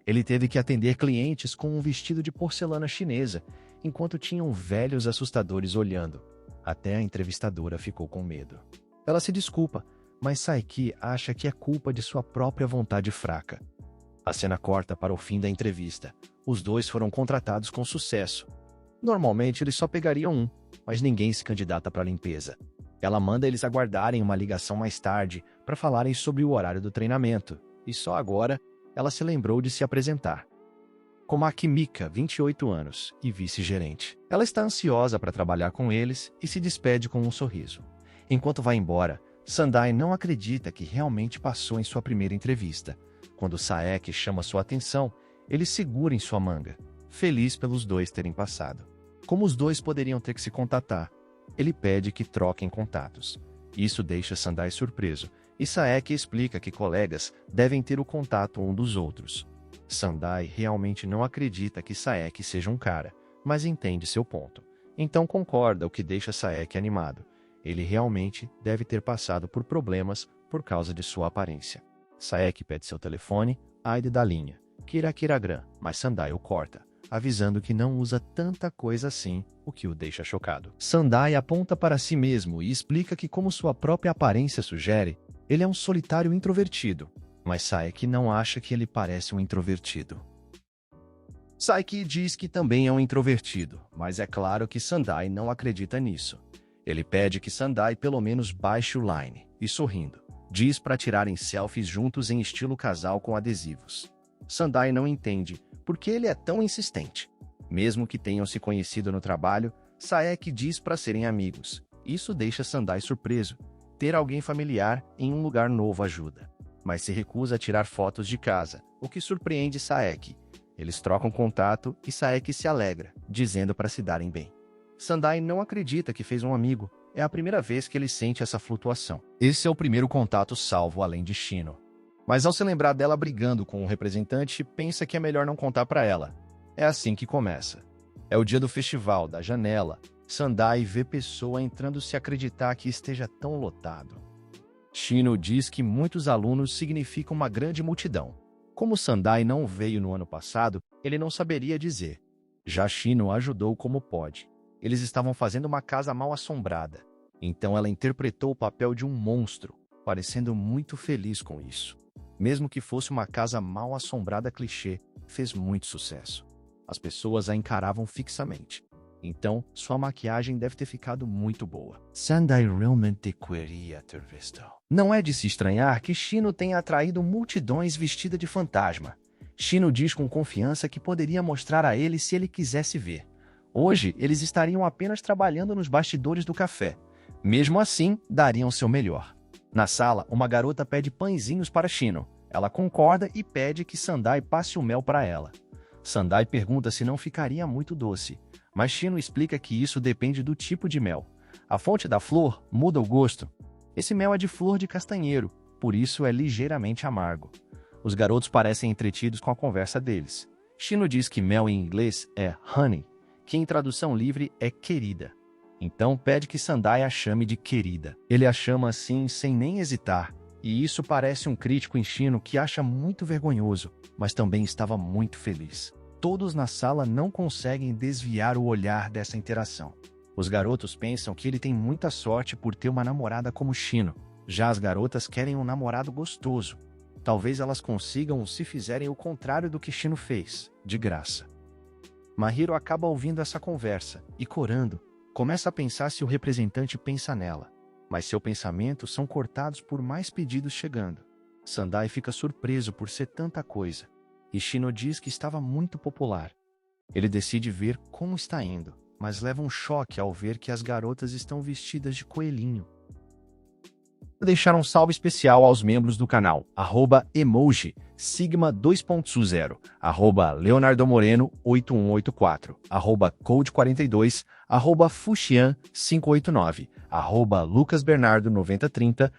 Ele teve que atender clientes com um vestido de porcelana chinesa, enquanto tinham velhos assustadores olhando. Até a entrevistadora ficou com medo. Ela se desculpa, mas Saeki acha que é culpa de sua própria vontade fraca. A cena corta para o fim da entrevista. Os dois foram contratados com sucesso. Normalmente eles só pegariam um, mas ninguém se candidata para a limpeza. Ela manda eles aguardarem uma ligação mais tarde para falarem sobre o horário do treinamento, e só agora ela se lembrou de se apresentar. Komaki Mika, 28 anos, e vice-gerente. Ela está ansiosa para trabalhar com eles e se despede com um sorriso. Enquanto vai embora, Sandai não acredita que realmente passou em sua primeira entrevista. Quando Saeki chama sua atenção, ele segura em sua manga, feliz pelos dois terem passado. Como os dois poderiam ter que se contatar, ele pede que troquem contatos. Isso deixa Sandai surpreso, e Saeki explica que colegas devem ter o contato um dos outros. Sandai realmente não acredita que Saeki seja um cara, mas entende seu ponto. Então concorda, o que deixa Saeki animado. Ele realmente deve ter passado por problemas por causa de sua aparência. Saeki pede seu telefone, Aide da linha, Kirakiragram, mas Sandai o corta, avisando que não usa tanta coisa assim, o que o deixa chocado. Sandai aponta para si mesmo e explica que, como sua própria aparência sugere, ele é um solitário introvertido, mas Saeki não acha que ele parece um introvertido. Saeki diz que também é um introvertido, mas é claro que Sandai não acredita nisso. Ele pede que Sandai pelo menos baixe o line, e sorrindo, diz para tirarem selfies juntos em estilo casal com adesivos. Sandai não entende por que ele é tão insistente. Mesmo que tenham se conhecido no trabalho, Saeki diz para serem amigos. Isso deixa Sandai surpreso. Ter alguém familiar em um lugar novo ajuda. Mas se recusa a tirar fotos de casa, o que surpreende Saeki. Eles trocam contato e Saeki se alegra, dizendo para se darem bem. Sandai não acredita que fez um amigo. É a primeira vez que ele sente essa flutuação. Esse é o primeiro contato salvo além de Shino. Mas ao se lembrar dela brigando com o representante, pensa que é melhor não contar para ela. É assim que começa. É o dia do festival, da janela, Sandai vê pessoa entrando se acreditar que esteja tão lotado. Shino diz que muitos alunos significam uma grande multidão. Como Sandai não veio no ano passado, ele não saberia dizer. Já Shino ajudou como pode. Eles estavam fazendo uma casa mal assombrada. Então ela interpretou o papel de um monstro, parecendo muito feliz com isso. Mesmo que fosse uma casa mal assombrada clichê, fez muito sucesso. As pessoas a encaravam fixamente. Então, sua maquiagem deve ter ficado muito boa. Sandai realmente queria ter visto. Não é de se estranhar que Shino tenha atraído multidões vestida de fantasma. Shino diz com confiança que poderia mostrar a ele se ele quisesse ver. Hoje, eles estariam apenas trabalhando nos bastidores do café. Mesmo assim, dariam seu melhor. Na sala, uma garota pede pãezinhos para Shino. Ela concorda e pede que Sandai passe o mel para ela. Sandai pergunta se não ficaria muito doce, mas Shino explica que isso depende do tipo de mel. A fonte da flor muda o gosto. Esse mel é de flor de castanheiro, por isso é ligeiramente amargo. Os garotos parecem entretidos com a conversa deles. Shino diz que mel em inglês é honey, que em tradução livre é querida. Então pede que Sandai a chame de querida. Ele a chama assim sem nem hesitar, e isso parece um crítico em Shino que acha muito vergonhoso, mas também estava muito feliz. Todos na sala não conseguem desviar o olhar dessa interação. Os garotos pensam que ele tem muita sorte por ter uma namorada como Shino. Já as garotas querem um namorado gostoso. Talvez elas consigam se fizerem o contrário do que Shino fez, de graça. Mahiro acaba ouvindo essa conversa e, corando, começa a pensar se o representante pensa nela. Mas seus pensamentos são cortados por mais pedidos chegando. Sandai fica surpreso por ser tanta coisa. E Shino diz que estava muito popular. Ele decide ver como está indo, mas leva um choque ao ver que as garotas estão vestidas de coelhinho. Vou deixar um salve especial aos membros do canal, @emoji, Sigma 2.0, @Leonardo Moreno 8184, @Code42, @Fuxian589, @LucasBernardo9030,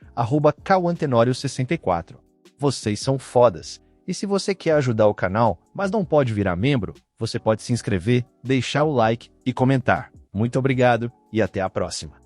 @Cauantenório64. Vocês são fodas! E se você quer ajudar o canal, mas não pode virar membro, você pode se inscrever, deixar o like e comentar. Muito obrigado e até a próxima!